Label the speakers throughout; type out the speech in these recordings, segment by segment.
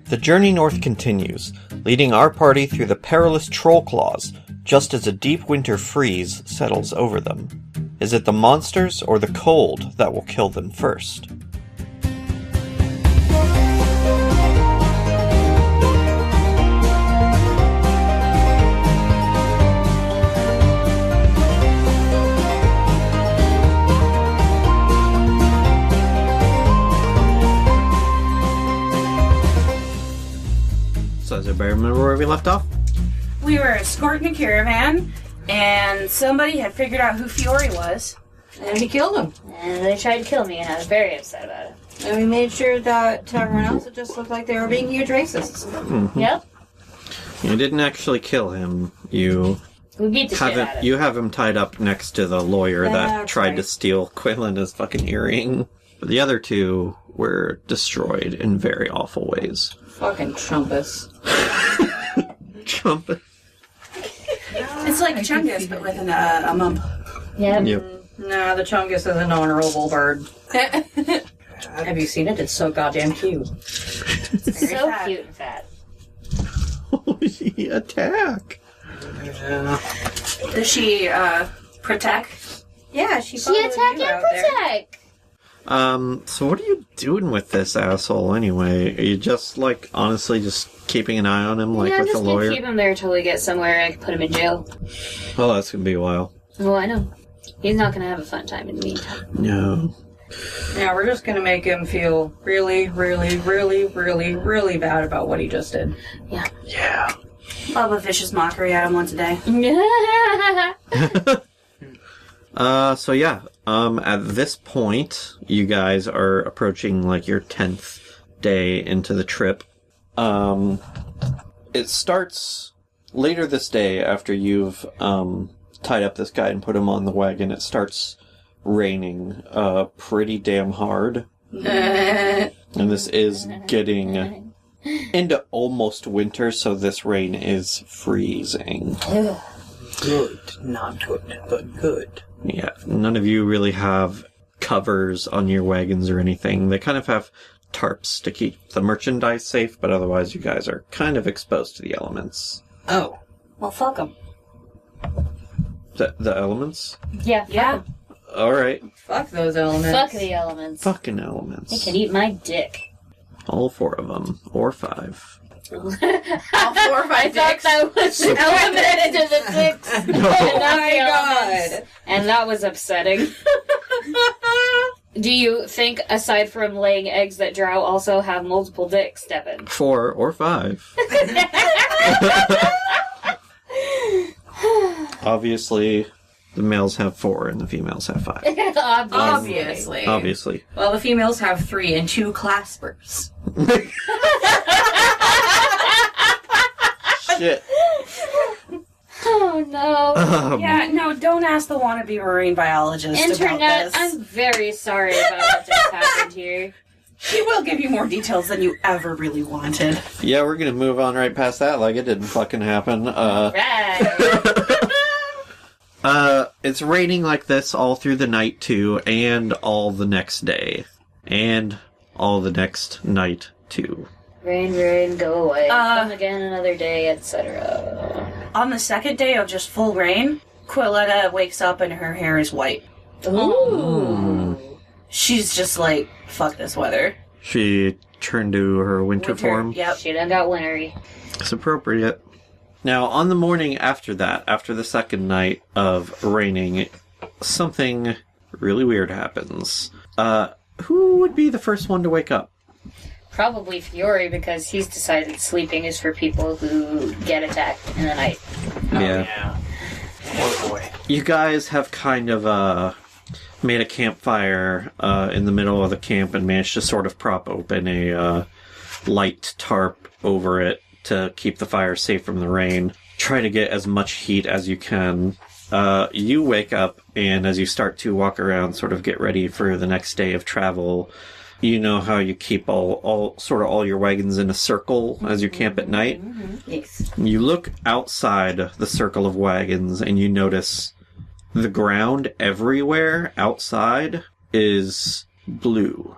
Speaker 1: The journey north continues, leading our party through the perilous Trollclaws, just as a deep winter freeze settles over them. Is it the monsters or the cold that will kill them first? So does everybody remember where we left off?
Speaker 2: We were escorting a caravan, and somebody had figured out who Fiore was, and he killed him.
Speaker 3: And they tried to kill me, and I was very upset about it.
Speaker 2: And we made sure that to everyone else it just looked like they were being huge racists.
Speaker 1: Mm-hmm.
Speaker 3: Yep.
Speaker 1: You didn't actually kill him.
Speaker 3: We beat the shit out of him.
Speaker 1: You have him tied up next to the lawyer that
Speaker 2: That's
Speaker 1: tried
Speaker 2: right.
Speaker 1: to steal Quillen's fucking earring. But the other two were destroyed in very awful ways.
Speaker 2: Fucking Chumpus.
Speaker 1: Trumpet.
Speaker 2: It's like Chungus, but with a mump.
Speaker 3: Yep.
Speaker 1: Yep.
Speaker 2: No, the Chungus is an honorable bird. Have you seen it? It's so goddamn cute.
Speaker 3: It's so
Speaker 2: fat.
Speaker 3: cute and fat.
Speaker 1: Attack.
Speaker 2: Does she protect? Yeah, she
Speaker 3: Attack and protect!
Speaker 1: So what are you doing with this asshole anyway? Are you just, honestly just keeping an eye on him,
Speaker 3: I'm
Speaker 1: with the
Speaker 3: just
Speaker 1: lawyer?
Speaker 3: gonna keep him there till we get somewhere I can put him in jail.
Speaker 1: Oh, that's gonna be a while.
Speaker 3: Well, I know. He's not gonna have a fun time in the meantime.
Speaker 1: No.
Speaker 2: Yeah, we're just gonna make him feel really, really, really, really, really bad about what he just did.
Speaker 3: Yeah.
Speaker 1: Yeah.
Speaker 2: I'll have a vicious mockery at him once a day.
Speaker 1: So yeah, at this point, you guys are approaching, your 10th day into the trip. It starts later this day after you've, tied up this guy and put him on the wagon. It starts raining, pretty damn hard. And this is getting into almost winter, so this rain is freezing.
Speaker 4: Good. Not good, but good.
Speaker 1: Yeah, none of you really have covers on your wagons or anything. They kind of have tarps to keep the merchandise safe, but otherwise you guys are kind of exposed to the elements.
Speaker 4: Oh.
Speaker 2: Well, fuck him.
Speaker 1: The elements?
Speaker 3: Yeah.
Speaker 2: Yeah.
Speaker 1: Alright.
Speaker 2: Fuck those elements.
Speaker 3: Fuck the elements.
Speaker 1: Fucking
Speaker 3: They
Speaker 1: elements.
Speaker 3: can eat my dick.
Speaker 1: All 4 of them. Or 5.
Speaker 2: All 4 or 5
Speaker 3: I thought that was the elements to the dicks. And not
Speaker 2: Oh
Speaker 3: the
Speaker 2: my
Speaker 3: elements.
Speaker 2: god.
Speaker 3: And that was upsetting. Do you think, aside from laying eggs, that drow also have multiple dicks, Devin?
Speaker 1: 4 or 5. Obviously, the males have 4 and the females have 5.
Speaker 3: Obviously.
Speaker 1: Obviously.
Speaker 2: Well, the females have 3 and 2 claspers.
Speaker 1: Shit.
Speaker 3: Oh no.
Speaker 2: Yeah, no, don't ask the wannabe marine biologist about
Speaker 3: Internet,
Speaker 2: this.
Speaker 3: I'm very sorry about what just happened here.
Speaker 2: She will give you more details than you ever really wanted.
Speaker 1: Yeah, we're gonna move on right past that like it didn't fucking happen.
Speaker 3: Right.
Speaker 1: It's raining like this all through the night, too, and all the next day. And all the next night, too.
Speaker 3: Rain, go away. Come again another day, etc.
Speaker 2: On the second day of just full rain, Quilletta wakes up and her hair is white.
Speaker 3: Ooh.
Speaker 2: She's just like, fuck this weather.
Speaker 1: She turned to her winter form.
Speaker 2: Yep.
Speaker 3: She done got wintry.
Speaker 1: It's appropriate. Now, on the morning after that, after the second night of raining, something really weird happens. Who would be the first one to wake up?
Speaker 3: Probably Fiore, because he's decided sleeping is for people who get attacked in the night.
Speaker 1: Yeah.
Speaker 4: Oh boy.
Speaker 1: You guys have kind of made a campfire in the middle of the camp and managed to sort of prop open a light tarp over it to keep the fire safe from the rain. Try to get as much heat as you can. You wake up, and as you start to walk around, sort of get ready for the next day of travel, you know how you keep all your wagons in a circle as you camp at night?
Speaker 2: Yes.
Speaker 1: You look outside the circle of wagons, and you notice the ground everywhere outside is blue.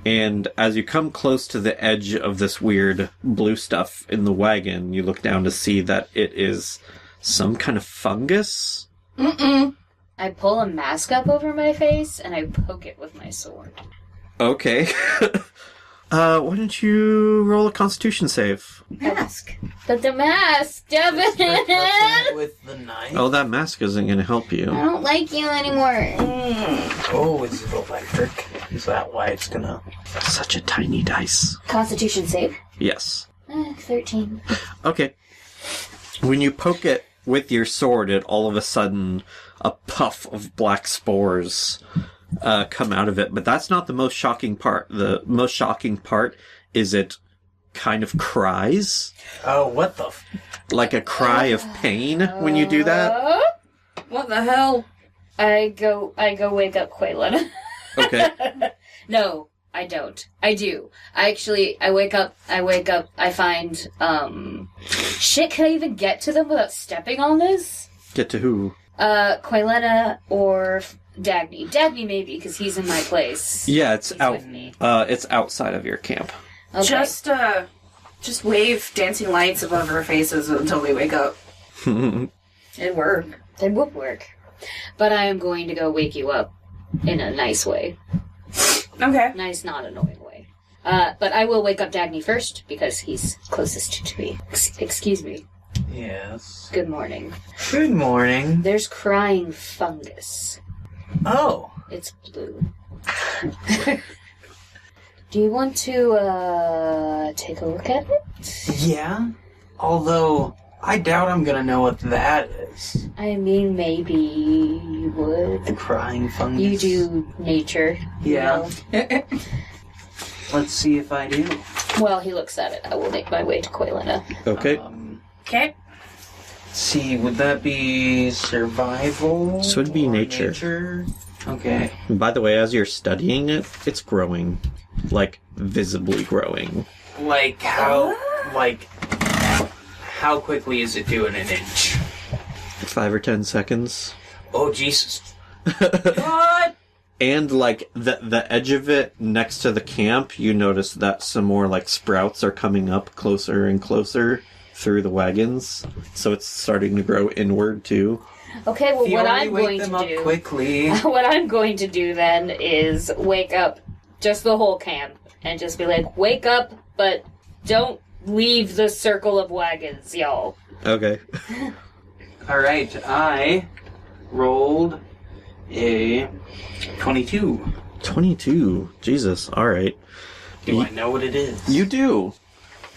Speaker 1: And as you come close to the edge of this weird blue stuff in the wagon, you look down to see that it is some kind of fungus.
Speaker 2: Mm-mm.
Speaker 3: I pull a mask up over my face and I poke it with my sword.
Speaker 1: Okay. Why don't you roll a Constitution save?
Speaker 2: Mask.
Speaker 3: But the mask, Devin!
Speaker 4: With the knife.
Speaker 1: Oh, that mask isn't going to help
Speaker 3: I
Speaker 1: you.
Speaker 3: don't like you anymore.
Speaker 4: Oh, is it electric? Is that why it's gonna...
Speaker 1: Such a tiny dice.
Speaker 3: Constitution save?
Speaker 1: Yes.
Speaker 3: 13.
Speaker 1: Okay. When you poke it with your sword, it all of a sudden, a puff of black spores come out of it. But that's not the most shocking part. The most shocking part is it kind of cries.
Speaker 4: Oh, what the...
Speaker 1: Like a cry of pain when you do that.
Speaker 2: What the hell?
Speaker 3: I go wake up Quaylen.
Speaker 1: Okay.
Speaker 3: No, I don't. I do. I wake up, I find, shit, can I even get to them without stepping on this?
Speaker 1: Get to who?
Speaker 3: Quaylena or Dagny. Dagny maybe, because he's in my place.
Speaker 1: Yeah, it's
Speaker 3: He's
Speaker 1: out.
Speaker 3: with me.
Speaker 1: It's outside of your camp.
Speaker 3: Okay.
Speaker 2: Just wave dancing lights above our faces until we wake up. It'd work.
Speaker 3: It would work. But I am going to go wake you up in a nice way.
Speaker 2: Okay.
Speaker 3: Nice, not annoying way. But I will wake up Dagny first, because he's closest to me. Excuse me.
Speaker 4: Yes.
Speaker 3: Good morning.
Speaker 4: Good morning.
Speaker 3: There's crying fungus.
Speaker 4: Oh.
Speaker 3: It's blue. Do you want to, take a look at it?
Speaker 4: Yeah? Although, I doubt I'm gonna know what that is.
Speaker 3: I mean, maybe you would.
Speaker 4: The crying fungus.
Speaker 3: You do nature. you
Speaker 4: Yeah.
Speaker 3: know.
Speaker 4: Let's see if I do.
Speaker 3: Well, he looks at it. I will make my way to Quaylena.
Speaker 1: Okay.
Speaker 2: Okay.
Speaker 4: See, would that be survival?
Speaker 1: So it'd be
Speaker 4: or
Speaker 1: nature.
Speaker 4: Okay.
Speaker 1: By the way, as you're studying it, it's growing. Like, visibly growing.
Speaker 4: Like how quickly is it doing an inch?
Speaker 1: 5 or 10 seconds.
Speaker 4: Oh, Jesus.
Speaker 2: What?
Speaker 1: And, like, the edge of it next to the camp, you notice that some more, like, sprouts are coming up closer and closer through the wagons. So it's starting to grow inward, too.
Speaker 3: Okay, well, what I'm
Speaker 4: wake
Speaker 3: going
Speaker 4: them
Speaker 3: to
Speaker 4: up
Speaker 3: do...
Speaker 4: quickly.
Speaker 3: What I'm going to do then is wake up just the whole camp and just be like, wake up, but don't leave the circle of wagons, y'all.
Speaker 1: Okay.
Speaker 4: Alright, I rolled a 22.
Speaker 1: 22. Jesus. Alright.
Speaker 4: Do I know what it is?
Speaker 1: You do.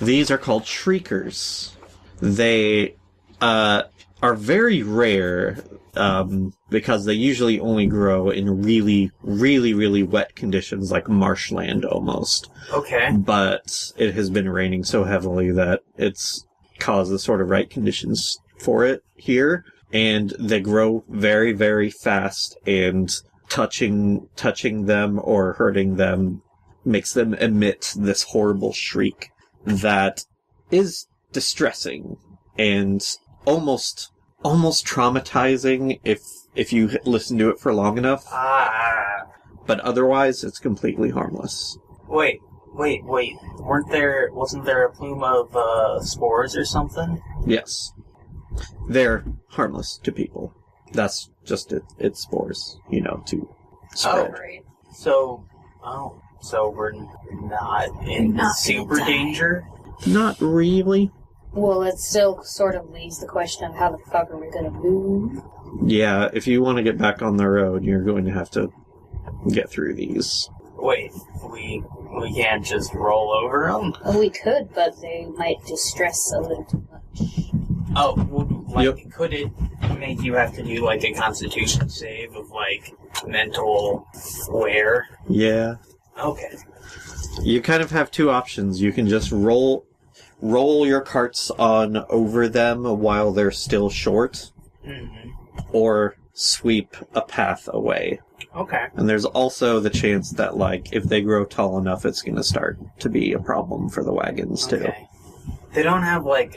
Speaker 1: These are called shriekers. They are very rare because they usually only grow in really, really, really wet conditions, like marshland almost.
Speaker 4: Okay.
Speaker 1: But it has been raining so heavily that it's caused the sort of right conditions for it here. And they grow very, very fast, and touching them or hurting them makes them emit this horrible shriek that is distressing and almost traumatizing if you listen to it for long enough. But otherwise, it's completely harmless.
Speaker 4: Wait. Wasn't there a plume of spores or something?
Speaker 1: Yes. They're harmless to people. That's just it. It's spores, to spread.
Speaker 2: Right.
Speaker 4: So we're not in super danger?
Speaker 1: Not really.
Speaker 3: Well, it still sort of leaves the question of how the fuck are we gonna move?
Speaker 1: Yeah, if you want to get back on the road, you're going to have to get through these.
Speaker 4: Wait, we can't just roll over them?
Speaker 3: Oh, we could, but they might distress a little too much.
Speaker 4: Oh, could it make you have to do, like, a constitution save of, like, mental wear?
Speaker 1: Yeah.
Speaker 4: Okay.
Speaker 1: You kind of have two options. You can just roll your carts on over them while they're still short, or sweep a path away.
Speaker 4: Okay.
Speaker 1: And there's also the chance that, like, if they grow tall enough, it's going to start to be a problem for the wagons, too.
Speaker 4: Okay. They don't have, like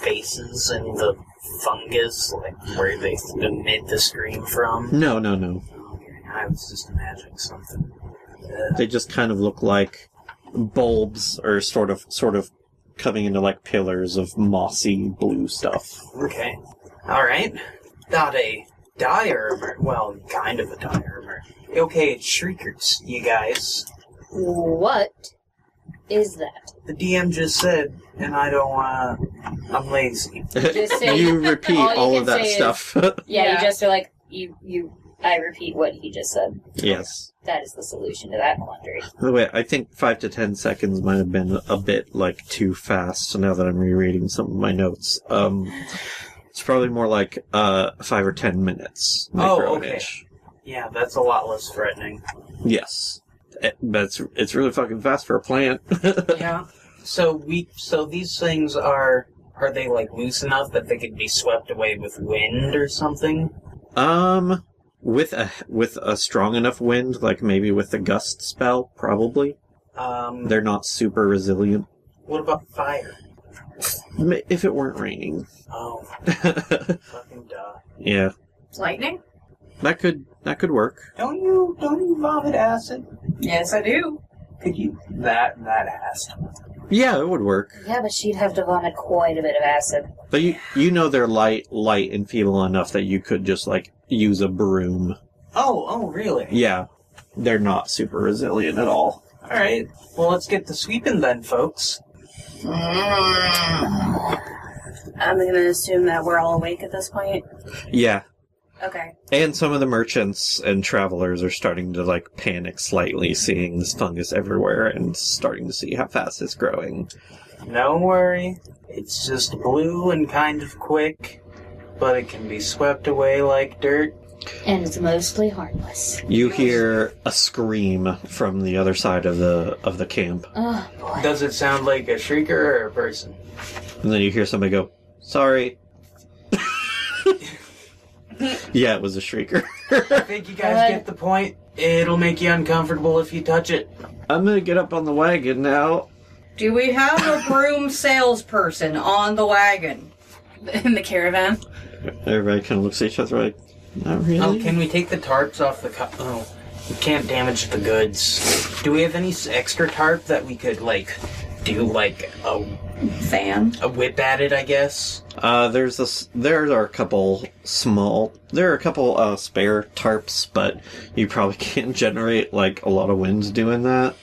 Speaker 4: faces in the fungus, like, where they emit the scream from?
Speaker 1: No.
Speaker 4: Okay, I was just imagining something.
Speaker 1: They just kind of look like bulbs, or sort of coming into like pillars of mossy blue stuff.
Speaker 4: Okay. Alright. Not a dire, well, kind of a dire. Okay, it's shriekers, you guys.
Speaker 3: What is that?
Speaker 4: The DM just said, and I don't wanna... I'm lazy.
Speaker 3: Just say,
Speaker 1: You repeat
Speaker 3: all you
Speaker 1: all
Speaker 3: can
Speaker 1: of that
Speaker 3: say is-
Speaker 1: stuff.
Speaker 3: Yeah, you just are like, I repeat what he just said.
Speaker 1: Yes.
Speaker 3: That is the solution to that quandary.
Speaker 1: By the way, I think 5 to 10 seconds might have been a bit, like, too fast, so now that I'm rereading some of my notes. It's probably more like 5 or 10 minutes.
Speaker 4: Oh, okay. Yeah, that's a lot less threatening.
Speaker 1: Yes. But it's really fucking fast for a plant.
Speaker 2: Yeah.
Speaker 4: So these things are they like loose enough that they could be swept away with wind or something?
Speaker 1: With a strong enough wind, like maybe with the gust spell, probably. They're not super resilient.
Speaker 4: What about fire?
Speaker 1: If it weren't raining.
Speaker 4: Oh. Fucking duh.
Speaker 1: Yeah.
Speaker 2: Lightning?
Speaker 1: That could work.
Speaker 4: Don't you vomit acid?
Speaker 2: Yes, I do.
Speaker 4: Could you that acid?
Speaker 1: Yeah, it would work.
Speaker 3: Yeah, but she'd have to vomit quite a bit of acid.
Speaker 1: But you know they're light and feeble enough that you could just, like, use a broom.
Speaker 4: Oh, really?
Speaker 1: Yeah. They're not super resilient at all.
Speaker 4: Alright. Well, let's get to sweeping then, folks.
Speaker 2: I'm gonna assume that we're all awake at this point.
Speaker 1: Yeah.
Speaker 2: Okay.
Speaker 1: And some of the merchants and travelers are starting to, like, panic slightly, seeing this fungus everywhere and starting to see how fast it's growing.
Speaker 4: Don't worry. It's just blue and kind of quick, but it can be swept away like dirt.
Speaker 3: And it's mostly harmless.
Speaker 1: You hear a scream from the other side of the camp.
Speaker 3: Oh, boy.
Speaker 4: Does it sound like a shrieker or a person?
Speaker 1: And then you hear somebody go, "Sorry." Yeah, it was a shrieker.
Speaker 4: I think you guys get the point. It'll make you uncomfortable if you touch it.
Speaker 1: I'm gonna get up on the wagon now.
Speaker 5: Do we have a broom salesperson on the wagon?
Speaker 2: In the caravan?
Speaker 1: Everybody kind of looks at each other like, not really.
Speaker 4: Oh, can we take the tarps off the Oh, we can't damage the goods. Do we have any extra tarp that we could, like, do, like, a whip at it, I guess?
Speaker 1: There are a couple spare tarps, but you probably can't generate, like, a lot of winds doing that.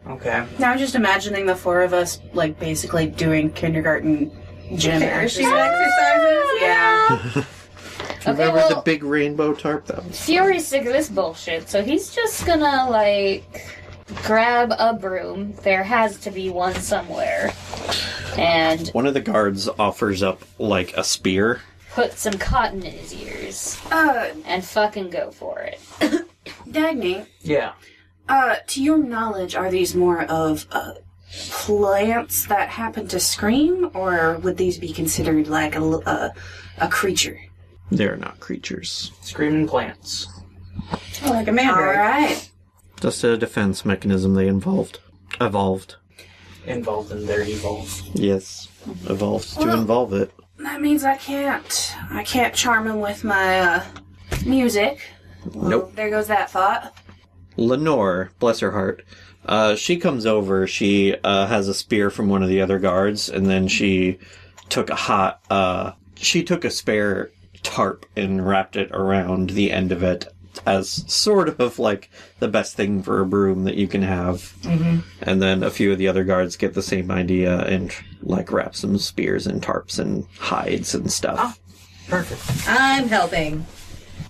Speaker 4: Okay.
Speaker 2: Now I'm just imagining the four of us, like, basically doing kindergarten gym
Speaker 5: Parachute
Speaker 2: exercises.
Speaker 5: exercises?
Speaker 2: Yeah.
Speaker 1: Remember the big rainbow tarp, though?
Speaker 3: Fury's sick of this bullshit, so he's just gonna, like, grab a broom. There has to be one somewhere. And
Speaker 1: One of the guards offers up, like, a spear.
Speaker 3: put some cotton in his ears. And fucking go for it.
Speaker 2: Dagny,
Speaker 4: Yeah.
Speaker 2: to your knowledge, are these more of, plants that happen to scream, or would these be considered like a creature?
Speaker 1: They're not creatures.
Speaker 4: Screaming plants.
Speaker 5: Oh, like a mandrake.
Speaker 2: Alright.
Speaker 1: Just a defense mechanism they evolved.
Speaker 4: Involved in their evolve.
Speaker 1: Yes. Evolved to involve it.
Speaker 2: That means I can't charm him with my, music. Well,
Speaker 1: Nope.
Speaker 2: there goes that thought.
Speaker 1: Lenore, bless her heart, she comes over, she has a spear from one of the other guards, and then she took a spare tarp and wrapped it around the end of it as sort of like the best thing for a broom that you can have. Mm-hmm. And then a few of the other guards get the same idea and like wrap some spears and tarps and hides and stuff.
Speaker 4: Ah, perfect.
Speaker 5: I'm helping.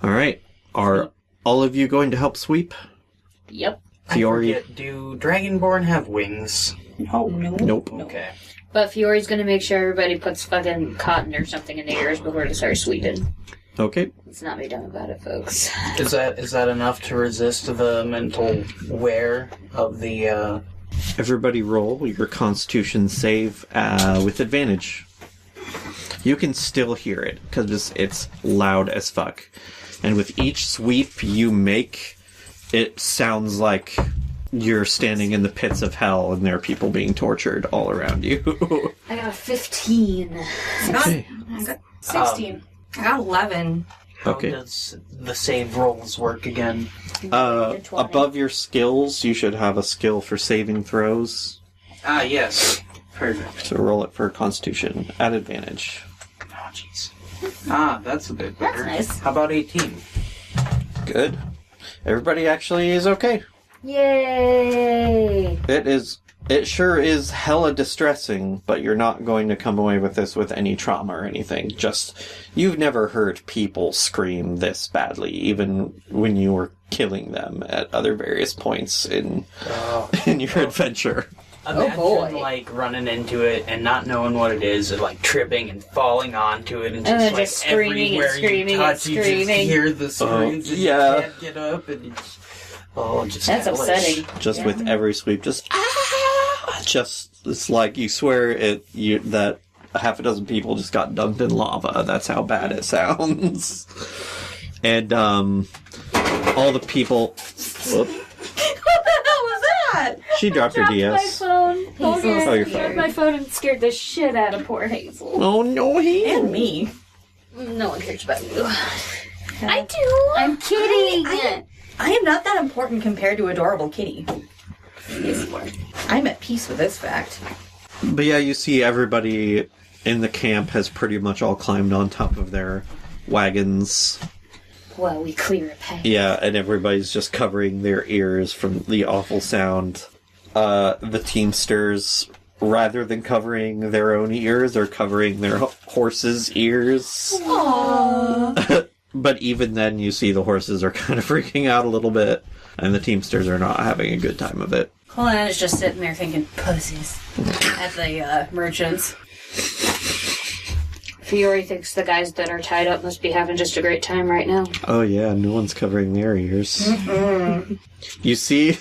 Speaker 1: Alright, are all of you going to help sweep?
Speaker 3: Yep.
Speaker 1: Fiori?
Speaker 4: I forget, do Dragonborn have wings?
Speaker 5: Oh, no.
Speaker 1: Nope.
Speaker 4: Okay.
Speaker 3: But Fiori's gonna make sure everybody puts fucking cotton or something in their ears before they start sweeping.
Speaker 1: Okay.
Speaker 3: Let's not be dumb about it, folks.
Speaker 4: Is that enough to resist the mental wear of the,
Speaker 1: Everybody roll your constitution save with advantage. You can still hear it, because it's loud as fuck. And with each sweep you make, it sounds like you're standing in the pits of hell and there are people being tortured all around you.
Speaker 3: I got a 15.
Speaker 1: Okay.
Speaker 2: I got 16.
Speaker 5: I got 11.
Speaker 4: How
Speaker 1: Okay.
Speaker 4: does the save rolls work again?
Speaker 1: Above your skills, you should have a skill for saving throws.
Speaker 4: Ah, yes. Perfect.
Speaker 1: So roll it for Constitution at advantage.
Speaker 4: Oh, jeez. Ah, that's a bit better.
Speaker 3: That's nice.
Speaker 4: How about 18?
Speaker 1: Good. Everybody actually is okay.
Speaker 3: Yay!
Speaker 1: It sure is hella distressing, but you're not going to come away with this with any trauma or anything. Just, you've never heard people scream this badly, even when you were killing them at other various points in your adventure.
Speaker 4: Imagine,
Speaker 3: boy.
Speaker 4: like, running into it and not knowing what it is, and, like, tripping and falling onto it, and
Speaker 3: then
Speaker 4: just, like,
Speaker 3: just screaming and
Speaker 4: everywhere
Speaker 3: screaming
Speaker 4: you
Speaker 3: and
Speaker 4: touch, you just
Speaker 3: screaming.
Speaker 4: hear the screams, and
Speaker 1: yeah.
Speaker 4: you can't get up, and it's... Oh, just
Speaker 3: That's
Speaker 4: hellish.
Speaker 3: upsetting.
Speaker 1: Just with every sweep, just it's like you swear that half a dozen people just got dunked in lava. That's how bad it sounds. And all the people. Whoop,
Speaker 5: What the hell was that?
Speaker 1: she dropped her
Speaker 3: My
Speaker 1: DS.
Speaker 3: phone.
Speaker 1: Oh, your phone.
Speaker 3: Dropped my phone and scared the shit out of poor Hazel.
Speaker 1: Oh no, he
Speaker 5: And me.
Speaker 3: No one cares about you. I do. I'm kidding.
Speaker 5: I am not that important compared to adorable kitty.
Speaker 3: Yes, you are.
Speaker 5: I'm at peace with this fact.
Speaker 1: But yeah, you see everybody in the camp has pretty much all climbed on top of their wagons.
Speaker 3: Well, we clear a path.
Speaker 1: Yeah, and everybody's just covering their ears from the awful sound. The Teamsters, rather than covering their own ears, are covering their horses' ears.
Speaker 5: Aww.
Speaker 1: But even then, you see the horses are kind of freaking out a little bit, and the Teamsters are not having a good time of it.
Speaker 2: Colin is just sitting there thinking, pussies, at the merchants.
Speaker 3: Fiore thinks the guys that are tied up must be having just a great time right now.
Speaker 1: Oh yeah, no one's covering their ears. You see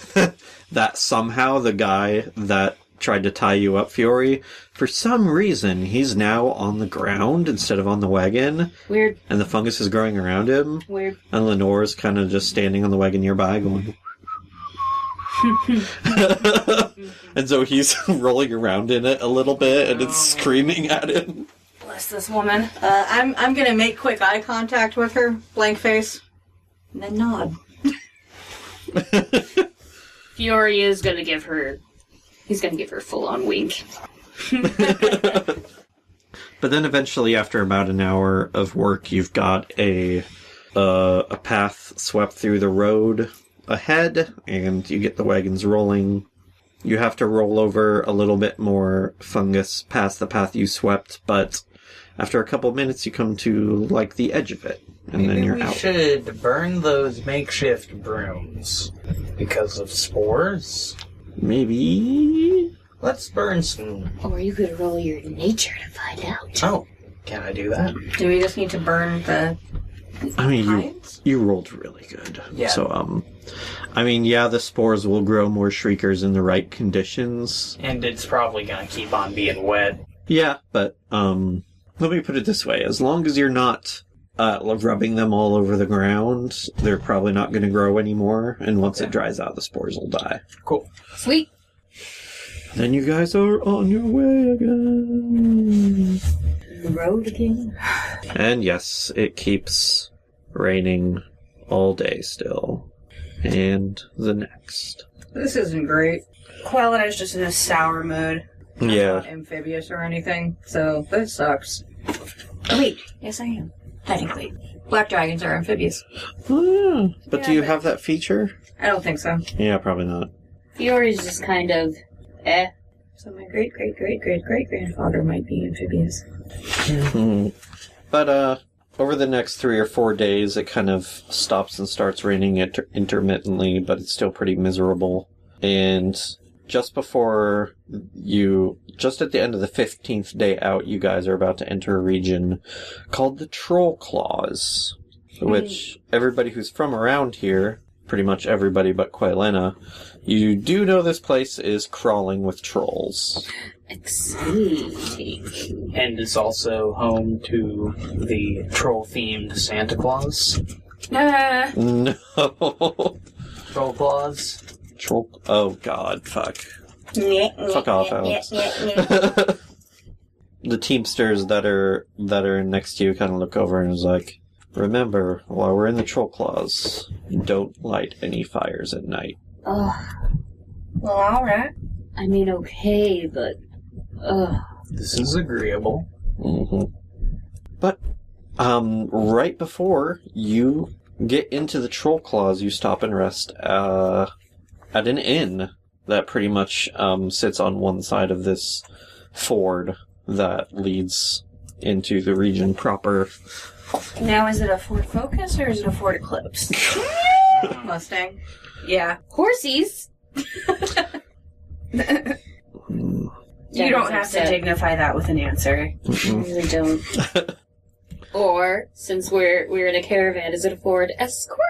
Speaker 1: that somehow the guy that tried to tie you up, Fiore, for some reason, he's now on the ground instead of on the wagon,
Speaker 3: Weird.
Speaker 1: and the fungus is growing around him,
Speaker 3: Weird.
Speaker 1: and Lenore's kind of just standing on the wagon nearby going... And so he's rolling around in it a little bit, and it's screaming at him.
Speaker 2: Bless this woman.
Speaker 5: I'm gonna make quick eye contact with her, blank face, and then nod.
Speaker 3: Fiore is gonna give her... He's gonna give her a full-on wink.
Speaker 1: But then eventually, after about an hour of work, you've got a path swept through the road ahead, and you get the wagons rolling. You have to roll over a little bit more fungus past the path you swept, but after a couple minutes, you come to, like, the edge of it, and then you're
Speaker 4: we
Speaker 1: out.
Speaker 4: should burn those makeshift brooms because of spores.
Speaker 1: Maybe...
Speaker 4: Let's burn some.
Speaker 3: Or you could roll your nature to find out.
Speaker 4: Oh, can I do that?
Speaker 5: Do we just need to burn the
Speaker 1: I mean,
Speaker 5: hides?
Speaker 1: you rolled really good.
Speaker 4: Yeah.
Speaker 1: So, I mean, yeah, the spores will grow more shriekers in the right conditions.
Speaker 4: And it's probably gonna keep on being wet.
Speaker 1: Yeah, but, let me put it this way. As long as you're not, rubbing them all over the ground, they're probably not going to grow anymore, and once it dries out, the spores will die.
Speaker 4: Cool.
Speaker 3: Sweet.
Speaker 1: Then you guys are on your way again.
Speaker 3: The road again.
Speaker 1: And yes, it keeps raining all day still. And the next.
Speaker 5: This isn't great.
Speaker 2: Quellin is just in a sour mood.
Speaker 1: Yeah.
Speaker 5: Not amphibious or anything, so this sucks.
Speaker 2: Oh, wait. Yes, I am. Technically.
Speaker 5: Black dragons are amphibious.
Speaker 1: Ah, but
Speaker 5: Yeah,
Speaker 1: do you
Speaker 5: but-
Speaker 1: have that feature?
Speaker 5: I don't think so.
Speaker 1: Yeah, probably not.
Speaker 3: Fiore's just kind of...
Speaker 5: So my great-great-great-great-great-grandfather might be amphibious.
Speaker 1: But, over the next 3 or 4 days, it kind of stops and starts raining intermittently, but it's still pretty miserable. And just at the end of the 15th day out, you guys are about to enter a region called the Trollclaws, which everybody who's from around here, pretty much everybody but Quailena, you do know this place is crawling with trolls.
Speaker 3: Exciting.
Speaker 4: And it's also home to the troll-themed Santa Claus.
Speaker 1: No.
Speaker 4: Trollclaws.
Speaker 1: Troll. Oh god, fuck. Fuck off, Alex. The Teamsters that are next to you kind of look over and is like, remember, while we're in the Trollclaws, don't light any fires at night.
Speaker 3: Ugh.
Speaker 2: Well, alright.
Speaker 3: I mean, okay, but... Ugh.
Speaker 4: This is agreeable.
Speaker 1: Mm-hmm. But, right before you get into the Trollclaws, you stop and rest at an inn that pretty much sits on one side of this ford that leads into the region proper.
Speaker 2: Now, is it a Ford Focus or is it a Ford Eclipse?
Speaker 5: Mustang.
Speaker 2: Yeah.
Speaker 3: Horsies!
Speaker 2: You don't have to dignify that with an answer.
Speaker 3: I really don't. Or, since we're in a caravan, is it a Ford Escort?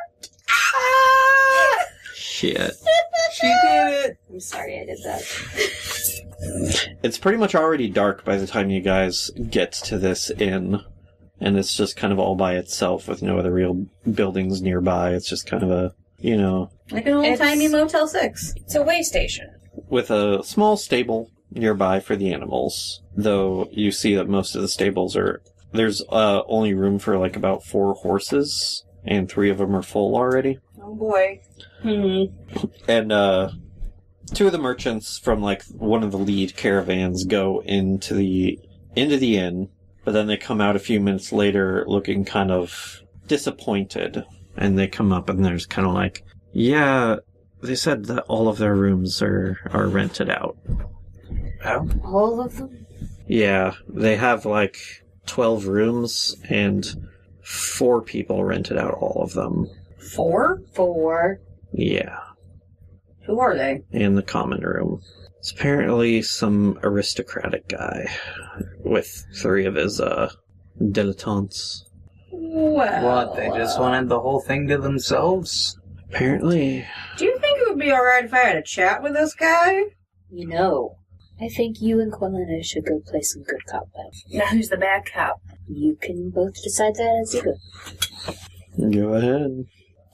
Speaker 1: Shit.
Speaker 4: She did it!
Speaker 3: I'm sorry I did that.
Speaker 1: It's pretty much already dark by the time you guys get to this inn. And it's just kind of all by itself with no other real buildings nearby. It's just kind of a, you know...
Speaker 5: Like an old-timey Motel 6.
Speaker 2: It's a way station.
Speaker 1: With a small stable nearby for the animals. Though you see that most of the stables are... There's only room for like about 4 horses. And 3 of them are full already.
Speaker 5: Oh boy.
Speaker 3: Mm-hmm.
Speaker 1: And 2 of the merchants from like one of the lead caravans go into the inn, but then they come out a few minutes later looking kind of disappointed, and they come up and there's kind of like, yeah, they said that all of their rooms are rented out.
Speaker 4: Oh?
Speaker 3: All of them?
Speaker 1: Yeah, they have like 12 rooms and 4 people rented out all of them.
Speaker 5: 4?
Speaker 3: 4.
Speaker 1: Yeah.
Speaker 5: Who are they?
Speaker 1: In the common room. It's apparently some aristocratic guy with 3 of his dilettantes.
Speaker 5: Well...
Speaker 4: What, they just wanted the whole thing to themselves?
Speaker 1: Apparently.
Speaker 5: Do you think it would be alright if I had a chat with this guy?
Speaker 3: You know, I think you and Quelena should go play some good cop then.
Speaker 2: Now who's the bad cop?
Speaker 3: You can both decide that as you go.
Speaker 1: Go ahead.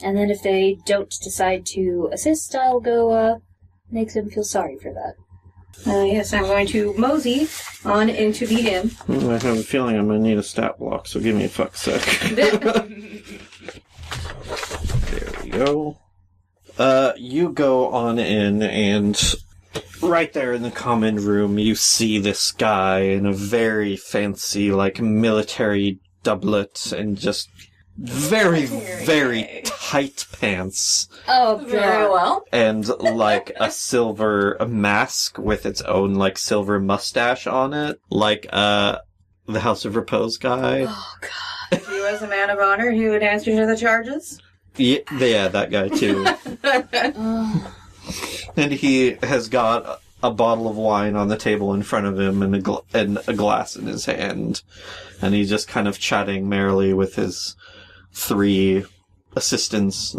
Speaker 3: And then if they don't decide to assist, I'll go, make them feel sorry for that.
Speaker 5: Yes, I'm going to mosey on into the inn.
Speaker 1: I have a feeling I'm going to need a stat block, so give me a fuck sec. There we go. You go on in, and right there in the common room, you see this guy in a very fancy, like, military doublet, and just very, very tight pants.
Speaker 3: Oh,
Speaker 5: Very well.
Speaker 1: And, like, a silver mask with its own, like, silver mustache on it. Like, the House of Repose guy.
Speaker 3: Oh, God.
Speaker 5: If you as a man of honor, he would answer to the charges?
Speaker 1: Yeah, that guy, too. And he has got a bottle of wine on the table in front of him and a glass in his hand. And he's just kind of chatting merrily with his 3 assistants.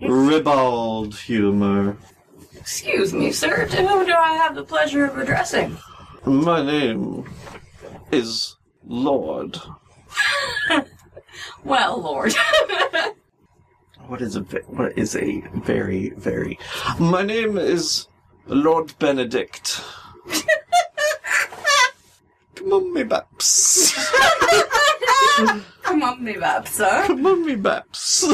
Speaker 1: Ribald humor.
Speaker 5: Excuse me, sir. To whom do I have the pleasure of addressing?
Speaker 1: My name is Lord.
Speaker 5: Well, Lord.
Speaker 1: What is a very, very... My name is Lord Benedict. Come on, me baps.
Speaker 5: Come on, me baps, sir.
Speaker 1: Come on, me baps.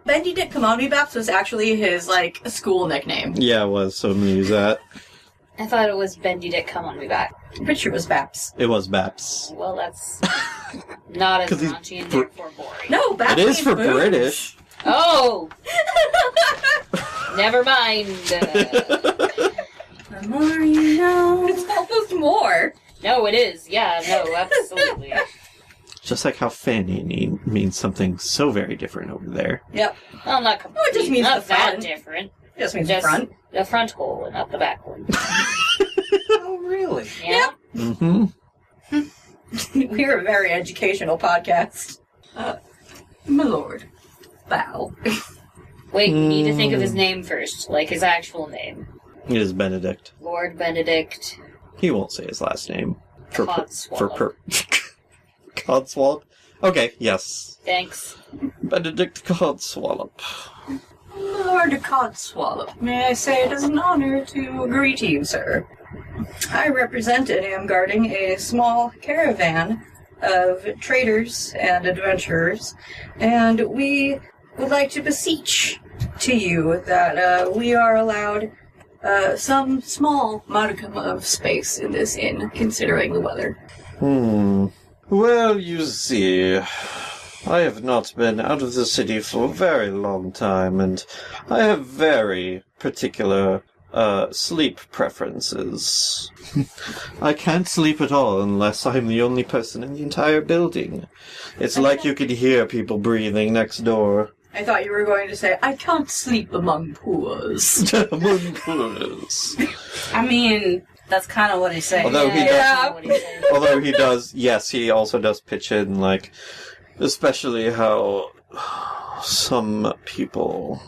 Speaker 5: Benedict Come on, me baps was actually his, like, school nickname.
Speaker 1: Yeah, it was, so I'm gonna use that.
Speaker 3: I thought it was Benedict Come On Me Back.
Speaker 5: I'm pretty sure it was Baps.
Speaker 1: It was Baps.
Speaker 3: Well, that's not as
Speaker 1: 'Cause he's
Speaker 3: raunchy and therefore boring.
Speaker 5: No, Baps
Speaker 1: It is
Speaker 5: means
Speaker 1: for
Speaker 5: boobs.
Speaker 1: British.
Speaker 3: Oh! Never mind.
Speaker 5: The more you know. It's almost more.
Speaker 3: No, it is. Yeah, no, absolutely.
Speaker 1: Just like how Fanny means something so very different over there.
Speaker 5: Yep.
Speaker 3: Well, not
Speaker 5: Oh, it
Speaker 3: completely.
Speaker 5: just means
Speaker 3: not
Speaker 5: the
Speaker 3: that
Speaker 5: front.
Speaker 3: different.
Speaker 5: It just means
Speaker 3: Just
Speaker 5: the front.
Speaker 3: the front hole and not the back one.
Speaker 4: Oh, really?
Speaker 3: Yeah?
Speaker 1: Mm-hmm.
Speaker 5: We're a very educational podcast. My lord. Bow.
Speaker 3: Wait, we need to think of his name first, like his actual name.
Speaker 1: It is Benedict.
Speaker 3: Lord Benedict.
Speaker 1: He won't say his last name.
Speaker 3: Codswallop.
Speaker 1: Codswallop? Okay, yes.
Speaker 3: Thanks.
Speaker 1: Benedict Codswallop.
Speaker 5: Lord Codswallop. May I say it is an honor to agree to you, sir. I represent and am guarding a small caravan of traders and adventurers, and we would like to beseech to you that we are allowed some small modicum of space in this inn, considering the weather.
Speaker 1: Well, you see, I have not been out of the city for a very long time, and I have very particular sleep preferences. I can't sleep at all unless I'm the only person in the entire building. It's like you could hear people breathing next door.
Speaker 5: I thought you were going to say, I can't sleep among poors.
Speaker 1: Among poors.
Speaker 2: I mean, that's kind of what he's saying.
Speaker 1: Although he does, yes, he also does pitch in, like, especially how some people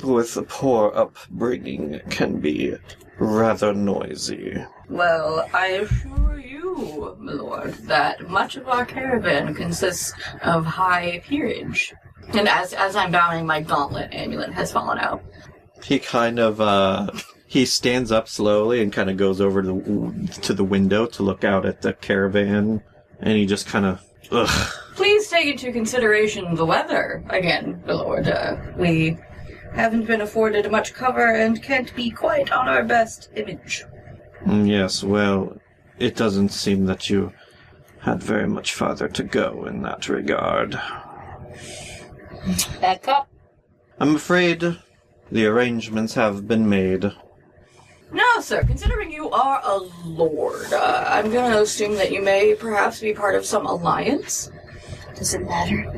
Speaker 1: with a poor upbringing can be rather noisy.
Speaker 5: Well, I assure you, my lord, that much of our caravan consists of high peerage. And as I'm bowing, my gauntlet amulet has fallen out.
Speaker 1: He kind of, he stands up slowly and kind of goes over to the window to look out at the caravan, and he just kind of, ugh.
Speaker 5: Please take into consideration the weather, again, my lord. We haven't been afforded much cover and can't be quite on our best image.
Speaker 1: Yes, well, it doesn't seem that you had very much farther to go in that regard.
Speaker 3: Back up.
Speaker 1: I'm afraid the arrangements have been made.
Speaker 5: No, sir. Considering you are a lord, I'm going to assume that you may perhaps be part of some alliance.
Speaker 3: Does it matter?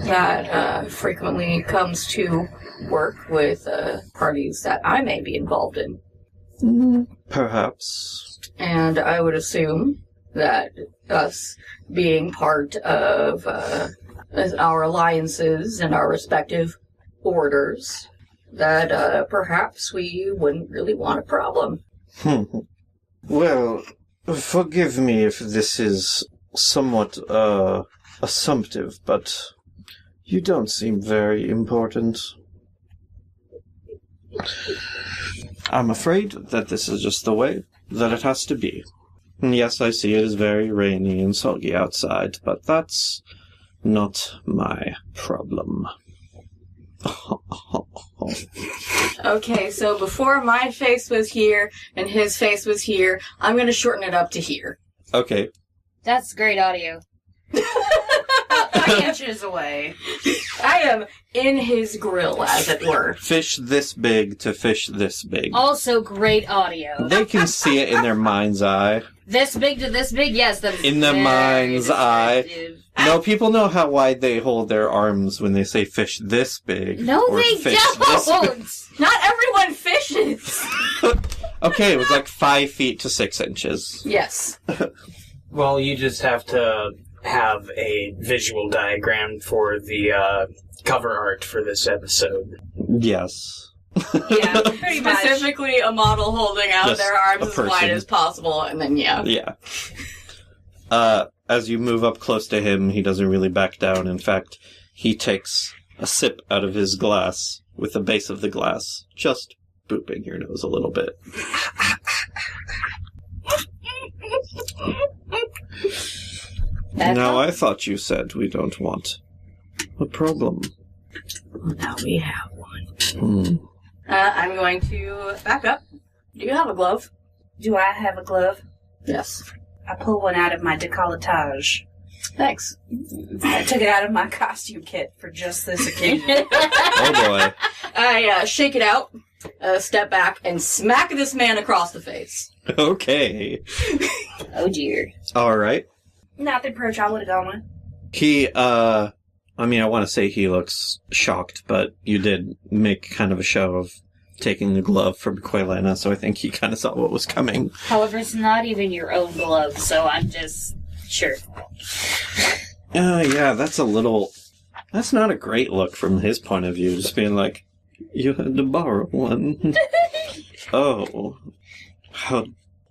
Speaker 5: That frequently comes to work with parties that I may be involved in.
Speaker 1: Perhaps.
Speaker 5: And I would assume that us being part of our alliances and our respective orders, that perhaps we wouldn't really want a problem.
Speaker 1: Well, forgive me if this is somewhat assumptive, but you don't seem very important. I'm afraid that this is just the way that it has to be. And yes, I see it is very rainy and soggy outside, but that's not my problem.
Speaker 5: Okay, so before my face was here and his face was here, I'm going to shorten it up to here.
Speaker 1: Okay.
Speaker 3: That's great audio.
Speaker 2: 3 inches away.
Speaker 5: I am in his grill, as it were.
Speaker 1: Fish this big to fish this big.
Speaker 3: Also great audio.
Speaker 1: They can see it in their mind's eye.
Speaker 3: This big to this big? Yes, that is
Speaker 1: In the
Speaker 3: very
Speaker 1: mind's eye.
Speaker 3: descriptive.
Speaker 1: No, people know how wide they hold their arms when they say fish this big.
Speaker 3: No,
Speaker 1: or
Speaker 3: they
Speaker 1: fish this
Speaker 3: don't!
Speaker 1: big.
Speaker 5: Not everyone fishes!
Speaker 1: Okay, it was like 5 feet to 6 inches.
Speaker 5: Yes.
Speaker 4: Well, you just have to have a visual diagram for the cover art for this episode.
Speaker 1: Yes.
Speaker 2: Yeah, pretty much.
Speaker 5: Specifically a model holding out
Speaker 1: Just
Speaker 5: their arms
Speaker 1: a
Speaker 5: as wide
Speaker 1: person.
Speaker 5: as possible, and then yeah.
Speaker 1: Yeah. As you move up close to him, he doesn't really back down. In fact, he takes a sip out of his glass with the base of the glass, just booping your nose a little bit. Now, I thought you said we don't want a problem.
Speaker 5: Well, now we have one. I'm going to back up. Do you have a glove?
Speaker 2: Do I have a glove?
Speaker 5: Yes.
Speaker 2: I pull one out of my décolletage.
Speaker 5: Thanks.
Speaker 2: I took it out of my costume kit for just this occasion.
Speaker 1: Oh boy.
Speaker 5: I shake it out, step back, and smack this man across the face.
Speaker 1: Okay.
Speaker 3: Oh dear.
Speaker 1: Alright.
Speaker 2: Not the approach I would have gone with.
Speaker 1: He, I want to say he looks shocked, but you did make kind of a show of taking the glove from Quelena, so I think he kind of saw what was coming.
Speaker 3: However, it's not even your own glove, so I'm just... Sure.
Speaker 1: Yeah, that's not a great look from his point of view, just being like, you had to borrow one. Oh.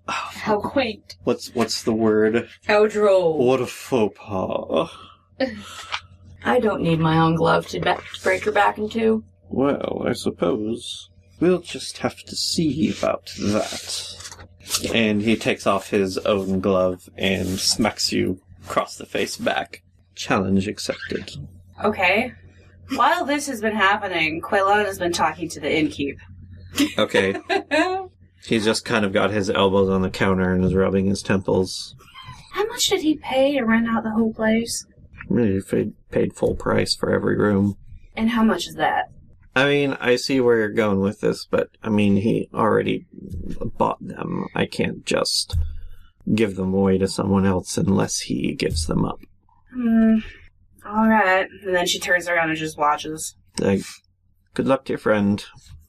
Speaker 3: How quaint.
Speaker 1: What's the word?
Speaker 5: How droll.
Speaker 1: What a faux pas.
Speaker 5: I don't need my own glove to break your back in two.
Speaker 1: Well, I suppose. We'll just have to see about that. And he takes off his own glove and smacks you across the face back. Challenge accepted.
Speaker 2: Okay. While this has been happening, Quaylon has been talking to the innkeep.
Speaker 1: Okay. He's just kind of got his elbows on the counter and is rubbing his temples.
Speaker 2: How much did he pay to rent out the whole place?
Speaker 1: Really paid full price for every room.
Speaker 2: And how much is that?
Speaker 1: I mean, I see where you're going with this, but, I mean, he already bought them. I can't just give them away to someone else unless he gives them up.
Speaker 2: Alright. And then she turns around and just watches.
Speaker 1: Like, good luck to your friend.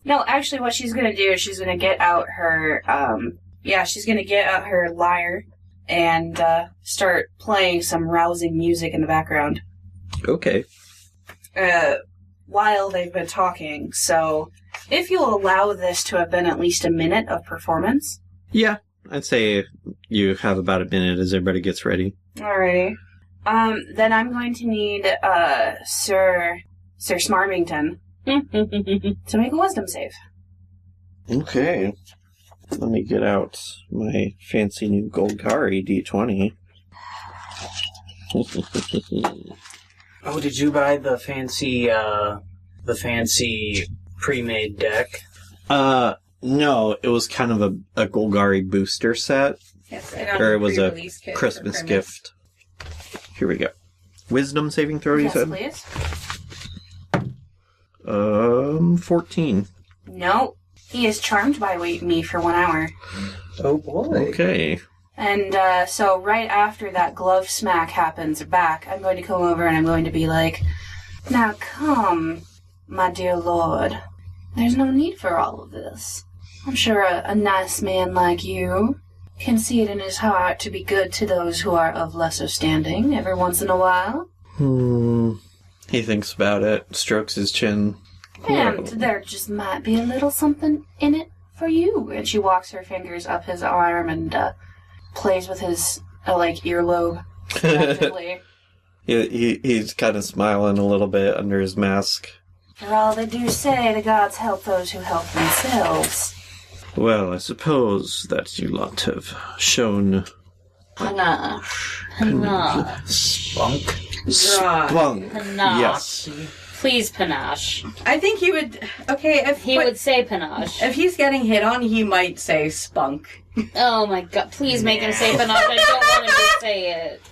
Speaker 2: No, actually what she's gonna do is she's gonna get out her, she's gonna get out her lyre and, start playing some rousing music in the background.
Speaker 1: Okay.
Speaker 2: While they've been talking, so if you'll allow this to have been at least a minute of performance.
Speaker 1: Yeah, I'd say you have about a minute as everybody gets ready.
Speaker 2: Alrighty. Then I'm going to need, Sir Smarmington to make a wisdom save.
Speaker 1: Okay. Let me get out my fancy new Golgari D20.
Speaker 4: Oh, did you buy the fancy pre-made deck?
Speaker 1: No, it was kind of a Golgari booster set.
Speaker 5: Yes,
Speaker 1: Or it was a Christmas gift. Here we go. Wisdom saving throw, you
Speaker 2: Yes,
Speaker 1: said?
Speaker 2: please.
Speaker 1: 14.
Speaker 2: No. He is charmed by me for 1 hour.
Speaker 4: Oh boy.
Speaker 1: Okay.
Speaker 2: And, so right after that glove smack happens back, I'm going to come over and I'm going to be like, now come, my dear lord. There's no need for all of this. I'm sure a nice man like you can see it in his heart to be good to those who are of lesser standing every once in a while.
Speaker 1: He thinks about it, strokes his chin.
Speaker 2: And there just might be a little something in it for you. And she walks her fingers up his arm and, plays with his, earlobe. Actively.
Speaker 1: He's kind of smiling a little bit under his mask.
Speaker 2: For all they do say, the gods help those who help themselves.
Speaker 1: Well, I suppose that you lot have shown
Speaker 5: Panache.
Speaker 4: Spunk.
Speaker 1: spunk.
Speaker 3: Panache.
Speaker 1: Yes.
Speaker 3: Please, panache.
Speaker 5: I think he would. Okay, if
Speaker 3: He would say panache.
Speaker 5: If he's getting hit on, he might say spunk.
Speaker 3: Oh my god, please make him say panache. I don't want him to say it.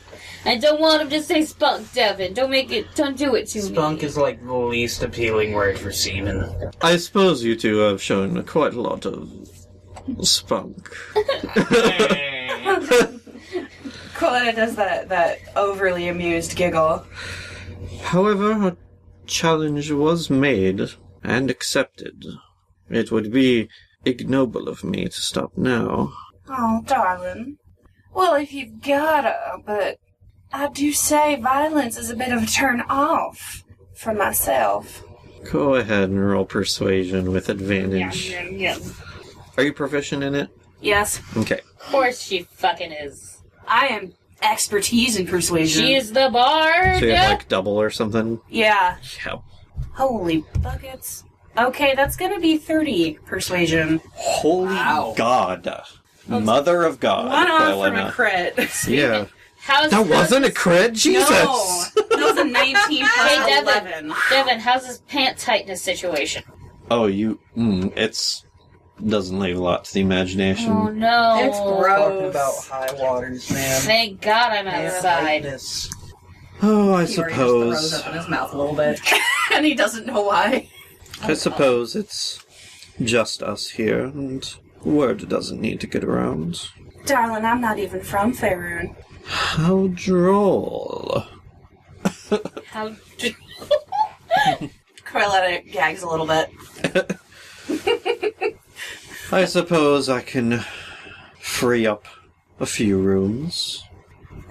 Speaker 3: I don't want him to say spunk, Devin. Don't do it to me.
Speaker 4: Spunk is like the least appealing word for semen.
Speaker 1: I suppose you two have shown quite a lot of spunk.
Speaker 2: Coletta does that overly amused giggle.
Speaker 1: However, a challenge was made and accepted. It would be ignoble of me to stop now.
Speaker 2: Oh, darling. Well, if you've gotta, but I do say violence is a bit of a turn off for myself.
Speaker 1: Go ahead and roll persuasion with advantage.
Speaker 3: Yeah.
Speaker 1: Are you proficient in it?
Speaker 2: Yes,
Speaker 1: Okay.
Speaker 3: Of course she fucking is.
Speaker 2: I am expertise in persuasion.
Speaker 3: She's the bard.
Speaker 1: So you have like double or something?
Speaker 2: Yeah.
Speaker 1: Yep.
Speaker 2: Holy buckets. Okay, that's gonna be 30 persuasion.
Speaker 1: Holy
Speaker 4: Wow.
Speaker 1: God. Mother of God.
Speaker 2: One off from a
Speaker 1: Helena.
Speaker 2: crit.
Speaker 1: Yeah.
Speaker 3: How's
Speaker 1: That wasn't a crit? Jesus!
Speaker 2: No, that was a 19 plus
Speaker 3: Hey, Devin.
Speaker 2: 11.
Speaker 3: Devin, how's this pant tightness situation?
Speaker 1: Oh, it's doesn't leave a lot to the imagination.
Speaker 3: Oh no.
Speaker 5: It's
Speaker 4: Talking
Speaker 5: gross.
Speaker 4: about high waters, man.
Speaker 3: Thank God I'm outside.
Speaker 4: Tightness.
Speaker 1: Oh, I
Speaker 5: He already just throws
Speaker 1: suppose.
Speaker 5: up in his mouth a little bit.
Speaker 2: And he doesn't know why.
Speaker 1: I suppose it's just us here, and word doesn't need to get around.
Speaker 2: Darling, I'm not even from Faerun.
Speaker 1: How droll.
Speaker 3: How
Speaker 2: Corletta gags a little bit.
Speaker 1: I suppose I can free up a few rooms.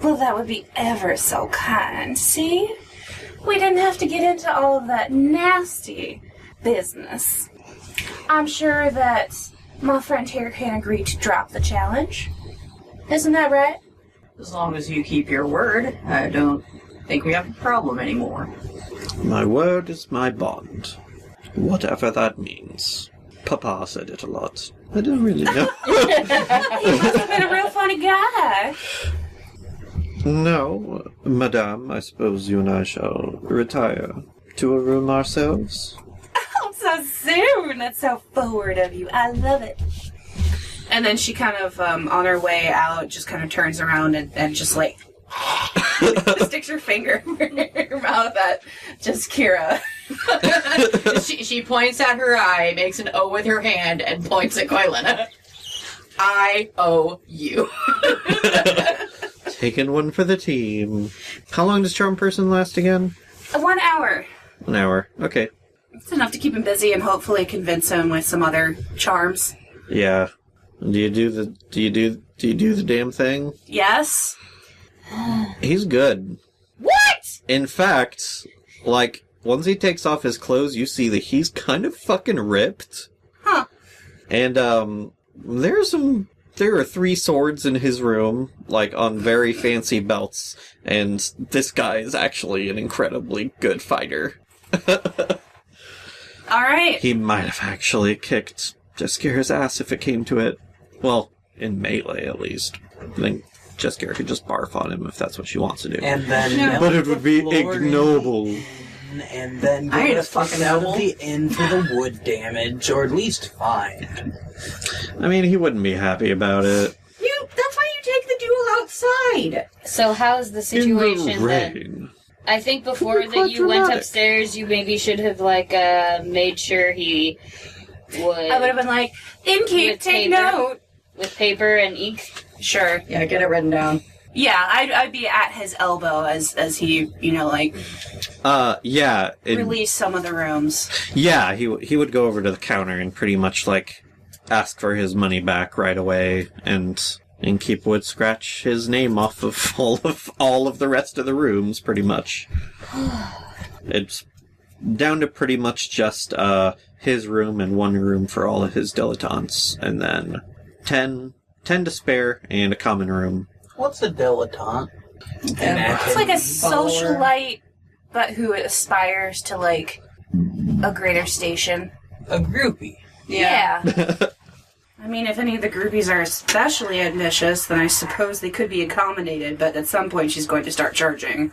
Speaker 2: Well, that would be ever so kind, see? We didn't have to get into all of that nasty business. I'm sure that my friend here can agree to drop the challenge. Isn't that right?
Speaker 5: As long as you keep your word, I don't think we have a problem anymore.
Speaker 1: My word is my bond. Whatever that means. Papa said it a lot. I don't really know.
Speaker 2: He must have been a real funny guy.
Speaker 1: No, madame, I suppose you and I shall retire to a room ourselves.
Speaker 2: Oh, so soon. That's so forward of you. I love it. And then she kind of, on her way out, just kind of turns around and just like sticks her finger in her mouth at just Kira.
Speaker 6: she points at her eye, makes an O with her hand, and points at Koilena. I owe you.
Speaker 1: Taking one for the team. How long does Charm Person last again?
Speaker 2: 1 hour.
Speaker 1: 1 hour. Okay.
Speaker 2: It's enough to keep him busy and hopefully convince him with some other charms.
Speaker 1: Yeah. Do you do the damn thing?
Speaker 2: Yes.
Speaker 1: He's good.
Speaker 2: What?
Speaker 1: In fact, like, once he takes off his clothes, you see that he's kind of fucking ripped.
Speaker 2: Huh.
Speaker 1: And, there are 3 swords in his room, like, on very fancy belts, and this guy is actually an incredibly good fighter.
Speaker 2: Alright.
Speaker 1: He might have actually kicked Jeskira's ass if it came to it. Well, in melee, at least. I think Jeskira could just barf on him if that's what she wants to do.
Speaker 4: And then
Speaker 1: But it would be ignoble.
Speaker 4: And then
Speaker 5: I need
Speaker 4: go
Speaker 5: a fucking
Speaker 4: out of
Speaker 5: noble.
Speaker 4: the inn for the wood damage, or at least fine.
Speaker 1: I mean, he wouldn't be happy about it.
Speaker 5: That's why you take the duel outside.
Speaker 3: So how's the situation
Speaker 1: In the
Speaker 3: then?
Speaker 1: rain.
Speaker 3: I think before
Speaker 1: You're
Speaker 3: that
Speaker 1: quite
Speaker 3: you went
Speaker 1: dramatic.
Speaker 3: upstairs, you maybe should have, like, made sure he would...
Speaker 2: I would have been like, Innkeep,
Speaker 3: With
Speaker 2: take
Speaker 3: paper.
Speaker 2: note.
Speaker 3: With paper and ink.
Speaker 2: Sure.
Speaker 5: Yeah, get it written down.
Speaker 2: Yeah, I'd be at his elbow as he, like,
Speaker 1: Yeah.
Speaker 2: release some of the rooms.
Speaker 1: Yeah, he would go over to the counter and pretty much, like, ask for his money back right away, and Innkeep would scratch his name off of all of the rest of the rooms, pretty much. It's down to pretty much just his room and 1 room for all of his dilettantes, and then 10 to spare and a common room.
Speaker 4: What's a dilettante?
Speaker 2: It's like a socialite, but who aspires to, like, a greater station.
Speaker 4: A groupie.
Speaker 2: Yeah. I mean, if any of the groupies are especially ambitious, then I suppose they could be accommodated, but at some point she's going to start charging.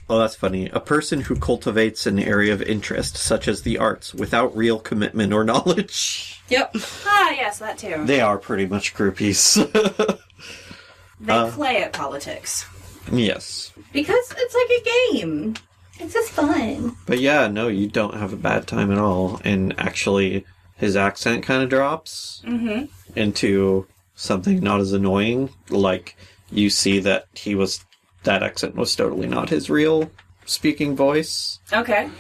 Speaker 1: Oh, that's funny. A person who cultivates an area of interest, such as the arts, without real commitment or knowledge.
Speaker 5: Yep.
Speaker 2: Ah, yes, that too.
Speaker 1: They are pretty much groupies.
Speaker 2: They play at politics.
Speaker 1: Yes.
Speaker 5: Because it's like a game. It's just fun.
Speaker 1: But yeah, no, you don't have a bad time at all. And actually, his accent kind of drops into something not as annoying. Like, you see that that accent was totally not his real speaking voice.
Speaker 2: Okay.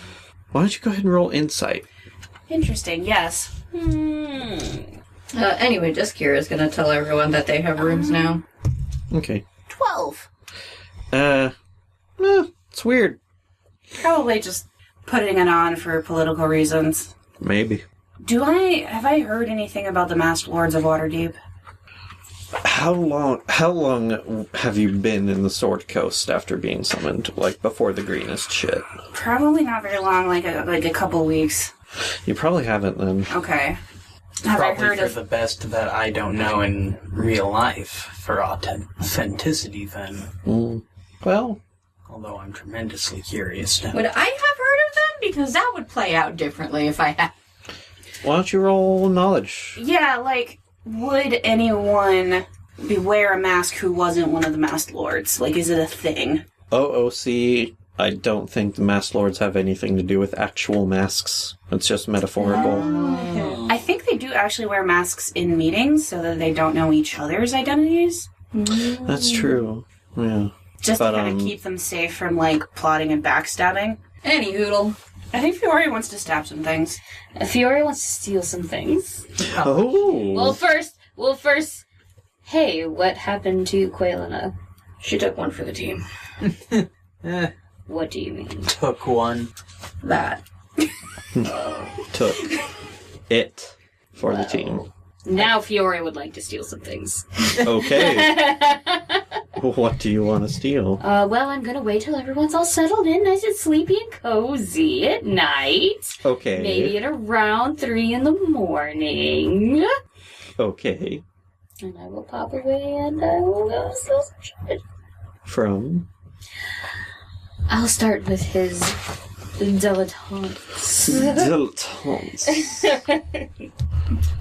Speaker 1: Why don't you go ahead and roll insight?
Speaker 2: Interesting, yes.
Speaker 5: Anyway, just Kira's gonna tell everyone that they have rooms now.
Speaker 1: Okay.
Speaker 2: 12.
Speaker 1: It's weird.
Speaker 2: Probably just putting it on for political reasons.
Speaker 1: Maybe.
Speaker 2: Have I heard anything about the Masked Lords of Waterdeep?
Speaker 1: How long have you been in the Sword Coast after being summoned? Like, before the greenest shit?
Speaker 2: Probably not very long, like a couple weeks.
Speaker 1: You probably haven't then.
Speaker 2: Okay. Have I
Speaker 4: Probably
Speaker 2: heard
Speaker 4: for
Speaker 2: of...
Speaker 4: the best that I don't know in real life, for authenticity then.
Speaker 1: Well,
Speaker 4: Although I'm tremendously curious now.
Speaker 6: Would I have heard of them? Because that would play out differently if I had.
Speaker 1: why don't you roll knowledge?
Speaker 2: Yeah, like, would anyone wear a mask who wasn't one of the Masked Lords? Like, is it a thing?
Speaker 1: OOC, I don't think the Masked Lords have anything to do with actual masks. It's just metaphorical.
Speaker 2: I think they do actually wear masks in meetings so that they don't know each other's identities.
Speaker 1: That's true. Yeah.
Speaker 2: Just
Speaker 1: But,
Speaker 2: to kind of keep them safe from, like, plotting and backstabbing.
Speaker 5: Any hoodle.
Speaker 2: I think Fiore wants to stab some things.
Speaker 3: Fiore wants to steal some things.
Speaker 1: Oh.
Speaker 3: Well, first, hey, what happened to Quailina?
Speaker 5: She took one for the team.
Speaker 3: What do you mean?
Speaker 4: Took one.
Speaker 5: That.
Speaker 1: Took it for the team.
Speaker 3: Now Fiore would like to steal some things.
Speaker 1: Okay. What do you want to steal?
Speaker 3: Well, I'm gonna wait till everyone's all settled in, nice and sleepy and cozy at night.
Speaker 1: Okay.
Speaker 3: Maybe at around 3 in the morning.
Speaker 1: Okay.
Speaker 3: And I will pop away and I will go steal some shit.
Speaker 1: From?
Speaker 3: I'll start with his dilettantes.
Speaker 1: Dilettantes.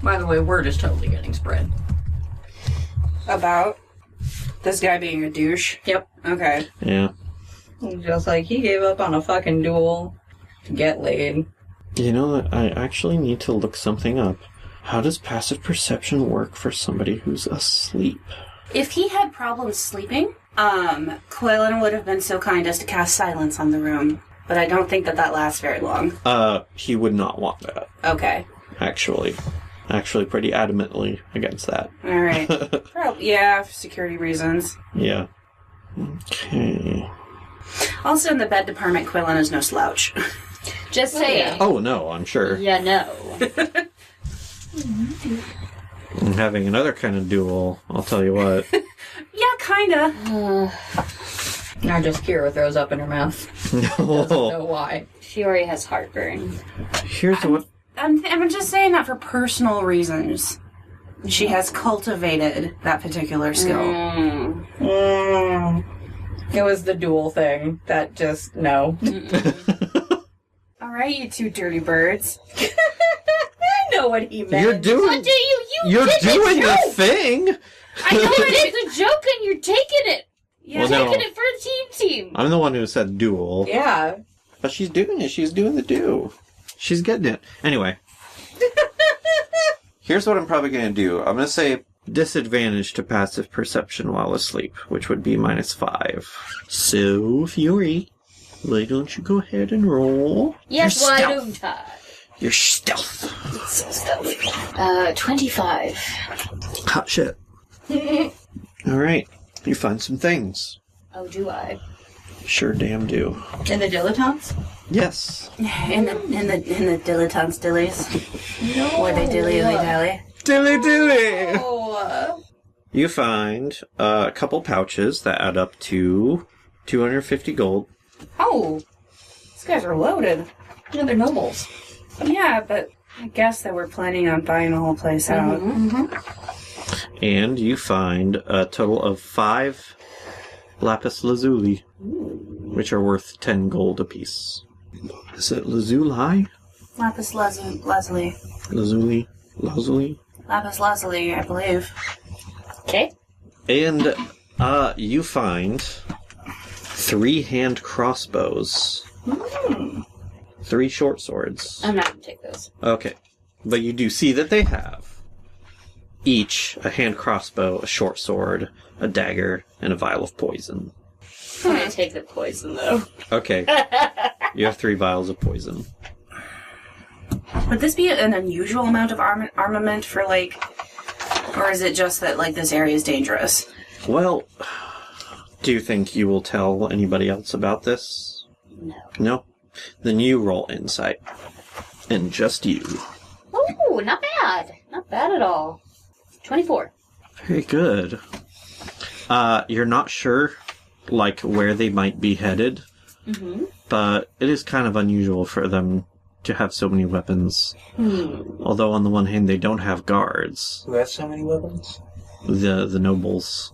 Speaker 6: By the way, word is totally getting spread.
Speaker 2: About this guy being a douche.
Speaker 6: Yep.
Speaker 2: Okay.
Speaker 1: Yeah.
Speaker 5: Just like he gave up on a fucking duel to get laid.
Speaker 1: You know, I actually need to look something up. How does passive perception work for somebody who's asleep?
Speaker 2: If he had problems sleeping, Quillen would have been so kind as to cast silence on the room. But I don't think that lasts very long.
Speaker 1: He would not want that,
Speaker 2: Okay.
Speaker 1: actually. Actually, pretty adamantly against that.
Speaker 2: Alright. Yeah, for security reasons.
Speaker 1: Yeah. Okay.
Speaker 2: Also, in the bed department, Quillen is no slouch.
Speaker 3: Just saying.
Speaker 1: Oh, no, I'm sure.
Speaker 3: Yeah, no.
Speaker 1: And having another kind of duel, I'll tell you what.
Speaker 2: Yeah, kinda.
Speaker 6: Now just Kira throws up in her mouth. Doesn't know why.
Speaker 3: Fiore has heartburn.
Speaker 1: Here's what...
Speaker 2: I'm just saying that for personal reasons. She has cultivated that particular skill.
Speaker 6: It was the duel thing that just, no.
Speaker 2: Alright, you two dirty birds.
Speaker 6: I know what he meant.
Speaker 1: You're doing...
Speaker 3: What do you
Speaker 1: You're
Speaker 3: did
Speaker 1: doing
Speaker 3: the
Speaker 1: the
Speaker 3: joke!
Speaker 1: thing!
Speaker 3: I know it is a joke and you're taking it!
Speaker 2: Yeah.
Speaker 1: Well, no.
Speaker 3: Taking it for a team!
Speaker 1: I'm the one who said duel.
Speaker 6: Yeah.
Speaker 1: But she's doing it. She's doing the do. She's getting it. Anyway. Here's what I'm probably going to do. I'm going to say disadvantage to passive perception while asleep, which would be -5. So, Fury, why don't you go ahead and roll?
Speaker 3: Yes,
Speaker 1: your
Speaker 3: why
Speaker 1: stealth.
Speaker 3: don't I?
Speaker 1: Your stealth.
Speaker 3: So stealthy. 25.
Speaker 1: Hot shit. Alright. You find some things.
Speaker 3: Oh, do I?
Speaker 1: Sure damn do.
Speaker 6: And the dilettantes?
Speaker 1: Yes.
Speaker 2: In the dilettantes dillies.
Speaker 6: No.
Speaker 2: Or they dilly-dilly-dally.
Speaker 1: Dilly dilly!
Speaker 6: Oh.
Speaker 1: You find a couple pouches that add up to 250 gold.
Speaker 2: Oh! These guys are loaded.
Speaker 6: Yeah, they're nobles.
Speaker 2: Yeah, but I guess they were planning on buying the whole place out.
Speaker 1: And you find a total of 5 lapis lazuli, which are worth 10 gold apiece. Is it lazuli?
Speaker 2: Lapis lazuli.
Speaker 1: Lazuli? Lazuli?
Speaker 2: Lapis lazuli, I believe.
Speaker 3: Okay.
Speaker 1: And you find 3 hand crossbows. 3 short swords.
Speaker 3: I'm not gonna take those.
Speaker 1: Okay. But you do see that they have each a hand crossbow, a short sword, a dagger, and a vial of poison.
Speaker 3: I'm gonna take the poison, though.
Speaker 1: Okay. You have 3 vials of poison.
Speaker 2: Would this be an unusual amount of armament for, like... Or is it just that, like, this area is dangerous?
Speaker 1: Well, do you think you will tell anybody else about this?
Speaker 3: No.
Speaker 1: No? Then you roll insight. And just you.
Speaker 3: Ooh, not bad. Not bad at all. 24.
Speaker 1: Very good. You're not sure, like, where they might be headed, but it is kind of unusual for them to have so many weapons. Although, on the one hand, they don't have guards.
Speaker 4: Who has so many weapons?
Speaker 1: The nobles.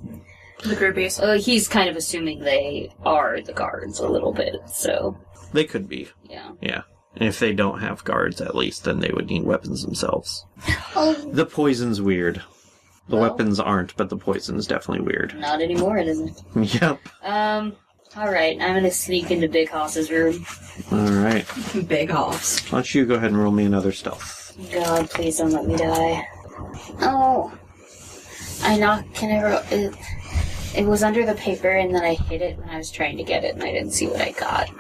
Speaker 2: The groupies.
Speaker 3: He's kind of assuming they are the guards a little bit, so...
Speaker 1: They could be,
Speaker 3: Yeah.
Speaker 1: yeah. And if they don't have guards, at least, then they would need weapons themselves. The poison's weird. The
Speaker 3: Well-
Speaker 1: weapons aren't, but the poison's definitely weird.
Speaker 3: Not anymore, it isn't.
Speaker 1: Yep.
Speaker 3: Alright, I'm gonna sneak into Big Hoss's room.
Speaker 1: Alright.
Speaker 6: Big hoss.
Speaker 1: Why don't you go ahead and roll me another stealth?
Speaker 3: God, please don't let me die. Oh. Can I roll... It was under the paper, and then I hit it when I was trying to get it, and I didn't see what I got.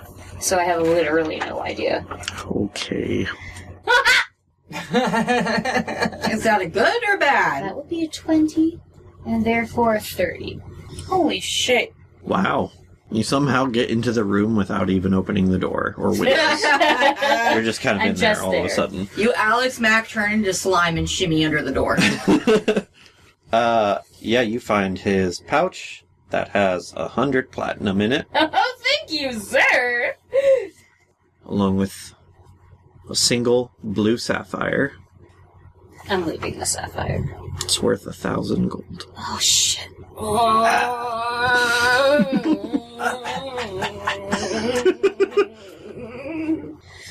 Speaker 3: So I have literally no idea.
Speaker 1: Okay.
Speaker 6: Is that a good or bad?
Speaker 3: That would be a 20, and therefore a 30.
Speaker 2: Holy shit.
Speaker 1: Wow. You somehow get into the room without even opening the door or windows. You're just kind of
Speaker 3: I'm
Speaker 1: in there
Speaker 3: just
Speaker 1: all of a
Speaker 3: there.
Speaker 1: sudden.
Speaker 6: You Alex Mack turn into slime and shimmy under the door.
Speaker 1: Yeah, you find his pouch, that has 100 platinum in it,
Speaker 3: Oh, thank you, sir!
Speaker 1: along with a single blue sapphire.
Speaker 3: I'm leaving the sapphire.
Speaker 1: It's worth 1,000 gold.
Speaker 3: Oh, shit.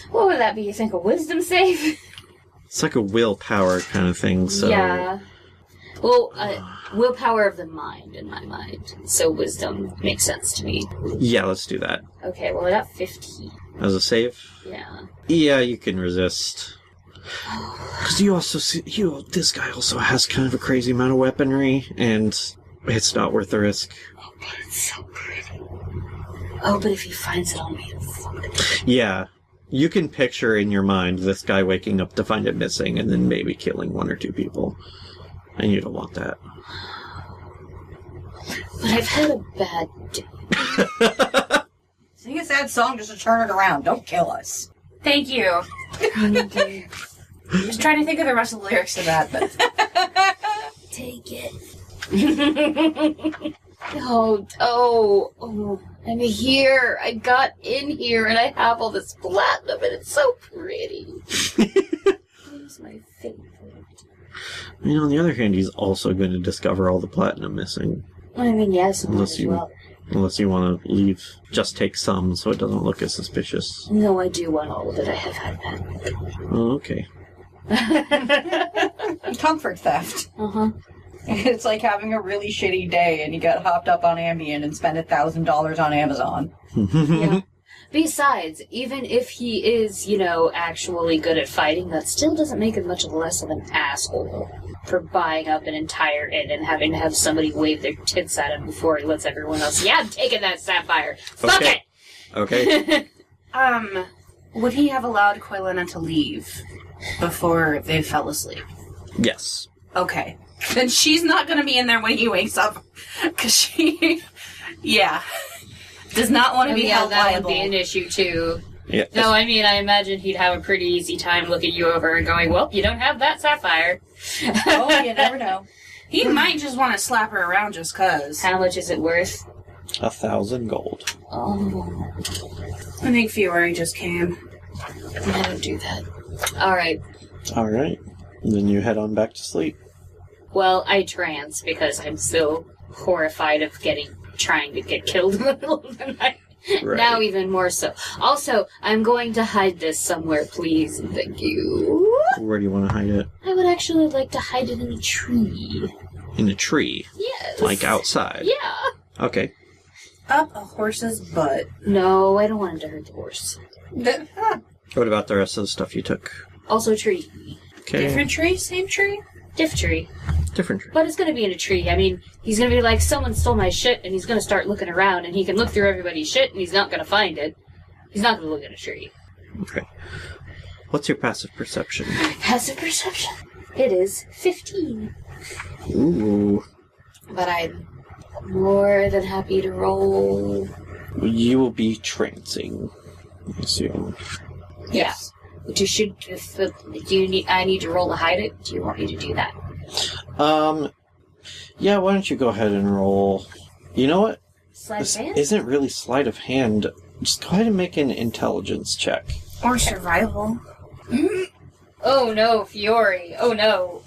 Speaker 3: What would that be? You think a wisdom save?
Speaker 1: It's like a willpower kind of thing, so...
Speaker 3: Yeah. Well, willpower of the mind in my mind. So wisdom makes sense to me.
Speaker 1: Yeah, let's do that.
Speaker 3: Okay, well, I got 15.
Speaker 1: As a save?
Speaker 3: Yeah.
Speaker 1: Yeah, you can resist. Because you also see... this guy also has kind of a crazy amount of weaponry, and it's not worth the risk.
Speaker 3: Oh, but it's so pretty. Oh, but if he finds it on me,
Speaker 1: Yeah. You can picture in your mind this guy waking up to find it missing and then maybe killing 1 or 2 people. And you don't want that.
Speaker 3: But I've had a bad day.
Speaker 5: Sing a sad song just to turn it around. Don't kill us.
Speaker 2: Thank you. I was trying to think of the rest of the lyrics to that, but...
Speaker 3: Take it. Oh, I'm here. I got in here and I have all this platinum and it's so pretty. It's my favorite.
Speaker 1: On the other hand, he's also going to discover all the platinum missing.
Speaker 3: I mean, yes,
Speaker 1: Unless you want to leave, just take some so it doesn't look as suspicious.
Speaker 3: No, I do want all of it. I have had that.
Speaker 1: Oh, okay.
Speaker 5: Comfort theft.
Speaker 3: Uh-huh.
Speaker 5: It's like having a really shitty day and you get hopped up on Ambien and spend $1,000 on Amazon.
Speaker 3: Yeah. Besides, even if he is, actually good at fighting, that still doesn't make him much less of an asshole for buying up an entire inn and having to have somebody wave their tits at him before he lets everyone else. Yeah, I'm taking that sapphire. Fuck it!
Speaker 1: Okay.
Speaker 2: Would he have allowed Koilina to leave before they fell asleep?
Speaker 1: Yes.
Speaker 2: Okay. Then she's not going to be in there when he wakes up. Because she... Yeah. Does not want to be held
Speaker 3: that
Speaker 2: liable.
Speaker 3: would be an issue, too.
Speaker 1: Yeah.
Speaker 3: No, I mean, I imagine he'd have a pretty easy time looking you over and going, well, you don't have that sapphire.
Speaker 5: Oh, you never know.
Speaker 2: He might just want to slap her around just cause.
Speaker 3: How much is it worth?
Speaker 1: 1,000 gold.
Speaker 3: Oh.
Speaker 2: I think Fiore just came.
Speaker 3: I don't do that. Alright.
Speaker 1: Alright. Then you head on back to sleep.
Speaker 3: Well, I trance because I'm still horrified of trying to get killed in the middle of the night.
Speaker 1: Right.
Speaker 3: Now even more so. Also, I'm going to hide this somewhere, please, and thank you.
Speaker 1: Where do you want to hide it?
Speaker 3: I would actually like to hide it in a tree.
Speaker 1: In a tree?
Speaker 3: Yes.
Speaker 1: Like outside?
Speaker 3: Yeah.
Speaker 1: Okay.
Speaker 5: Up a horse's butt.
Speaker 3: No, I don't want him to hurt the horse.
Speaker 1: What about the rest of the stuff you took?
Speaker 3: Also tree.
Speaker 1: Okay.
Speaker 2: Different tree? Same tree?
Speaker 3: Diff tree.
Speaker 1: Different tree.
Speaker 3: But it's going to be in a tree. I mean, he's going to be like, someone stole my shit, and he's going to start looking around, and he can look through everybody's shit, and he's not going to find it. He's not going to look at a tree.
Speaker 1: Okay. What's your passive perception?
Speaker 3: Passive perception. It is 15.
Speaker 1: Ooh.
Speaker 3: But I'm more than happy to roll.
Speaker 1: You will be trancing, I assume.
Speaker 3: Yes. I need to roll to hide it? Do you want me to do that?
Speaker 1: Yeah, why don't you go ahead and roll... You know what?
Speaker 3: Sleight
Speaker 1: This
Speaker 3: of hand?
Speaker 1: isn't really sleight of hand. Just go ahead and make an intelligence check.
Speaker 2: Or survival.
Speaker 3: Oh no, Fiore. Oh no.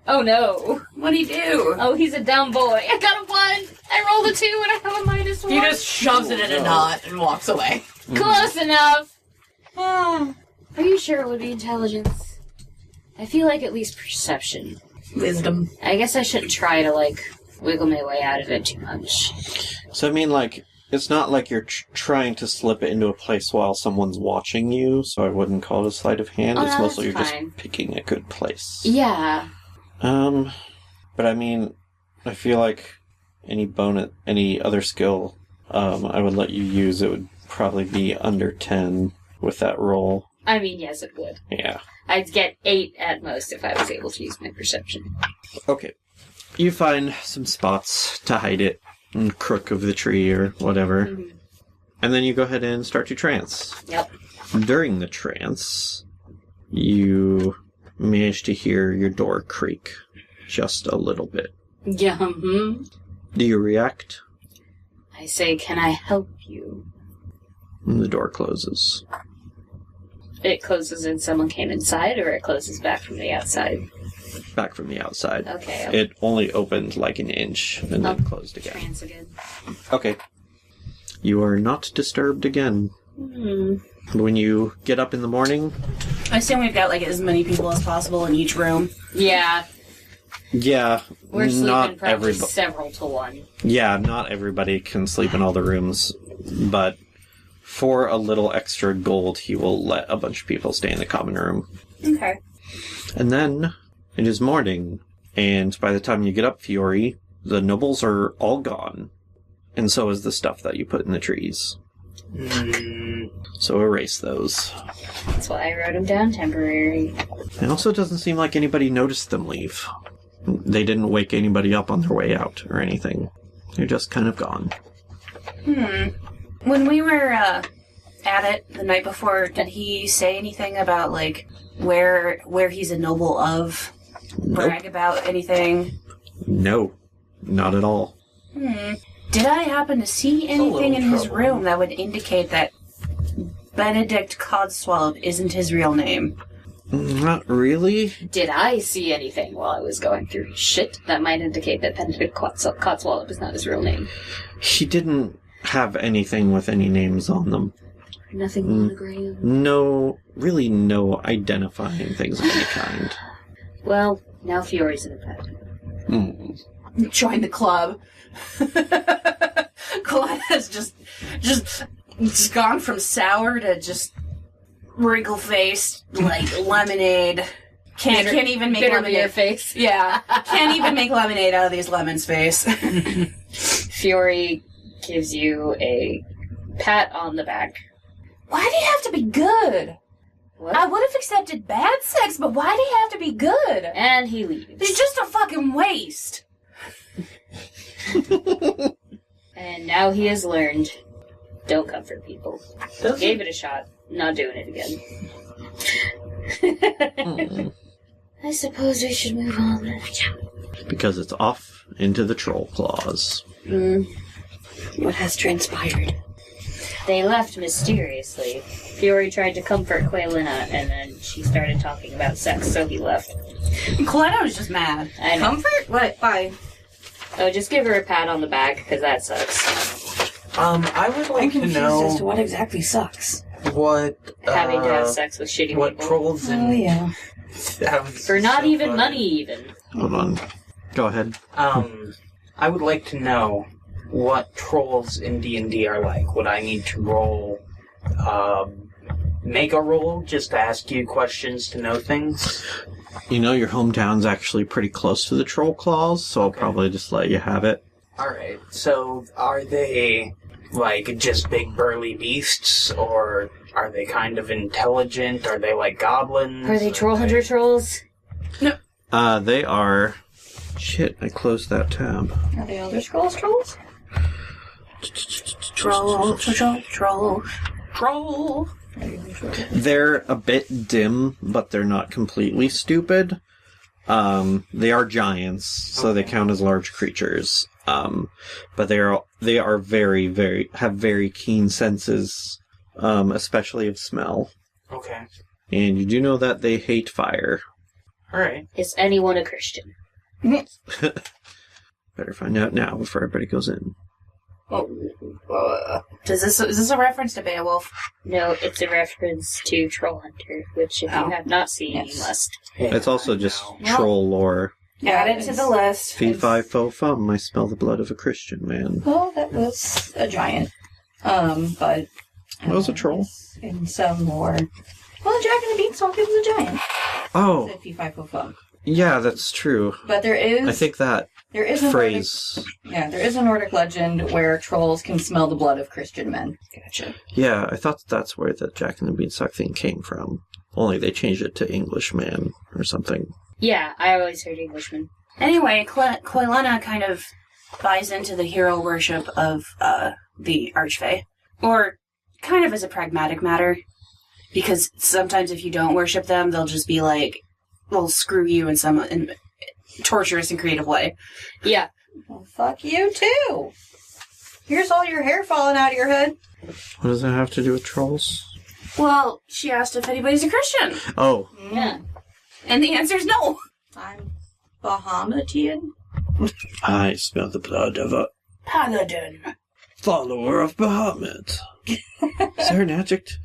Speaker 3: Oh no.
Speaker 2: What'd he do?
Speaker 3: Oh, he's a dumb boy. I got a 1. I rolled a 2 and I have a -1.
Speaker 6: He just shoves it in a knot and walks away.
Speaker 3: Close enough. Are you sure it would be intelligence? I feel like at least perception.
Speaker 5: Wisdom.
Speaker 3: I guess I shouldn't try to, wiggle my way out of it too much.
Speaker 1: So, I mean, it's not like you're trying to slip it into a place while someone's watching you, so I wouldn't call it a sleight of hand.
Speaker 3: Oh,
Speaker 1: It's
Speaker 3: no,
Speaker 1: mostly you're
Speaker 3: that's
Speaker 1: just
Speaker 3: fine.
Speaker 1: picking a good place.
Speaker 3: Yeah.
Speaker 1: But I mean, I feel like any other skill I would let you use, it would probably be under 10 with that roll.
Speaker 3: I mean, yes, it would.
Speaker 1: Yeah.
Speaker 3: I'd get 8 at most if I was able to use my perception.
Speaker 1: Okay. You find some spots to hide it in the crook of the tree or whatever.
Speaker 3: Mm-hmm.
Speaker 1: And then you go ahead and start your trance.
Speaker 3: Yep.
Speaker 1: During the trance, you manage to hear your door creak just a little bit.
Speaker 3: Yeah. Mm-hmm.
Speaker 1: Do you react?
Speaker 3: I say, can I help you?
Speaker 1: And the door closes.
Speaker 3: It closes and someone came inside, or it closes back from the outside?
Speaker 1: Back from the outside.
Speaker 3: Okay.
Speaker 1: It only opened like an inch and then closed again.
Speaker 3: Trans again.
Speaker 1: Okay. You are not disturbed again. When you get up in the morning...
Speaker 2: I assume we've got, like, as many people as possible in each room.
Speaker 3: Yeah.
Speaker 1: Yeah.
Speaker 3: We're sleeping
Speaker 1: not
Speaker 3: probably several to one.
Speaker 1: Yeah, not everybody can sleep in all the rooms, but for a little extra gold, he will let a bunch of people stay in the common room.
Speaker 2: Okay.
Speaker 1: And then it is morning, and by the time you get up, Fiore, the nobles are all gone, and so is the stuff that you put in the trees. So erase those.
Speaker 3: That's why I wrote them down temporary.
Speaker 1: It also doesn't seem like anybody noticed them leave. They didn't wake anybody up on their way out or anything. They're just kind of gone.
Speaker 2: When we were at it the night before, did he say anything about, like, where he's a noble of? Brag about anything?
Speaker 1: No, not at all.
Speaker 2: Did I happen to see anything in his room that would indicate that Benedict Codswallop isn't his real name?
Speaker 1: Not really.
Speaker 3: Did I see anything while I was going through his shit that might indicate that Benedict Codswallop is not his real name?
Speaker 1: He didn't have anything with any names on them.
Speaker 3: Nothing monogram?
Speaker 1: No, really no identifying things of any kind.
Speaker 3: Well, now Fiore's in bed.
Speaker 2: Join the club. Coletta's just gone from sour to just wrinkle-faced, like lemonade. Can't even make lemonade.
Speaker 3: Face.
Speaker 2: Yeah, can't even make lemonade out of these lemons' face.
Speaker 3: Fiore gives you a pat on the back.
Speaker 2: Why do you have to be good?
Speaker 3: What?
Speaker 2: I would have accepted bad sex, but why do you have to be good?
Speaker 3: And he leaves.
Speaker 2: It's just a fucking waste.
Speaker 3: And now he has learned, don't comfort people. Gave it a shot, not doing it again. I suppose we should move on.
Speaker 1: Because it's off into the Trollclaws.
Speaker 3: What has transpired? They left mysteriously. Fiore tried to comfort Quaylina, and then she started talking about sex, so he left.
Speaker 2: Coletta was just mad.
Speaker 3: I know.
Speaker 5: Comfort? What? Why?
Speaker 3: Oh, just give her a pat on the back, because that sucks.
Speaker 4: I would like to know
Speaker 5: as to what exactly sucks.
Speaker 4: what
Speaker 3: Having to have sex with shitty
Speaker 4: what
Speaker 3: people.
Speaker 4: trolls and
Speaker 5: Oh, yeah.
Speaker 4: that was
Speaker 3: For not
Speaker 4: so
Speaker 3: even
Speaker 4: funny.
Speaker 3: money, even.
Speaker 1: Hold on. Go ahead.
Speaker 4: I would like to know what trolls in D&D are like. Would I need to roll, make a roll just to ask you questions to know things?
Speaker 1: You know, your hometown's actually pretty close to the Trollclaws, so I'll probably just let you have it.
Speaker 4: Alright, so are they, like, just big burly beasts, or are they kind of intelligent? Are they like goblins?
Speaker 3: Are they troll hunter trolls?
Speaker 1: They are... Shit, I closed that tab.
Speaker 5: Are they Elder Scrolls trolls?
Speaker 2: Troll.
Speaker 1: They're a bit dim, but they're not completely stupid. They are giants, so they count as large creatures. But they are very, have very keen senses, especially of smell.
Speaker 4: Okay.
Speaker 1: And you do know that they hate fire.
Speaker 4: Alright.
Speaker 3: Is anyone a Christian?
Speaker 1: Better find out now before everybody goes in.
Speaker 2: Is this a reference to Beowulf?
Speaker 3: No, it's a reference to Troll Hunter, which if you have not seen, you must.
Speaker 1: It's also just troll lore.
Speaker 2: Add it to the list.
Speaker 1: Fee fi fo fum, I smell the blood of a Christian man.
Speaker 5: Well, that was a giant. But...
Speaker 1: What was a troll?
Speaker 5: In some lore. Well, Jack and the Beanstalk is a giant.
Speaker 1: Oh,
Speaker 5: It's a fee-fi-fo-fum.
Speaker 1: yeah, that's true.
Speaker 5: But there is...
Speaker 1: I think that
Speaker 5: there is a
Speaker 1: phrase...
Speaker 5: there is a Nordic legend where trolls can smell the blood of Christian men.
Speaker 2: Gotcha.
Speaker 1: Yeah, I thought that's where the Jack and the Beanstalk thing came from. Only they changed it to Englishman or something.
Speaker 3: Yeah, I always heard Englishman.
Speaker 2: Anyway, Quaylana kind of buys into the hero worship of the Archfey. Or kind of as a pragmatic matter. Because sometimes if you don't worship them, they'll just be like, well, screw you in some torturous and creative way.
Speaker 3: Yeah.
Speaker 5: Well, fuck you, too! Here's all your hair falling out of your head.
Speaker 1: What does that have to do with trolls?
Speaker 2: Well, she asked if anybody's a Christian.
Speaker 1: Oh.
Speaker 3: Yeah.
Speaker 2: And the answer's no.
Speaker 5: I'm Bahamutian.
Speaker 1: I smell the blood of a
Speaker 2: Paladin.
Speaker 1: follower of Bahamut. Is there an adjective?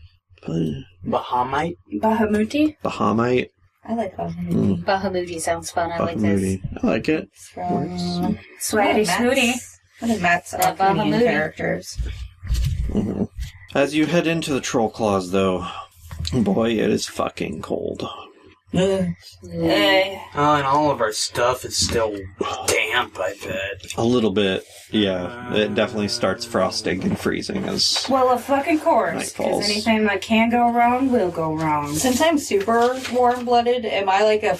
Speaker 4: Bahamite?
Speaker 2: Bahamuti?
Speaker 1: Bahamite.
Speaker 5: I like Bahamuti.
Speaker 3: Bahamuti sounds fun. I like this.
Speaker 1: Bahamuti. I like it.
Speaker 5: It's from
Speaker 2: Sweaty Snooty.
Speaker 5: One of Matt's
Speaker 3: That
Speaker 5: Arcanian
Speaker 3: Bahamuti.
Speaker 5: characters.
Speaker 1: Mhm. As you head into the Trollclaws, though, boy, it is fucking cold.
Speaker 2: Eh.
Speaker 4: Oh, and all of our stuff is still damp, I bet.
Speaker 1: A little bit, yeah. It definitely starts frosting and freezing as...
Speaker 2: Well, of fucking course.
Speaker 1: Night falls.
Speaker 2: Because anything that can go wrong will go wrong.
Speaker 5: Since I'm super warm-blooded, am I like a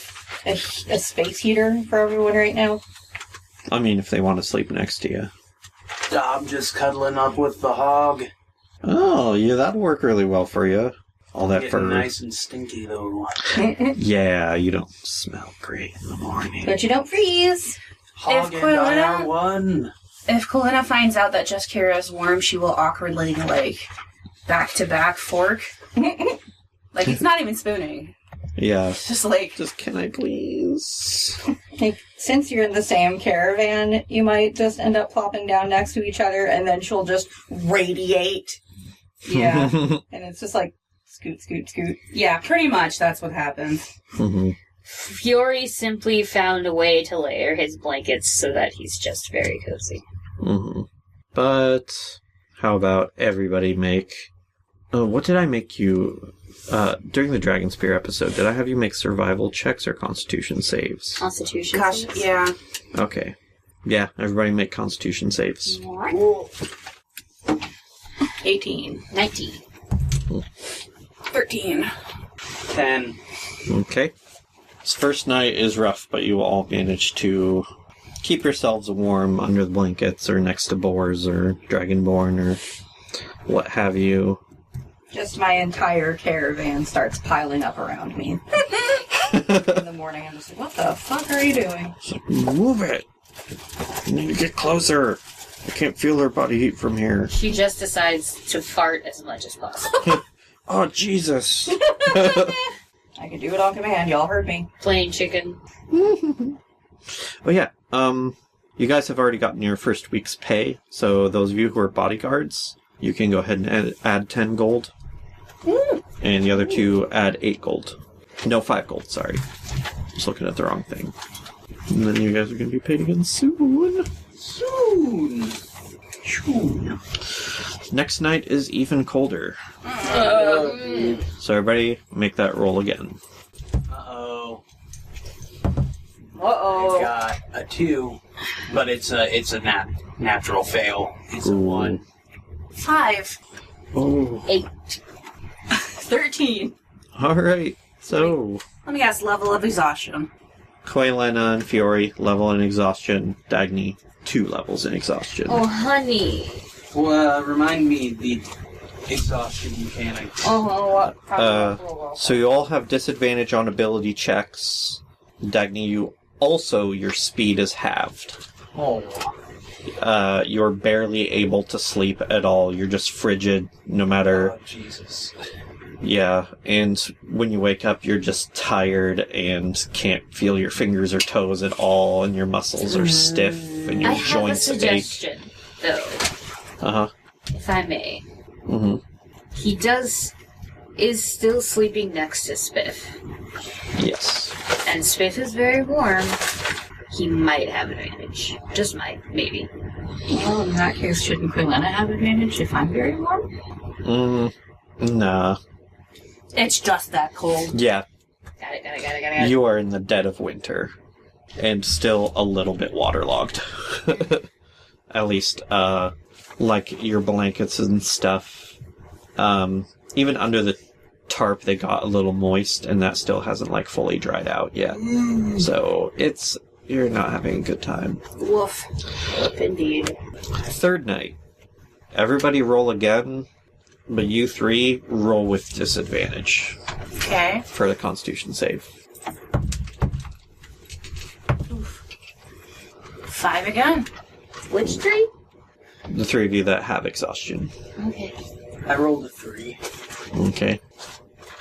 Speaker 5: space heater for everyone right now?
Speaker 1: I mean, if they want to sleep next to you.
Speaker 4: I'm just cuddling up with the hog.
Speaker 1: Oh, yeah, that'd work really well for you. All that
Speaker 4: Getting
Speaker 1: fur.
Speaker 4: nice and stinky, though.
Speaker 1: Yeah, you don't smell great in the morning.
Speaker 5: But you don't freeze.
Speaker 4: Hog and
Speaker 2: Quillina-
Speaker 4: I are one.
Speaker 2: If Kalina finds out that Just Kira is warm, she will awkwardly, back-to-back fork. It's not even spooning.
Speaker 1: Yeah.
Speaker 2: It's just like...
Speaker 1: Just, can I please?
Speaker 5: Like, since you're in the same caravan, you might just end up plopping down next to each other, and then she'll just radiate.
Speaker 2: Yeah.
Speaker 5: And it's just like, scoot, scoot, scoot.
Speaker 2: Yeah, pretty much that's what happens.
Speaker 3: Fiore simply found a way to layer his blankets so that he's just very cozy.
Speaker 1: But how about everybody make... what did I make you... during the Dragon Spear episode, did I have you make survival checks or constitution saves?
Speaker 3: Constitution.
Speaker 2: Gosh,
Speaker 3: saves?
Speaker 2: yeah.
Speaker 1: Okay. Yeah, everybody make constitution saves.
Speaker 2: 18.
Speaker 3: 19.
Speaker 2: 13.
Speaker 4: 10.
Speaker 1: Okay. This first night is rough, but you all manage to keep yourselves warm under the blankets or next to boars or dragonborn or what have you.
Speaker 5: Just my entire caravan starts piling up around me. In the morning, I'm just like, what the fuck are you doing?
Speaker 1: It's like, move it! You need to get closer! I can't feel her body heat from here.
Speaker 3: She just decides to fart as much as possible.
Speaker 1: Oh, Jesus!
Speaker 5: I can do it on command, y'all heard me.
Speaker 3: Plain chicken.
Speaker 1: But yeah, you guys have already gotten your first week's pay, so those of you who are bodyguards, you can go ahead and add 10 gold. And the other two add 8 gold. No, 5 gold, sorry. Just looking at the wrong thing. And then you guys are going to be paid again soon.
Speaker 4: Soon.
Speaker 1: Next night is even colder. So everybody make that roll again.
Speaker 4: Uh-oh.
Speaker 3: Uh-oh.
Speaker 4: I got a 2, but it's a natural fail. It's a 1.
Speaker 2: 5.
Speaker 1: Oh.
Speaker 3: 8.
Speaker 2: 13.
Speaker 1: Alright, so...
Speaker 2: Let me guess, level of exhaustion.
Speaker 1: Quaylena and Fiore, level in exhaustion. Dagny, 2 levels in exhaustion.
Speaker 3: Oh, honey.
Speaker 4: Well, remind me the exhaustion mechanic.
Speaker 3: Oh, what?
Speaker 1: So you all have disadvantage on ability checks. Dagny, your speed is halved.
Speaker 4: Oh.
Speaker 1: You're barely able to sleep at all. You're just frigid, no matter...
Speaker 4: Oh, Jesus.
Speaker 1: Yeah, and when you wake up, you're just tired and can't feel your fingers or toes at all, and your muscles are stiff, and your
Speaker 3: I have a
Speaker 1: joints ache.
Speaker 3: suggestion, though,
Speaker 1: Uh-huh.
Speaker 3: if I may.
Speaker 1: Mm-hmm.
Speaker 3: He is still sleeping next to Spiff.
Speaker 1: Yes.
Speaker 3: And Spiff is very warm. He might have advantage. Just might, maybe.
Speaker 2: Well, in that case, shouldn't Quillena have advantage if I'm very warm?
Speaker 1: Nah.
Speaker 2: It's just that cold.
Speaker 1: Yeah,
Speaker 3: Got it.
Speaker 1: you are in the dead of winter, and still a little bit waterlogged. At least, like your blankets and stuff. Even under the tarp, they got a little moist, and that still hasn't, fully dried out yet. So, you're not having a good time.
Speaker 2: Woof.
Speaker 3: Indeed.
Speaker 1: Third night. Everybody roll again, but you 3 roll with disadvantage
Speaker 2: Okay.
Speaker 1: for the Constitution save.
Speaker 2: 5 again.
Speaker 3: Which tree?
Speaker 1: The three of you that have exhaustion.
Speaker 3: Okay.
Speaker 4: I rolled a 3.
Speaker 1: Okay.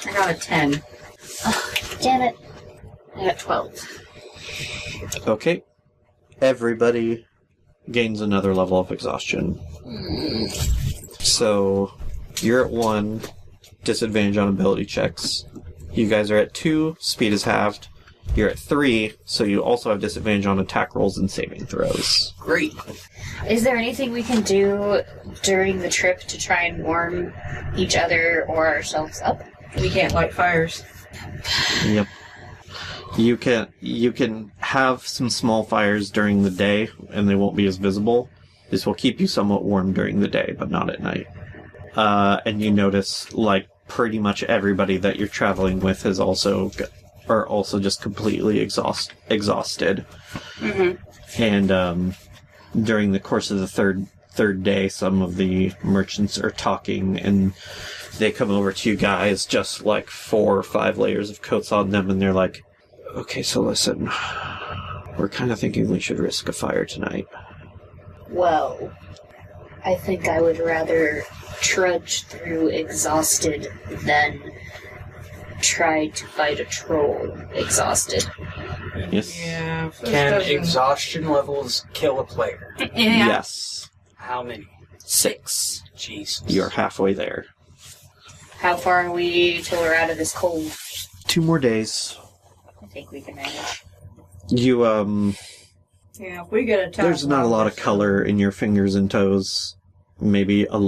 Speaker 6: I got a 10.
Speaker 3: Oh, damn it. I got 12.
Speaker 1: Okay. Everybody gains another level of exhaustion. So, you're at 1, disadvantage on ability checks. You guys are at 2, speed is halved. You're at 3, so you also have disadvantage on attack rolls and saving throws.
Speaker 4: Great.
Speaker 3: Is there anything we can do during the trip to try and warm each other or ourselves up?
Speaker 5: We can't light fires.
Speaker 1: Yep. You can have some small fires during the day, and they won't be as visible. This will keep you somewhat warm during the day, but not at night. And you notice, like, pretty much everybody that you're traveling with are also just completely exhausted.
Speaker 2: Mm-hmm.
Speaker 1: And during the course of the third day, some of the merchants are talking, and they come over to you guys, just like 4 or 5 layers of coats on them, and they're like, "Okay, so listen, we're kind of thinking we should risk a fire tonight."
Speaker 3: Well, I think I would rather trudge through exhausted than try to fight a troll exhausted.
Speaker 1: Yes.
Speaker 5: Yeah.
Speaker 4: Can exhaustion levels kill a player?
Speaker 2: Yeah.
Speaker 1: Yes.
Speaker 4: How many?
Speaker 1: 6.
Speaker 4: Jesus.
Speaker 1: You're halfway there.
Speaker 3: How far are we till we're out of this cold?
Speaker 1: 2 more days.
Speaker 3: I think we can manage.
Speaker 1: You,
Speaker 5: Yeah, if we get attacked.
Speaker 1: there's not a lot of color in your fingers and toes. Maybe a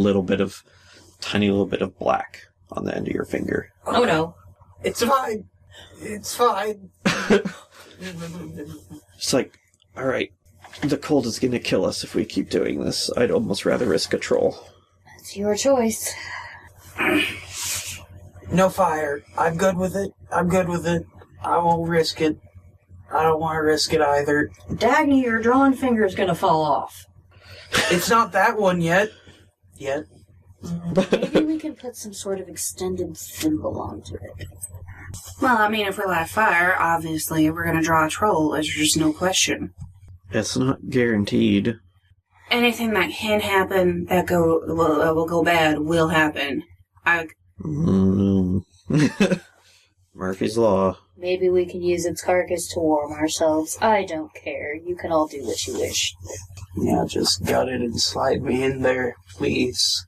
Speaker 1: tiny little bit of black on the end of your finger.
Speaker 5: Oh no.
Speaker 4: It's fine. It's fine.
Speaker 1: It's like, alright, the cold is gonna kill us if we keep doing this. I'd almost rather risk a troll.
Speaker 3: It's your choice.
Speaker 4: No fire. I'm good with it. I won't risk it. I don't want to risk it either.
Speaker 5: Dagny, your drawn finger is gonna fall off.
Speaker 4: It's not that one yet.
Speaker 3: Maybe we can put some sort of extended symbol onto it.
Speaker 2: Well, I mean, if we light fire, obviously we're going to draw a troll. There's just no question.
Speaker 1: It's not guaranteed.
Speaker 2: Anything that can happen that will go bad will happen.
Speaker 1: Murphy's Law.
Speaker 3: Maybe we can use its carcass to warm ourselves. I don't care. You can all do what you wish.
Speaker 4: Yeah, just gut it and slide me in there, please.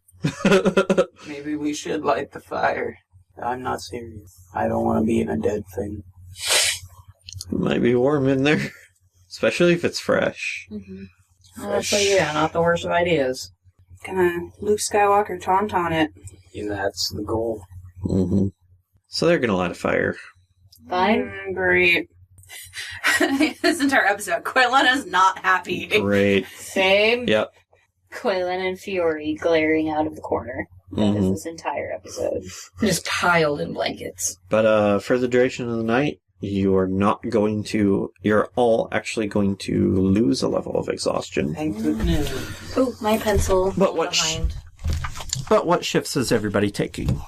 Speaker 4: Maybe we should light the fire. I'm not serious. I don't want to be in a dead thing.
Speaker 1: It might be warm in there. Especially if it's fresh.
Speaker 3: Mm-hmm.
Speaker 5: Honestly, yeah, not the worst of ideas.
Speaker 2: Gonna Luke Skywalker tauntaun it.
Speaker 4: And that's the goal.
Speaker 1: Mm-hmm. So they're gonna light a fire.
Speaker 3: Fine.
Speaker 2: Great. This entire episode, Quillen is not happy.
Speaker 1: Great.
Speaker 3: Same.
Speaker 1: Yep.
Speaker 3: Quillen and Fiore glaring out of the corner. That is
Speaker 1: Mhm.
Speaker 3: this entire episode.
Speaker 5: Just piled in blankets.
Speaker 1: But for the duration of the night, you're all actually going to lose a level of exhaustion.
Speaker 4: Thank goodness.
Speaker 2: Ooh, my pencil.
Speaker 1: But what shifts is everybody taking?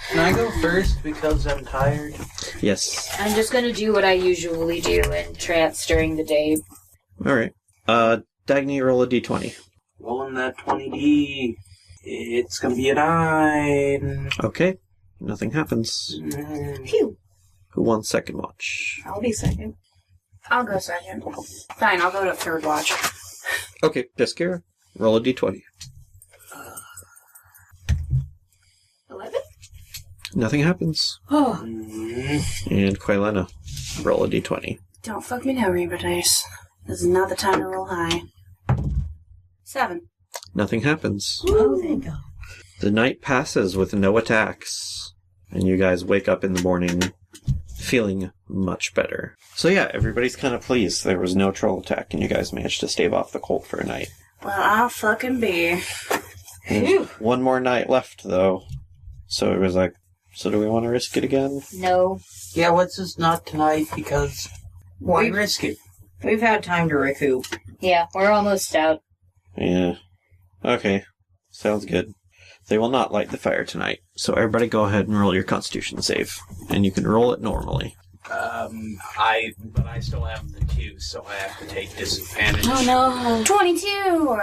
Speaker 4: Can I go first because I'm tired?
Speaker 1: Yes.
Speaker 3: I'm just gonna do what I usually do and trance during the day.
Speaker 1: Alright. Dagny, roll a d20.
Speaker 4: Rolling that 20D. It's gonna be a 9.
Speaker 1: Okay. Nothing happens.
Speaker 2: Phew.
Speaker 1: Who wants second watch?
Speaker 2: I'll be second. I'll go second. Fine, I'll go to third watch.
Speaker 1: Okay, Piskira, roll a d20.
Speaker 2: 11?
Speaker 1: Nothing happens.
Speaker 2: Oh,
Speaker 1: And Quilena, roll a d20.
Speaker 2: don't fuck me now, Reba Dice. This is not the time to roll high. 7.
Speaker 1: Nothing happens.
Speaker 5: Oh, thank God.
Speaker 1: The night passes with no attacks, and you guys wake up in the morning feeling much better. So yeah, everybody's kind of pleased. There was no troll attack, and you guys managed to stave off the cold for a night.
Speaker 2: Well, I'll fucking be.
Speaker 1: There's one more night left, though. So it was like, so do we want to risk it again?
Speaker 3: No.
Speaker 4: Yeah, what's this not tonight? Because why risk it?
Speaker 5: We've had time to recoup.
Speaker 3: Yeah, we're almost out.
Speaker 1: Yeah. Okay. Sounds good. They will not light the fire tonight. So everybody go ahead and roll your constitution save. And you can roll it normally.
Speaker 4: But I still have the 2, so I have to take disadvantage.
Speaker 3: Oh no.
Speaker 2: 22!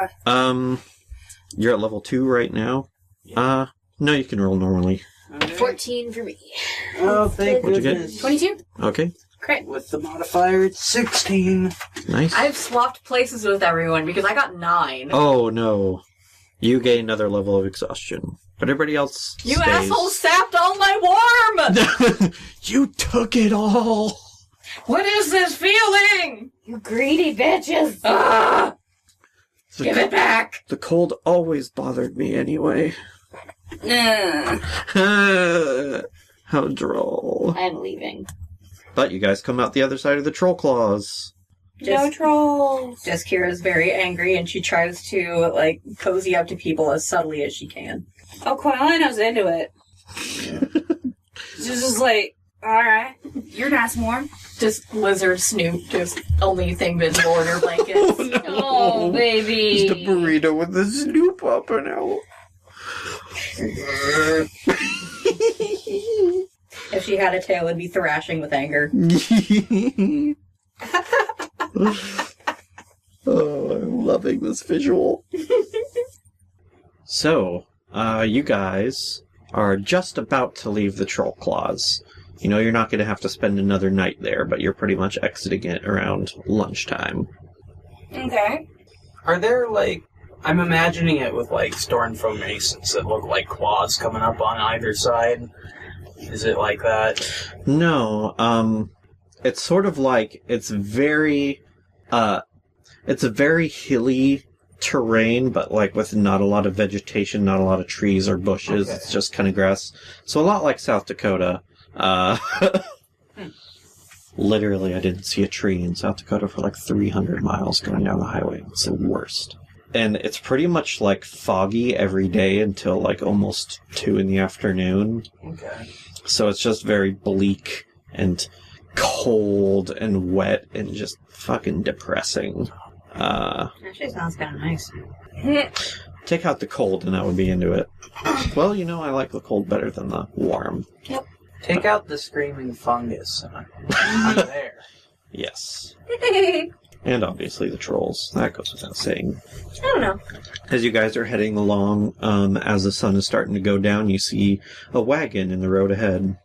Speaker 1: You're at level 2 right now?
Speaker 4: Yeah.
Speaker 1: No, you can roll normally.
Speaker 4: Okay.
Speaker 3: 14 for me.
Speaker 4: Oh, thank
Speaker 1: What'd you get?
Speaker 4: goodness.
Speaker 2: 22?
Speaker 1: Okay,
Speaker 2: Great.
Speaker 4: With the modifier, it's 16.
Speaker 1: nice.
Speaker 6: I've swapped places with everyone because I got 9.
Speaker 1: Oh, no. You gain another level of exhaustion. But everybody else
Speaker 6: You
Speaker 1: stays.
Speaker 6: asshole sapped all my worm!
Speaker 1: You took it all!
Speaker 6: What is this feeling?
Speaker 3: You greedy bitches!
Speaker 6: Ah!
Speaker 1: The,
Speaker 6: Give it back!
Speaker 1: the cold always bothered me anyway. How droll.
Speaker 3: I'm leaving.
Speaker 1: But you guys come out the other side of the Trollclaws.
Speaker 2: No trolls.
Speaker 5: Just Kira's very angry, and she tries to, like, cozy up to people as subtly as she can.
Speaker 2: Oh, Quilino's into it. She's just like, alright, you're nice and warm.
Speaker 6: Just lizard Snoop, just only thing visible in her blankets.
Speaker 1: no.
Speaker 3: Oh, baby.
Speaker 1: Just a burrito with the Snoop up and out.
Speaker 5: If she had a tail, it'd be thrashing with anger.
Speaker 1: Oh, I'm loving this visual. So, you guys are just about to leave the Trollclaws. You know you're not going to have to spend another night there, but you're pretty much exiting it around lunchtime.
Speaker 2: Okay.
Speaker 4: Are there, like... I'm imagining it with, like, storm masons that look like claws coming up on either side. Is it like that?
Speaker 1: No, it's sort of like, it's a very hilly terrain, but like with not a lot of vegetation, not a lot of trees or bushes.
Speaker 4: Okay.
Speaker 1: It's just kind of grass. So a lot like South Dakota. Literally, I didn't see a tree in South Dakota for like 300 miles going down the highway. It's the worst. And it's pretty much like foggy every day until like almost 2 in the afternoon.
Speaker 4: Okay.
Speaker 1: So it's just very bleak and cold and wet and just fucking depressing.
Speaker 5: Actually sounds kind of nice.
Speaker 1: Take out the cold and I would be into it. Well, you know, I like the cold better than the warm.
Speaker 4: Take out the screaming fungus. I'm there.
Speaker 1: Yes. And obviously the trolls. That goes without saying.
Speaker 2: I don't know.
Speaker 1: As you guys are heading along, as the sun is starting to go down, you see a wagon in the road ahead.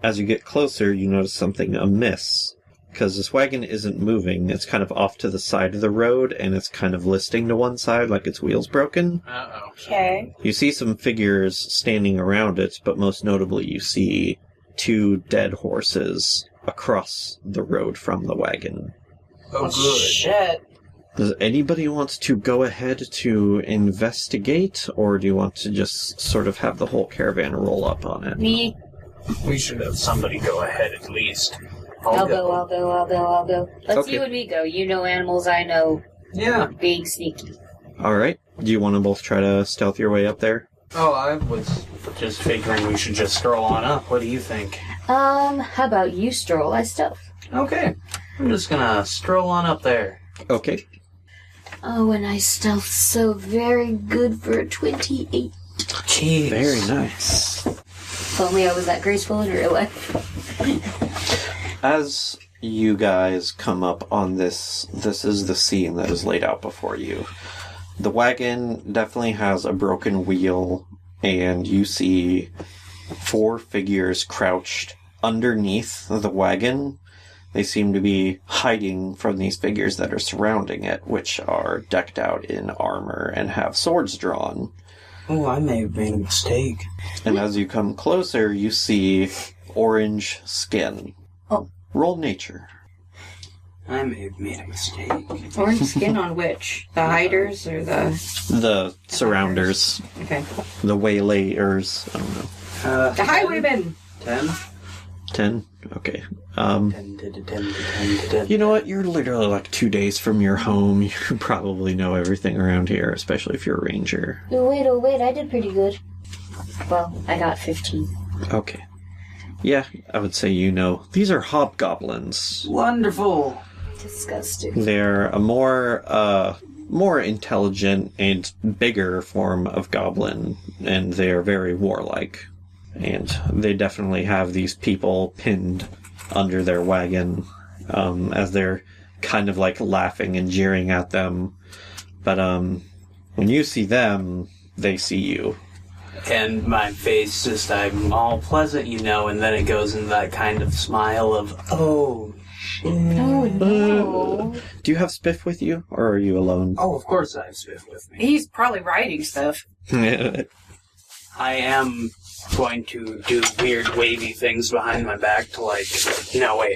Speaker 1: As you get closer, you notice something amiss. Because this wagon isn't moving. It's kind of off to the side of the road, and it's kind of listing to one side like its wheel's broken.
Speaker 4: Uh-oh.
Speaker 2: Okay.
Speaker 1: You see some figures standing around it, but most notably you see 2 dead horses across the road from the wagon.
Speaker 4: Oh, good.
Speaker 2: Shit.
Speaker 1: Does anybody want to go ahead to investigate, or do you want to just sort of have the whole caravan roll up on it?
Speaker 3: Me.
Speaker 4: We should have somebody go ahead at least.
Speaker 3: I'll go. Let's
Speaker 1: Okay.
Speaker 3: you and me go. You know animals, I know
Speaker 4: Yeah.
Speaker 3: being sneaky.
Speaker 1: Alright. Do you want to both try to stealth your way up there?
Speaker 4: Oh, I was just figuring we should just stroll on up. What do you think?
Speaker 3: How about you stroll? I stealth.
Speaker 4: Okay. I'm just gonna stroll on up there.
Speaker 1: Okay.
Speaker 3: Oh, and I stealth so very good for a 28.
Speaker 4: Jeez.
Speaker 1: Very nice.
Speaker 3: If only I was that graceful in real life.
Speaker 1: As you guys come up on this is the scene that is laid out before you. The wagon definitely has a broken wheel, and you see 4 figures crouched underneath the wagon. They seem to be hiding from these figures that are surrounding it, which are decked out in armor and have swords drawn.
Speaker 4: Oh, I may have made a mistake.
Speaker 1: And as you come closer, you see orange skin.
Speaker 5: Oh.
Speaker 1: Roll nature.
Speaker 4: I may have made a mistake.
Speaker 5: Orange skin on which? The hiders or the...
Speaker 1: The surrounders.
Speaker 5: Okay.
Speaker 1: The waylayers. I don't know.
Speaker 5: The highwaymen!
Speaker 4: 10?
Speaker 1: 10? Okay.
Speaker 4: 10.
Speaker 1: You know what? You're literally like 2 days from your home. You probably know everything around here, especially if you're a ranger.
Speaker 3: Oh, wait, I did pretty good. Well, I got 15.
Speaker 1: Okay. Yeah, I would say you know. These are hobgoblins.
Speaker 4: Wonderful.
Speaker 3: Disgusting.
Speaker 1: They're a more intelligent and bigger form of goblin, and they're very warlike. And they definitely have these people pinned under their wagon, as they're kind of like laughing and jeering at them. But When you see them, they see you.
Speaker 4: And my face just, I'm all pleasant, and then it goes into that kind of smile of, oh, shit.
Speaker 3: Oh, no.
Speaker 1: Do you have Spiff with you, or are you alone?
Speaker 4: Oh, of course I have Spiff with me.
Speaker 2: He's probably writing stuff.
Speaker 4: I am going to do weird wavy things behind my back to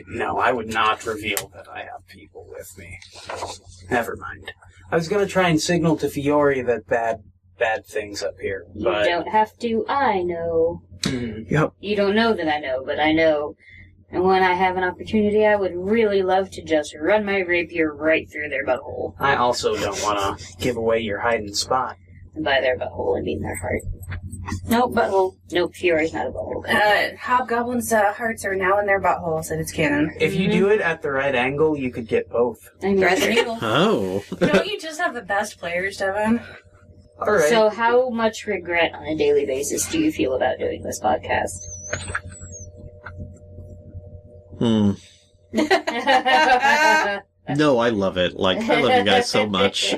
Speaker 4: no, I would not reveal that I have people with me. Never mind. I was going to try and signal to Fiore that bad things up here, but...
Speaker 3: You don't have to, I know.
Speaker 1: Yep.
Speaker 3: You don't know that I know, but I know. And when I have an opportunity, I would really love to just run my rapier right through their butthole.
Speaker 4: I also don't want to give away your hiding spot.
Speaker 3: And by their butthole, I mean their heart. Nope, butthole. Nope, Fiore's not a butthole.
Speaker 2: Hobgoblin's hearts are now in their butthole, so it's canon.
Speaker 4: If you do it at the right angle, you could get both.
Speaker 3: I'm
Speaker 2: Thread the needle.
Speaker 1: Oh.
Speaker 2: Don't you just have the best players, Devin?
Speaker 4: All right.
Speaker 3: So how much regret on a daily basis do you feel about doing this podcast?
Speaker 1: No, I love it. Like, I love you guys so much.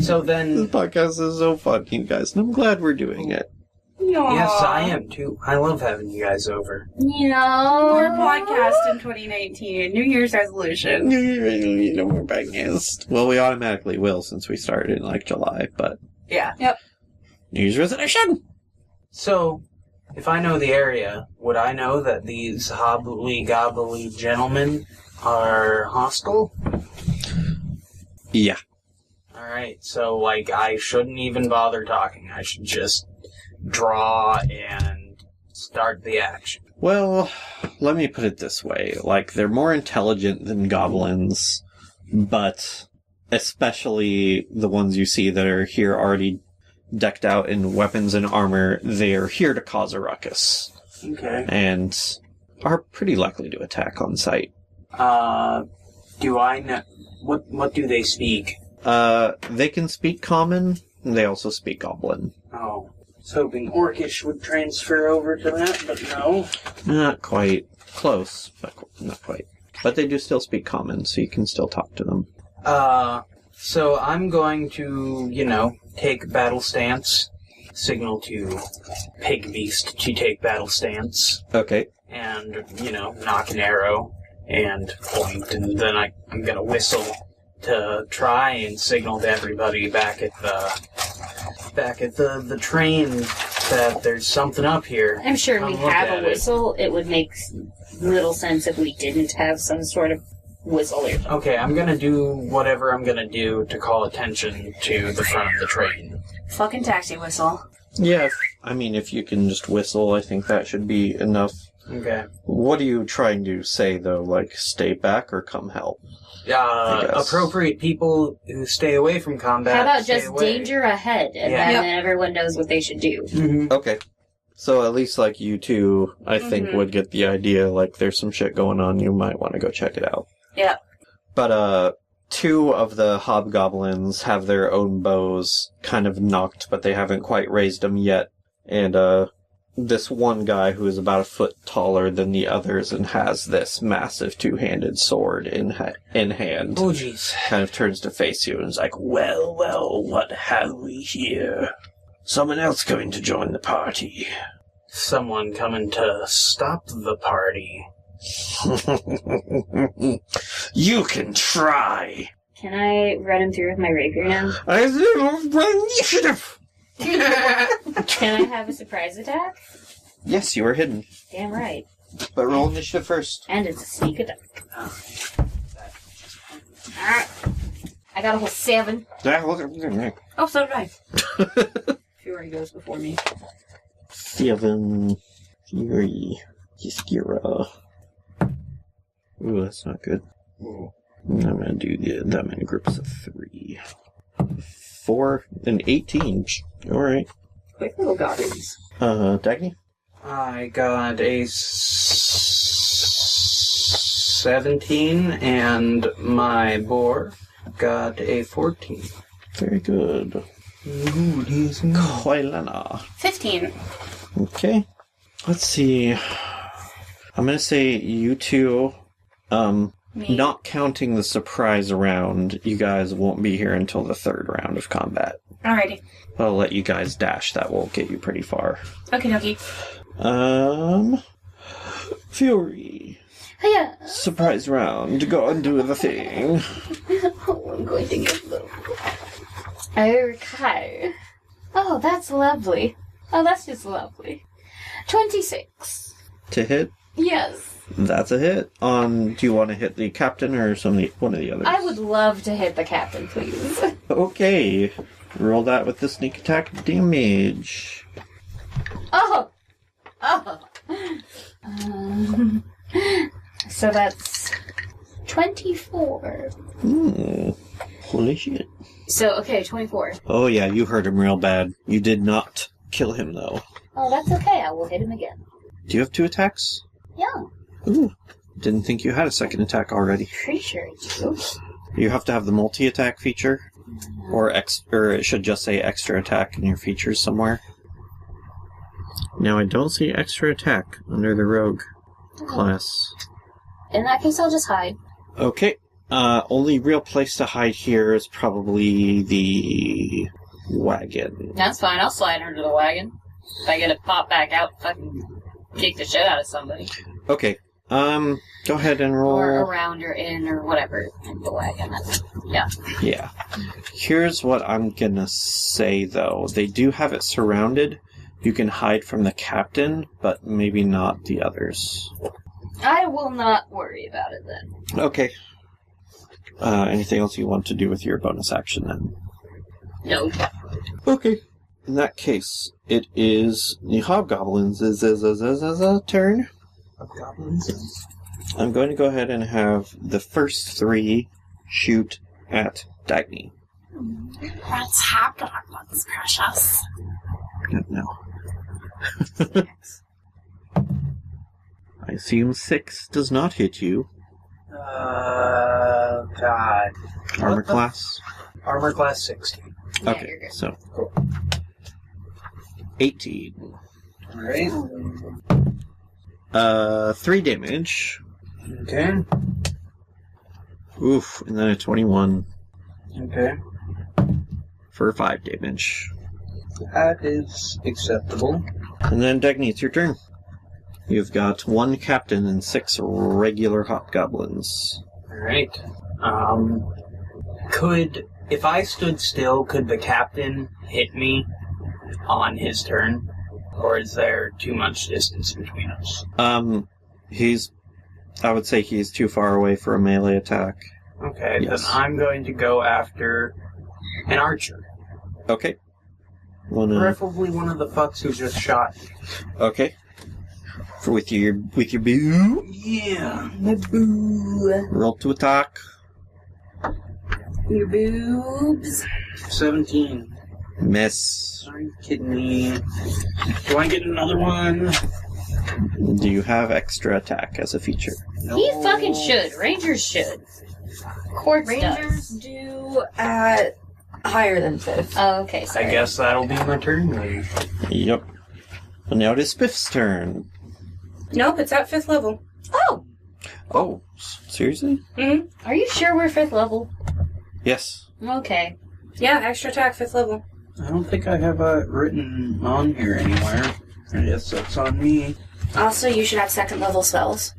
Speaker 4: So
Speaker 1: This
Speaker 4: then,
Speaker 1: podcast is so fun, you guys, and I'm glad we're doing it.
Speaker 4: yes, I am too. I love having you guys over.
Speaker 2: More podcast in 2019. New Year's resolution.
Speaker 1: We're podcast. Well, we automatically will since we started in, July, but...
Speaker 2: Yeah. Yep.
Speaker 1: New Year's resolution!
Speaker 4: So, if I know the area, would I know that these hobbly-gobbly gentlemen are hostile?
Speaker 1: Yeah.
Speaker 4: Alright, so, I shouldn't even bother talking. I should just draw and start the action.
Speaker 1: Well, let me put it this way. They're more intelligent than goblins, but especially the ones you see that are here already decked out in weapons and armor, they're here to cause a ruckus.
Speaker 4: Okay.
Speaker 1: And are pretty likely to attack on sight.
Speaker 4: Do I know... What do they speak?
Speaker 1: They can speak common, and they also speak goblin.
Speaker 4: Oh. I was hoping Orcish would transfer over to that, but no.
Speaker 1: Not quite. Close, but not quite. But they do still speak common, so you can still talk to them.
Speaker 4: So I'm going to, take battle stance, signal to Pig Beast to take battle stance,
Speaker 1: Okay.
Speaker 4: and, knock an arrow and point, and then I'm gonna whistle to try and signal to everybody back at the train that there's something up here.
Speaker 3: I'm sure
Speaker 4: Come
Speaker 3: we
Speaker 4: look
Speaker 3: have
Speaker 4: at
Speaker 3: a whistle. It would make little sense if we didn't have some sort of whistle or something.
Speaker 4: Okay, I'm gonna do whatever I'm gonna do to call attention to the front of the train.
Speaker 2: Fucking taxi whistle.
Speaker 1: Yeah, if you can just whistle, I think that should be enough.
Speaker 4: Okay.
Speaker 1: What are you trying to say, though? Stay back or come help? guess.
Speaker 4: Appropriate people who stay away from combat.
Speaker 3: How about
Speaker 4: stay
Speaker 3: just
Speaker 4: away.
Speaker 3: danger ahead, and
Speaker 4: Yeah.
Speaker 3: then everyone knows what they should do?
Speaker 4: Mm-hmm.
Speaker 1: Okay. So at least, you two, I think, would get the idea, there's some shit going on, you might want to go check it out.
Speaker 2: Yeah.
Speaker 1: But, two of the hobgoblins have their own bows kind of knocked, but they haven't quite raised them yet. And, this one guy who is about a foot taller than the others and has this massive two-handed sword in hand
Speaker 4: Oh, jeez.
Speaker 1: kind of turns to face you and is like, well, what have we here? Someone else going to join the party.
Speaker 4: Someone coming to stop the party.
Speaker 1: You can try.
Speaker 3: Can I run him through with my rapier now?
Speaker 1: Initiative!
Speaker 3: Can I have a surprise attack?
Speaker 1: Yes, you are hidden.
Speaker 3: Damn right.
Speaker 1: But roll initiative first.
Speaker 3: And it's a sneak attack. Alright. I got a whole 7.
Speaker 2: Oh, so did I. Fury goes before me.
Speaker 1: 7. Fury. Yiskira. Ooh, that's not good. I'm gonna do them in groups of 3. 4 and 18. Alright.
Speaker 2: Quick little goblins.
Speaker 1: Dagny?
Speaker 4: I got a 17, and my boar got a 14.
Speaker 1: Very good. Koilana.
Speaker 2: 15.
Speaker 1: Okay. Let's see. I'm gonna say you two, Not counting the surprise round, you guys won't be here until the third round of combat.
Speaker 2: Alrighty.
Speaker 1: I'll let you guys dash. That will get you pretty far.
Speaker 2: Okie dokie.
Speaker 1: Fury.
Speaker 3: Yeah.
Speaker 1: Surprise round. Go and do the thing.
Speaker 3: Oh, I'm going to get low. Okay. Oh, that's lovely. Oh, that's just lovely. 26.
Speaker 1: To hit?
Speaker 3: Yes.
Speaker 1: That's a hit. Do you want to hit the captain or one of the others?
Speaker 3: I would love to hit the captain, please.
Speaker 1: Okay. Roll that with the sneak attack damage.
Speaker 3: Oh! So that's 24.
Speaker 1: Holy shit.
Speaker 3: So, okay, 24.
Speaker 1: Oh yeah, you hurt him real bad. You did not kill him though.
Speaker 3: Oh, that's okay. I will hit him again.
Speaker 1: Do you have 2 attacks?
Speaker 3: Yeah.
Speaker 1: Ooh. Didn't think you had a second attack already.
Speaker 3: Pretty sure I do.
Speaker 1: You have to have the multi-attack feature. Or it should just say extra attack in your features somewhere. Now I don't see extra attack under the rogue class.
Speaker 3: In that case, I'll just hide.
Speaker 1: Okay. Only real place to hide here is probably the wagon.
Speaker 6: That's fine. I'll slide under the wagon. If I get to pop back out, fucking kick the shit out of somebody.
Speaker 1: Okay. Go ahead and roll.
Speaker 3: Or around or in or whatever. In the wagon. Yeah.
Speaker 1: Yeah. Here's what I'm gonna say, though. They do have it surrounded. You can hide from the captain, but maybe not the others.
Speaker 3: I will not worry about it then.
Speaker 1: Okay. Anything else you want to do with your bonus action, then?
Speaker 3: No.
Speaker 1: Okay. In that case, it is the hobgoblins' turn.
Speaker 4: Hobgoblins?
Speaker 1: I'm going to go ahead and have the first 3 shoot at Dagny.
Speaker 7: What's hobgoblins, precious?
Speaker 1: No. I assume 6 does not hit you.
Speaker 4: God.
Speaker 1: Armor class?
Speaker 4: Armor class 16.
Speaker 3: Yeah,
Speaker 1: Okay,
Speaker 3: you're good.
Speaker 1: so 18.
Speaker 4: Alright.
Speaker 1: 3 damage.
Speaker 4: Okay.
Speaker 1: Oof, and then a 21
Speaker 4: Okay.
Speaker 1: for 5 damage.
Speaker 4: That is acceptable.
Speaker 1: And then Dagny, it's your turn. You've got 1 captain and 6 regular hobgoblins.
Speaker 4: Alright. If I stood still, could the captain hit me on his turn? Or is there too much distance between us?
Speaker 1: I would say he's too far away for a melee attack.
Speaker 4: Okay,
Speaker 1: Yes.
Speaker 4: then I'm going to go after an archer.
Speaker 1: Okay.
Speaker 4: Preferably one of the fucks who just shot me.
Speaker 1: Okay. With your boo.
Speaker 4: Yeah.
Speaker 5: My boo.
Speaker 1: Roll to attack.
Speaker 5: Your boobs.
Speaker 4: 17.
Speaker 1: Miss.
Speaker 4: Are you kidding me? Do I get another one?
Speaker 1: Do you have extra attack as a feature?
Speaker 4: No.
Speaker 3: He fucking should. Rangers should. Quartz
Speaker 5: Rangers
Speaker 3: does.
Speaker 5: do at higher than 5th.
Speaker 3: Oh, okay, sorry.
Speaker 4: I guess that'll be my turn then.
Speaker 1: Yep. And now it is Spiff's turn.
Speaker 2: Nope, it's at 5th level.
Speaker 3: Oh!
Speaker 1: Oh, seriously?
Speaker 3: Are you sure we're 5th level?
Speaker 1: Yes.
Speaker 3: Okay.
Speaker 2: Yeah, extra attack, 5th level.
Speaker 4: I don't think I have it written on here anywhere. I guess that's on me.
Speaker 2: Also, you should have 2nd level spells.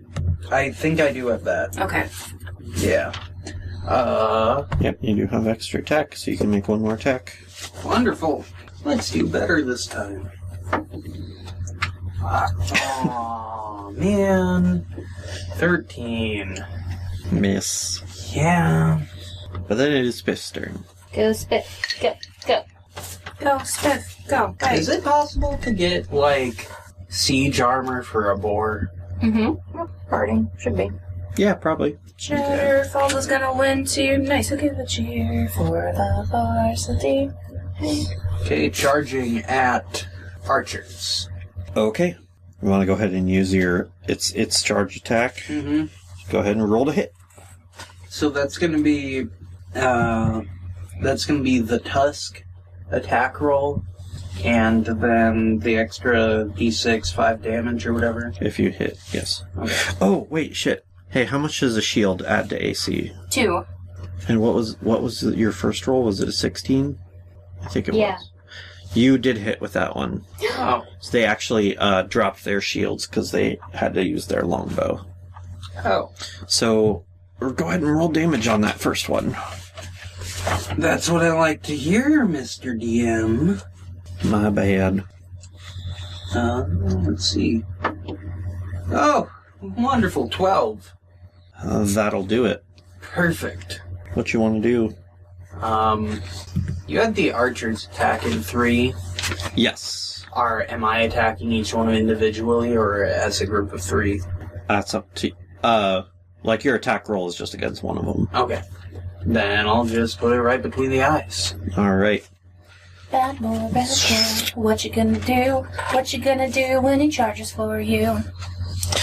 Speaker 4: I think I do have that.
Speaker 2: Okay.
Speaker 4: Yeah.
Speaker 1: Yep, you do have extra attack, so you can make 1 more attack.
Speaker 4: Wonderful. Let's do better this time. Aw, man. 13.
Speaker 1: Miss.
Speaker 4: Yeah.
Speaker 1: But then it is Spiff's turn.
Speaker 3: Go spit. Go. Go.
Speaker 2: Go, Spiff. Go.
Speaker 4: Is it possible to get, like, siege armor for a boar?
Speaker 5: Parting. Should be.
Speaker 1: Yeah, probably.
Speaker 2: Cheerful is gonna win too. Nice, we'll give a cheer for the varsity.
Speaker 4: Okay, charging at archers.
Speaker 1: Okay. You want to go ahead and use its charge attack?
Speaker 4: Mm-hmm.
Speaker 1: Go ahead and roll to hit.
Speaker 4: So that's gonna be the tusk attack roll, and then the extra d6 5 damage or whatever.
Speaker 1: If you hit, yes.
Speaker 4: Okay.
Speaker 1: Oh, wait, shit. Hey, how much does a shield add to AC?
Speaker 2: 2.
Speaker 1: And what was your first roll? Was it a 16? I think it
Speaker 3: Yeah.
Speaker 1: was. You did hit with that one.
Speaker 4: Oh.
Speaker 1: So they actually dropped their shields because they had to use their longbow.
Speaker 4: Oh.
Speaker 1: So go ahead and roll damage on that first one.
Speaker 4: That's what I like to hear, Mr. DM.
Speaker 1: My bad.
Speaker 4: Let's see. Oh, wonderful. 12.
Speaker 1: That'll do it.
Speaker 4: Perfect.
Speaker 1: What you want to do?
Speaker 4: You had the archers attack in 3.
Speaker 1: Yes.
Speaker 4: Am I attacking each one individually or as a group of 3?
Speaker 1: That's up to... like your attack roll is just against one of them.
Speaker 4: Okay. Then I'll just put it right between the eyes.
Speaker 1: Alright.
Speaker 2: Bad boy, what you gonna do? What you gonna do when he charges for you?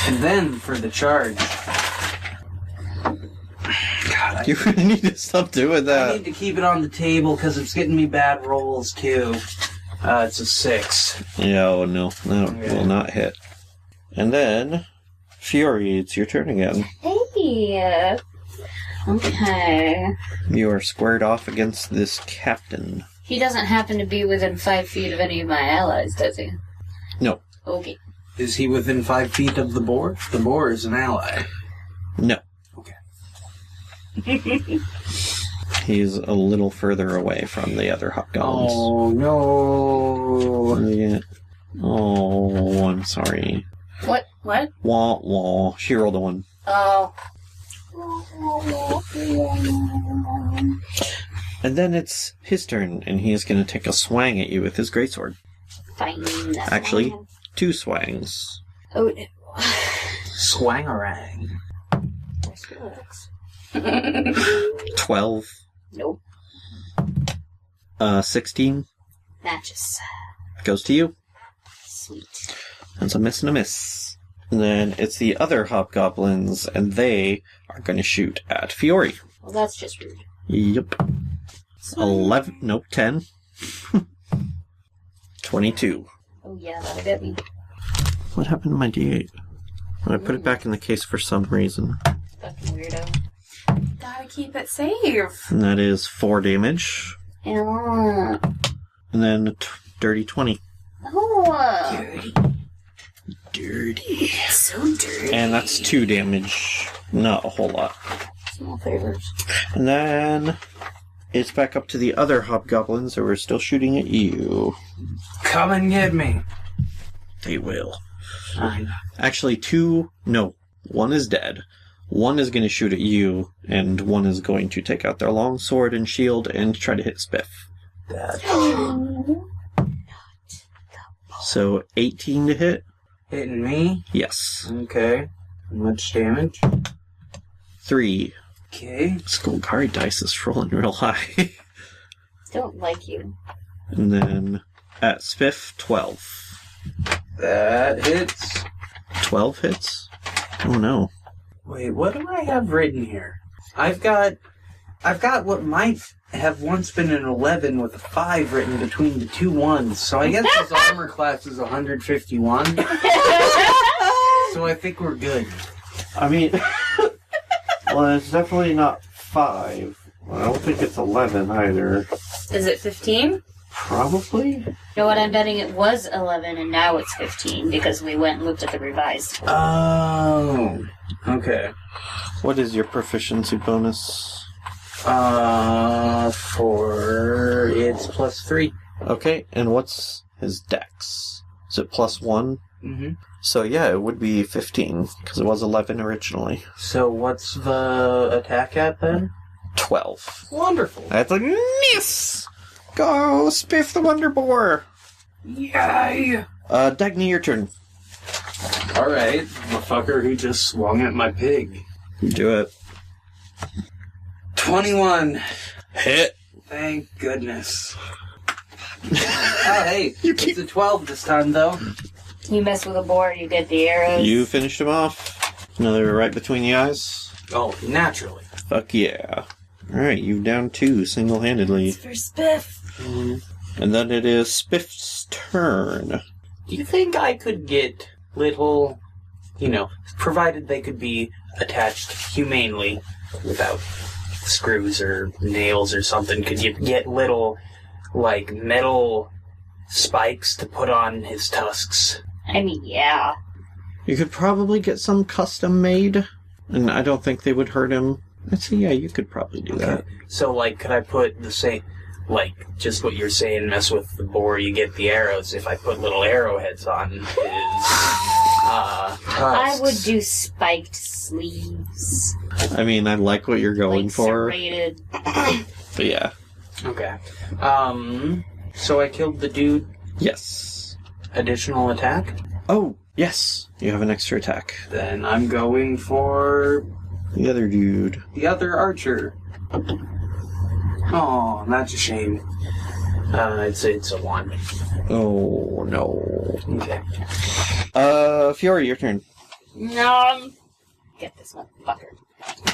Speaker 4: And then for the charge... God,
Speaker 1: You really need to stop doing
Speaker 4: I
Speaker 1: that.
Speaker 4: need to keep it on the table because it's getting me bad rolls too. It's a 6.
Speaker 1: Yeah, oh no. That will not hit. And then... Fury, it's your turn again.
Speaker 3: Hey. Okay.
Speaker 1: You are squared off against this captain.
Speaker 3: He doesn't happen to be within 5 feet of any of my allies, does he?
Speaker 1: No.
Speaker 3: Okay.
Speaker 4: Is he within 5 feet of the boar? The boar is an ally.
Speaker 1: No.
Speaker 4: Okay.
Speaker 1: He's a little further away from the other hobgoblins.
Speaker 4: Oh no!
Speaker 1: Yeah. Oh, I'm sorry.
Speaker 2: What?
Speaker 1: Wah, wah. She rolled a 1.
Speaker 2: Oh.
Speaker 1: And then it's his turn, and he is going to take a swang at you with his greatsword.
Speaker 3: Fine. That's
Speaker 1: Actually,
Speaker 3: fine.
Speaker 1: 2 swangs.
Speaker 3: Oh,
Speaker 4: Swangarang.
Speaker 1: 12.
Speaker 3: Nope.
Speaker 1: 16.
Speaker 3: Matches.
Speaker 1: Goes to you.
Speaker 3: Sweet.
Speaker 1: That's a miss and a miss. And then it's the other hobgoblins, and they are going to shoot at Fiore.
Speaker 3: Well, that's just rude.
Speaker 1: Yep. 11. Nope, 10. 22.
Speaker 3: Oh, yeah, that'll get me.
Speaker 1: What happened to my D8? I put it back in the case for some reason.
Speaker 3: Fucking weirdo.
Speaker 2: Gotta keep it safe.
Speaker 1: And that is 4 damage.
Speaker 3: Oh.
Speaker 1: And then dirty 20.
Speaker 3: Oh.
Speaker 1: Dirty.
Speaker 2: So dirty.
Speaker 1: And that's 2 damage. Not a whole lot.
Speaker 3: Small favors.
Speaker 1: And then it's back up to the other hobgoblins that were still shooting at you.
Speaker 4: Come and get me.
Speaker 1: They will.
Speaker 4: Fine.
Speaker 1: Actually, 2... No. 1 is dead. 1 is going to shoot at you, and 1 is going to take out their long sword and shield and try to hit Spiff. So, 18 to hit?
Speaker 4: Hitting me?
Speaker 1: Yes.
Speaker 4: Okay. Much damage?
Speaker 1: 3.
Speaker 4: Okay.
Speaker 1: Skullgari dice is rolling real high.
Speaker 3: Don't like you.
Speaker 1: And then, at Spiff, 12.
Speaker 4: That hits.
Speaker 1: 12 hits? Oh no.
Speaker 4: Wait, what do I have written here? I've got what might have once been an 11 with a 5 written between the 2 ones. So I guess his armor class is 151. So I think we're good.
Speaker 1: I mean, well, it's definitely not 5. I don't think it's 11 either.
Speaker 2: Is it 15?
Speaker 1: Probably?
Speaker 3: You know what, I'm betting it was 11 and now it's 15 because we went and looked at the revised.
Speaker 4: Oh. Okay.
Speaker 1: What is your proficiency bonus?
Speaker 4: For it's +3.
Speaker 1: Okay, and what's his dex? Is it +1?
Speaker 4: Mm-hmm.
Speaker 1: So yeah, it would be 15, because it was 11 originally.
Speaker 4: So what's the attack at then?
Speaker 1: 12.
Speaker 4: Wonderful.
Speaker 1: That's a miss! Go, Spiff the Wonder Boar!
Speaker 4: Yay!
Speaker 1: Dagny, your turn.
Speaker 4: Alright, the fucker who just swung at my pig.
Speaker 1: Do it.
Speaker 4: 21.
Speaker 1: Hit.
Speaker 4: Thank goodness. Oh, hey, it's a 12 this time, though.
Speaker 3: You mess with a boar, you get the arrows.
Speaker 1: You finished him off. Another right between the eyes.
Speaker 4: Oh, naturally.
Speaker 1: Fuck yeah. Alright, you've down 2 single-handedly.
Speaker 2: For Spiff.
Speaker 1: And then it is Spiff's turn.
Speaker 4: Do you think I could get little, provided they could be attached humanely without screws or nails or something, could you get little, like, metal spikes to put on his tusks?
Speaker 3: I mean, yeah.
Speaker 1: You could probably get some custom made, and I don't think they would hurt him. I'd say, yeah, you could probably do that.
Speaker 4: So, like, could I put the same, like, just what you're saying, mess with the boar, you get the arrows, if I put little arrowheads on his, tusks?
Speaker 3: I would do spiked sleeves.
Speaker 1: I mean, I like what you're going
Speaker 3: Like
Speaker 1: for,
Speaker 3: serrated.
Speaker 1: but yeah.
Speaker 4: Okay. So I killed the dude.
Speaker 1: Yes.
Speaker 4: Additional attack?
Speaker 1: Oh, yes. You have an extra attack.
Speaker 4: Then I'm going for
Speaker 1: The other dude.
Speaker 4: the other archer. Oh, that's a shame. It's a 1.
Speaker 1: Oh, no.
Speaker 4: Okay.
Speaker 1: Fiora, your turn.
Speaker 3: Get this motherfucker.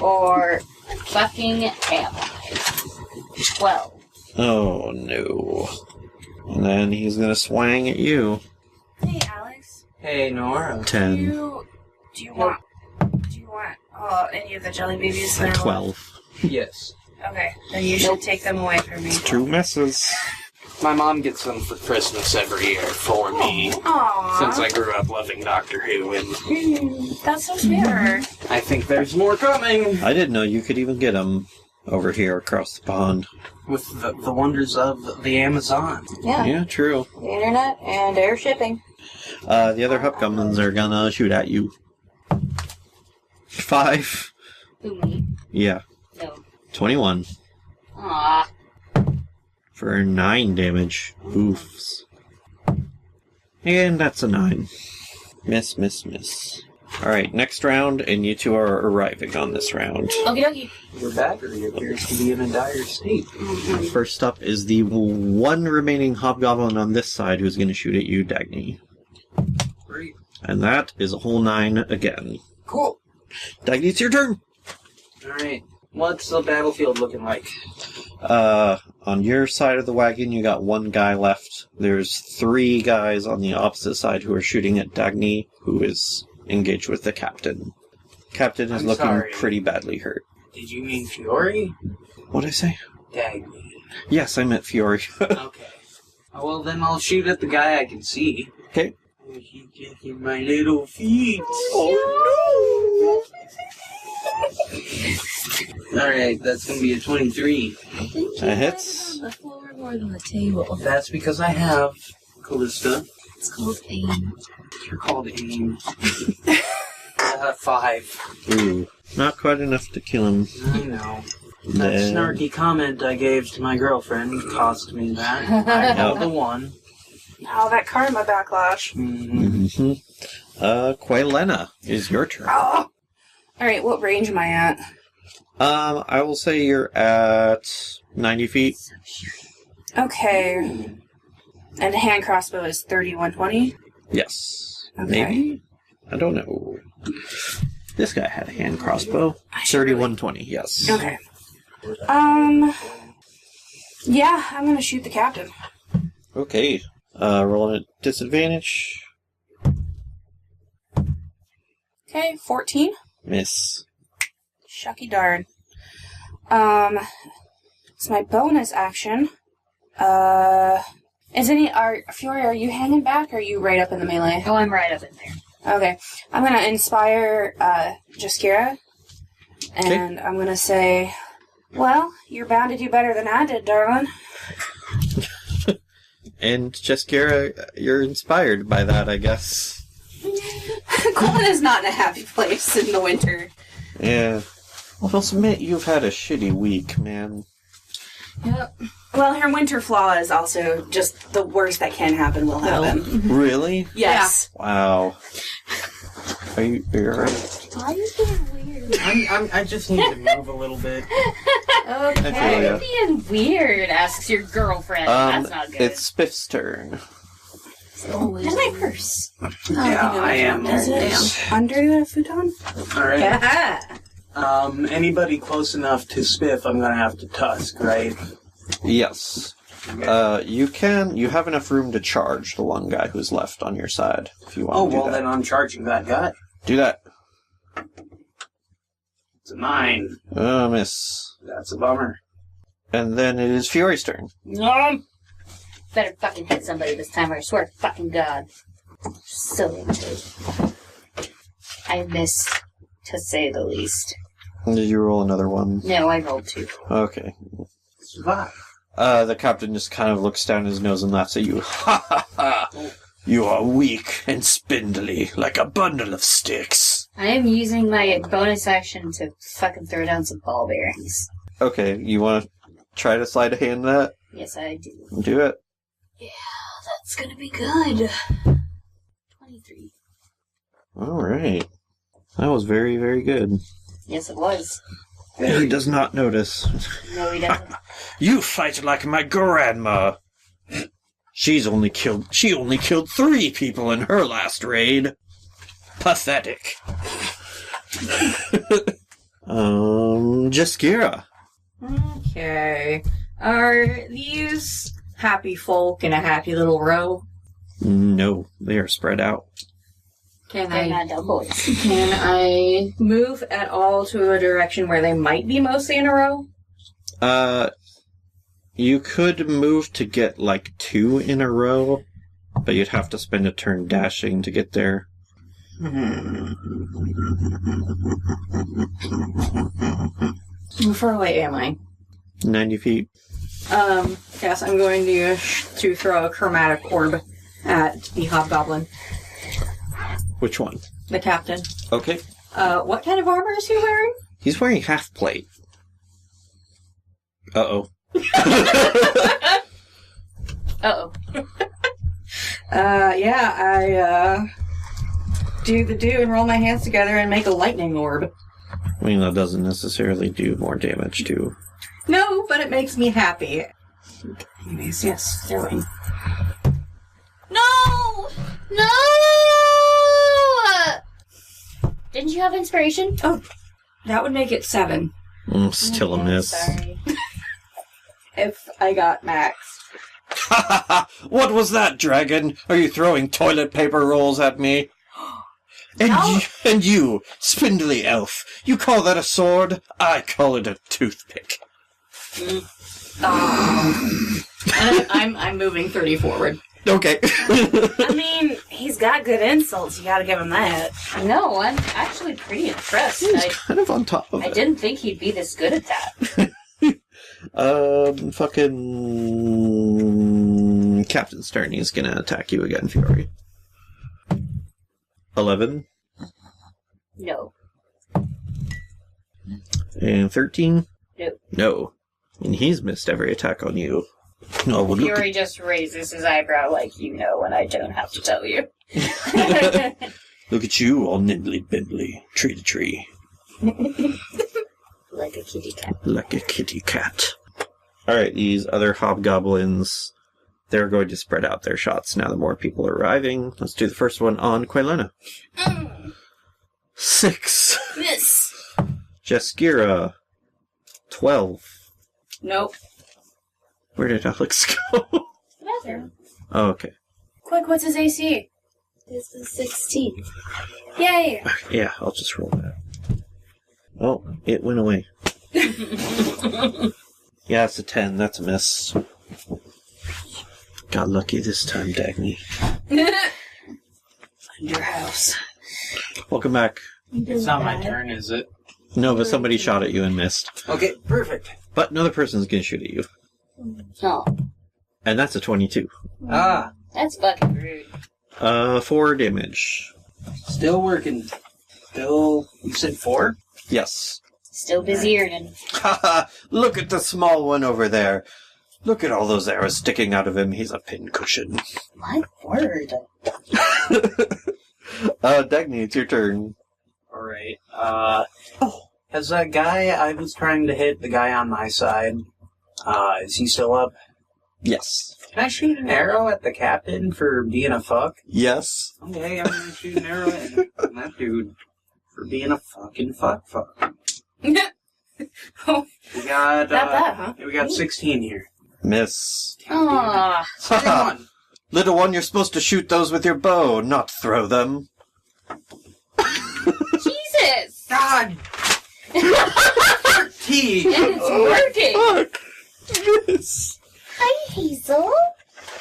Speaker 3: Or fucking am I? 12.
Speaker 1: Oh, no. And then he's gonna swang at you.
Speaker 2: Hey, Alex.
Speaker 4: Hey, Nora.
Speaker 1: 10.
Speaker 2: Do you want any of the jelly babies that are
Speaker 1: 12.
Speaker 4: Yes.
Speaker 2: Okay, then you should take them away from me.
Speaker 1: 2 misses.
Speaker 4: My mom gets them for Christmas every year for me.
Speaker 2: Aww.
Speaker 4: Since I grew up loving Doctor Who, and
Speaker 2: That's so sweet of her.
Speaker 4: I think there's more coming.
Speaker 1: I didn't know you could even get them over here across the pond.
Speaker 4: With the wonders of the Amazon.
Speaker 5: Yeah.
Speaker 1: Yeah, true.
Speaker 5: The internet and air shipping.
Speaker 1: The other hobgoblins are gonna shoot at you. 5.
Speaker 3: Who, me?
Speaker 1: Yeah.
Speaker 3: No.
Speaker 1: 21.
Speaker 3: Aw.
Speaker 1: For 9 damage. Oofs. And that's a 9. Miss, miss, miss. Alright, next round, and you two are arriving on this round.
Speaker 3: Okie dokie.
Speaker 4: Your battery appears to be in a dire state.
Speaker 1: First up is the one remaining hobgoblin on this side who's going to shoot at you, Dagny.
Speaker 4: Great.
Speaker 1: And that is a whole 9 again.
Speaker 4: Cool.
Speaker 1: Dagny, it's your turn!
Speaker 4: Alright. What's the battlefield looking like?
Speaker 1: On your side of the wagon, you got 1 guy left. There's 3 guys on the opposite side who are shooting at Dagny, who is engaged with the captain. Captain is
Speaker 4: I'm
Speaker 1: looking
Speaker 4: sorry.
Speaker 1: pretty badly hurt.
Speaker 4: Did you mean Fiore?
Speaker 1: What'd I say?
Speaker 4: Dagny.
Speaker 1: Yes, I meant Fiore.
Speaker 4: Okay. Well, then I'll shoot at the guy I can see.
Speaker 1: Okay.
Speaker 4: He kicking my little feet.
Speaker 1: Oh
Speaker 4: Alright, that's gonna be a 23.
Speaker 1: That hits.
Speaker 7: The floor more than the table.
Speaker 4: That's because I have Callista.
Speaker 7: It's called aim.
Speaker 4: You're called aim. 5.
Speaker 1: Ooh. Not quite enough to kill him.
Speaker 4: I know. That
Speaker 1: Then-
Speaker 4: snarky comment I gave to my girlfriend cost me that. I held the 1.
Speaker 2: Oh, that karma backlash.
Speaker 4: Mm-hmm.
Speaker 1: Mm-hmm. Quailena, is your turn.
Speaker 2: Oh. Alright, what range am I at?
Speaker 1: I will say you're at 90 feet.
Speaker 2: Okay. And hand crossbow is 3120?
Speaker 1: Yes.
Speaker 2: Okay.
Speaker 1: Maybe? I don't know. This guy had a hand crossbow.
Speaker 2: I should
Speaker 1: 3120, yes.
Speaker 2: Okay. Yeah, I'm gonna shoot the captain.
Speaker 1: Okay. Rolling at disadvantage.
Speaker 2: Okay, 14.
Speaker 1: Miss.
Speaker 2: Shucky darn. It's my bonus action. Fiore, are you hanging back, or are you right up in the melee?
Speaker 3: Oh, I'm right up in there.
Speaker 2: Okay. I'm gonna inspire, Jaskira. And I'm gonna say, well, you're bound to do better than I did, darling.
Speaker 1: And Jaskira, you're inspired by that, I guess.
Speaker 2: Colin is not in a happy place in the winter.
Speaker 1: Yeah. Well, I'll submit you've had a shitty week, man.
Speaker 2: Yep. Well, her winter flaw is also just the worst that can happen will happen.
Speaker 1: Really?
Speaker 2: Yes.
Speaker 1: Wow. Are you alright?
Speaker 3: Why are you being weird?
Speaker 4: I just need to move a little bit.
Speaker 1: I feel
Speaker 3: Why are
Speaker 1: ya.
Speaker 3: you being weird? Asks your girlfriend. That's not good.
Speaker 1: It's Spiff's turn.
Speaker 3: And my purse.
Speaker 4: Yeah, I am.
Speaker 2: Is it under the futon?
Speaker 4: Alright.
Speaker 2: Yeah.
Speaker 4: Anybody close enough to Spiff, I'm gonna have to tusk, right?
Speaker 1: Yes. You have enough room to charge the one guy who's left on your side, if you want
Speaker 4: Oh,
Speaker 1: to do
Speaker 4: well,
Speaker 1: that.
Speaker 4: then I'm charging that guy.
Speaker 1: Do that.
Speaker 4: It's a 9.
Speaker 1: Oh, miss.
Speaker 4: That's a bummer.
Speaker 1: And then it is Fury's turn.
Speaker 3: Better fucking hit somebody this time, or I swear to fucking God. So limited. I missed, to say the least.
Speaker 1: Did you roll another one?
Speaker 3: No, I rolled 2.
Speaker 1: Okay.
Speaker 4: Survive.
Speaker 1: The captain just kind of looks down his nose and laughs at you. Ha ha ha! You are weak and spindly, like a bundle of sticks.
Speaker 3: I am using my bonus action to fucking throw down some ball bearings.
Speaker 1: Okay, you want to try to slide a hand at that?
Speaker 3: Yes, I do.
Speaker 1: Do it.
Speaker 3: Yeah, that's gonna be good. 23.
Speaker 1: Alright. That was very, very good.
Speaker 3: Yes, it was.
Speaker 1: He does not notice.
Speaker 3: No, he doesn't.
Speaker 1: You fight like my grandma. She only killed 3 people in her last raid. Pathetic. Jaskira.
Speaker 5: Okay. Are these happy folk in a happy little row?
Speaker 1: No, they are spread out.
Speaker 5: Can
Speaker 3: They're not doubles.
Speaker 5: Can I move at all to a direction where they might be mostly in a row?
Speaker 1: You could move to get like 2 in a row, but you'd have to spend a turn dashing to get there.
Speaker 5: How far away am I?
Speaker 1: 90 feet.
Speaker 5: Yes, I'm going to throw a chromatic orb at the hobgoblin,
Speaker 1: Which one?
Speaker 5: the captain.
Speaker 1: Okay.
Speaker 5: What kind of armor is he wearing?
Speaker 1: He's wearing half plate. Uh-oh.
Speaker 3: Uh-oh.
Speaker 5: I do the do and roll my hands together and make a lightning orb.
Speaker 1: I mean, that doesn't necessarily do more damage, too.
Speaker 5: No, but it makes me happy. Anyways, yes, throwing.
Speaker 3: No! No! Didn't you have inspiration?
Speaker 5: Oh, that would make it 7
Speaker 1: Still a miss.
Speaker 3: Sorry.
Speaker 5: if I got max.
Speaker 1: Ha ha ha! What was that, dragon? Are you throwing toilet paper rolls at me? And you, spindly elf, you call that a sword? I call it a toothpick.
Speaker 5: I'm moving 30 forward.
Speaker 1: Okay.
Speaker 2: I mean, he's got good insults. You gotta give him that.
Speaker 3: No, I'm actually pretty impressed.
Speaker 1: He's kind of on top of
Speaker 3: I
Speaker 1: it.
Speaker 3: didn't think he'd be this good at that.
Speaker 1: Fucking Captain's turn. He's gonna attack you again, Fury. 11
Speaker 3: No.
Speaker 1: and 13.
Speaker 3: No.
Speaker 1: No, and he's missed every attack on you. No, well, look
Speaker 3: Fury just raises his eyebrow like you know, and I don't have to tell you.
Speaker 1: look at you, all nimbly bimbly, tree to tree,
Speaker 3: Like a kitty cat.
Speaker 1: like a kitty cat. All right, these other hobgoblins. They're going to spread out their shots now that more people are arriving. Let's do the first one on Quailena. 6.
Speaker 2: Miss.
Speaker 1: Jaskira. 12.
Speaker 5: Nope.
Speaker 1: Where did Alex go?
Speaker 3: Bathroom.
Speaker 1: Oh, okay.
Speaker 2: Quick, what's his AC?
Speaker 3: This is 16.
Speaker 2: Yay!
Speaker 1: Yeah, I'll just roll that. Oh, it went away. Yeah, it's a 10. That's a miss. Got lucky this time, Dagny.
Speaker 5: Find your house.
Speaker 1: Welcome back.
Speaker 4: It's not my turn, is it?
Speaker 1: No, but somebody shot at you and missed.
Speaker 4: Okay, perfect.
Speaker 1: But another person's gonna shoot at you.
Speaker 3: Oh,
Speaker 1: And that's a 22.
Speaker 4: Ah,
Speaker 3: that's fucking rude.
Speaker 1: 4 damage.
Speaker 4: still working. Still, you said 4?
Speaker 1: Yes.
Speaker 3: Still busy earning.
Speaker 1: Haha, look at the small one over there. Look at all those arrows sticking out of him. He's a pincushion.
Speaker 3: My word.
Speaker 1: Dagny, it's your turn.
Speaker 4: Alright, has that guy I was trying to hit, the guy on my side, is he still up?
Speaker 1: Yes.
Speaker 4: Can I shoot an arrow at the captain for being a fuck?
Speaker 1: Yes.
Speaker 4: Okay, I'm gonna shoot an arrow at that dude for being a fucking fuck.
Speaker 5: Oh,
Speaker 4: We got,
Speaker 2: Not bad, huh?
Speaker 4: we got 16 here.
Speaker 1: Miss.
Speaker 3: Aww.
Speaker 4: Second one.
Speaker 1: Little one, you're supposed to shoot those with your bow, not throw them.
Speaker 3: Jesus!
Speaker 4: God! Tea!
Speaker 3: And it's working!
Speaker 1: Fuck! Yes.
Speaker 3: Hi, Hazel.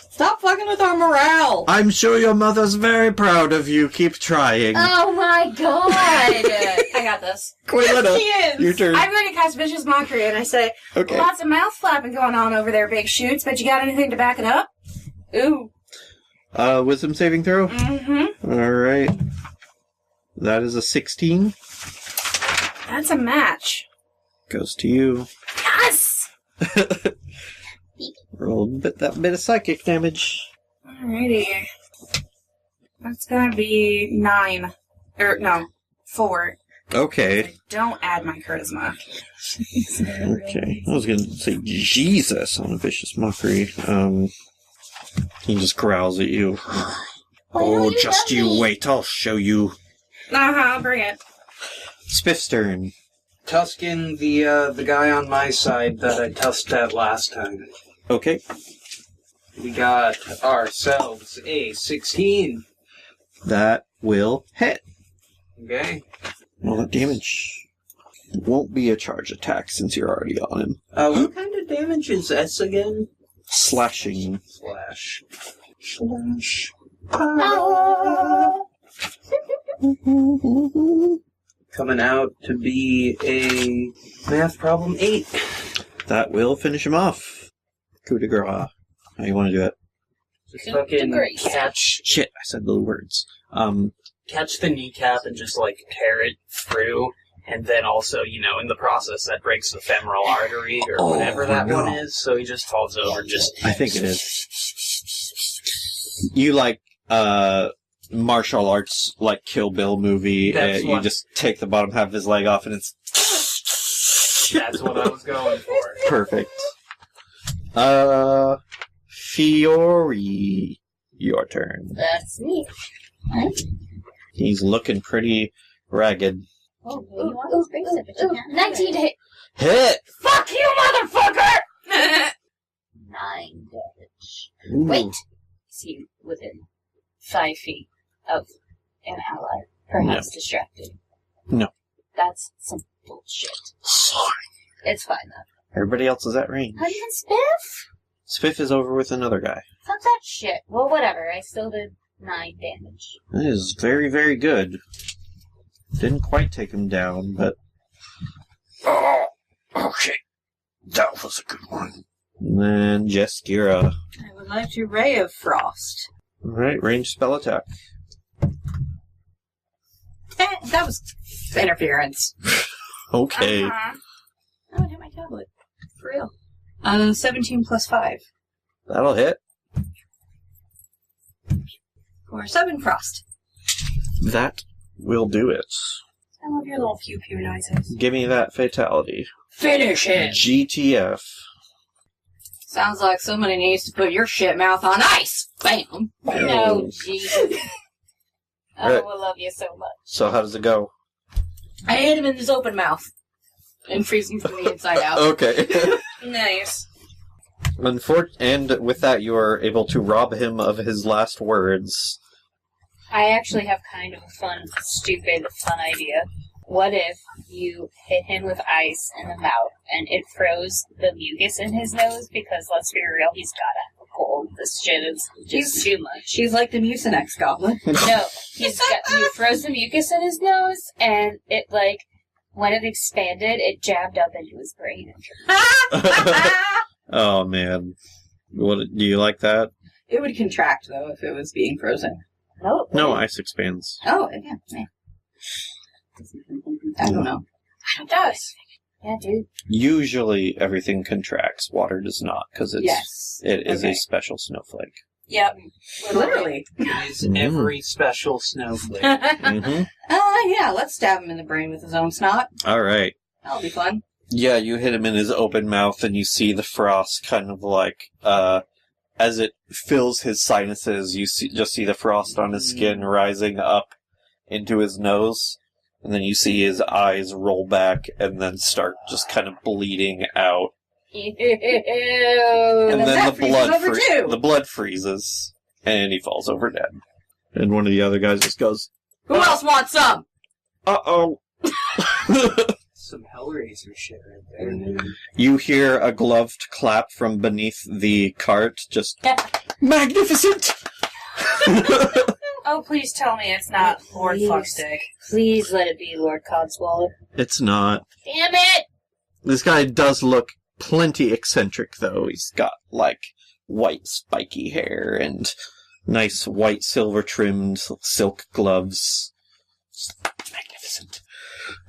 Speaker 6: Stop fucking with our morale.
Speaker 1: I'm sure your mother's very proud of you. Keep trying.
Speaker 3: Oh my god!
Speaker 2: I got this.
Speaker 1: Quiletta,
Speaker 6: She is.
Speaker 1: your turn.
Speaker 2: I'm going to cast Vicious Mockery, and I say,
Speaker 1: Okay.
Speaker 2: lots of mouth flapping going on over there, big shoots, but you got anything to back it up? Ooh.
Speaker 1: Wisdom saving throw?
Speaker 2: Mm-hmm.
Speaker 1: Alright. That is a 16.
Speaker 2: That's a match.
Speaker 1: Goes to you.
Speaker 2: Yes!
Speaker 1: Roll that bit of psychic damage.
Speaker 2: Alrighty. That's gonna be 9. Or, no, 4.
Speaker 1: Okay.
Speaker 2: Don't add my charisma.
Speaker 1: Okay. I was gonna say Jesus on a vicious mockery. He just growls at you. Oh, just you wait. I'll show you.
Speaker 2: Uh-huh, bring it.
Speaker 1: Spiff's turn.
Speaker 4: Tuskin, the guy on my side that I tusked at last time.
Speaker 1: Okay.
Speaker 4: We got ourselves a 16.
Speaker 1: That will hit.
Speaker 4: Okay.
Speaker 1: Roll that damage. Won't be a charge attack since you're already on him.
Speaker 4: What kind of damage is S again?
Speaker 1: Slashing.
Speaker 4: Slash. Coming out to be a math problem 8.
Speaker 1: That will finish him off. Coup de grace. How you want to do it?
Speaker 4: Just fucking
Speaker 3: Grace.
Speaker 4: catch
Speaker 1: Shit, I said the words.
Speaker 4: catch the kneecap and just like tear it through, and then also, you know, in the process that breaks the femoral artery or
Speaker 1: Oh,
Speaker 4: whatever that
Speaker 1: no.
Speaker 4: one is, so he just falls over, just...
Speaker 1: I think it is. You like, martial arts, like Kill Bill movie,
Speaker 4: That's
Speaker 1: you
Speaker 4: what-
Speaker 1: just take the bottom half of his leg off and it's
Speaker 4: That's what I was going for.
Speaker 1: perfect. Fiore, your turn.
Speaker 3: That's me.
Speaker 1: He's looking pretty ragged.
Speaker 3: Oh, you want those big but you can't. 19 to hit.
Speaker 1: Hit!
Speaker 3: Fuck you, motherfucker! 9 damage.
Speaker 1: Ooh.
Speaker 3: Wait. Is he within 5 feet of an ally? Perhaps distracted.
Speaker 1: No.
Speaker 3: That's some bullshit.
Speaker 1: Sorry.
Speaker 3: It's fine though.
Speaker 1: Everybody else is at range.
Speaker 3: Not even Spiff?
Speaker 1: Spiff is over with another guy.
Speaker 3: Fuck that shit. Well, whatever. I still did 9 damage.
Speaker 1: That is very, very good. Didn't quite take him down, but... Oh, okay. That was a good one. And then Jeskira.
Speaker 5: I would like to Ray of Frost.
Speaker 1: Alright, ranged spell attack.
Speaker 5: That was interference.
Speaker 1: Okay.
Speaker 2: Uh-huh.
Speaker 5: Oh, I hit my tablet. For real. 17 plus 5.
Speaker 1: That'll hit.
Speaker 5: For 7 frost.
Speaker 1: That will do it.
Speaker 5: I love your little pew pew noises.
Speaker 1: Give me that fatality.
Speaker 6: Finish him.
Speaker 1: GTF.
Speaker 6: Sounds like somebody needs to put your shit mouth on ice. Bam.
Speaker 3: No, Jesus. I
Speaker 1: Right.
Speaker 3: will love you so much.
Speaker 1: So how does it go?
Speaker 6: I hit him in his open mouth and freeze him from the inside out.
Speaker 1: Okay.
Speaker 2: Nice.
Speaker 1: And with that, you are able to rob him of his last words.
Speaker 3: I actually have kind of a fun idea. What if you hit him with ice in the mouth and it froze the mucus in his nose? Because let's be real, he's got a cold. This shit is just too much.
Speaker 5: She's like the Mucinex goblin.
Speaker 3: No, you froze the mucus in his nose, and it when it expanded, it jabbed up into his brain.
Speaker 1: Oh man, what do you like that?
Speaker 5: It would contract, though, if it was being frozen.
Speaker 3: No,
Speaker 1: No, ice expands.
Speaker 5: Oh, yeah. I don't know.
Speaker 2: It does.
Speaker 3: Yeah, dude.
Speaker 1: Usually everything contracts. Water does not, because
Speaker 5: Yes.
Speaker 1: it is
Speaker 5: Okay.
Speaker 1: a special snowflake.
Speaker 2: Yep.
Speaker 5: Literally.
Speaker 4: It is every special snowflake.
Speaker 1: Mm-hmm.
Speaker 5: Yeah, let's stab him in the brain with his own snot.
Speaker 1: All right.
Speaker 5: That'll be fun.
Speaker 1: Yeah, you hit him in his open mouth, and you see the frost kind of as it fills his sinuses, you just see the frost on his skin rising up into his nose, and then you see his eyes roll back and then start just kind of bleeding out.
Speaker 3: Ew.
Speaker 1: And then
Speaker 5: that freezes over too.
Speaker 1: the blood freezes, and he falls over dead. And one of the other guys just goes,
Speaker 6: Who else wants some?
Speaker 1: "Uh-oh."
Speaker 4: Some Hellraiser shit right there.
Speaker 1: You hear a gloved clap from beneath the cart. Just magnificent.
Speaker 2: Oh, please tell me it's not Lord
Speaker 3: Please.
Speaker 2: Fuckstick.
Speaker 3: Please let it be Lord Codswallop.
Speaker 1: It's not.
Speaker 3: Damn it!
Speaker 1: This guy does look plenty eccentric, though. He's got, like, white spiky hair and nice white silver trimmed silk gloves. Magnificent.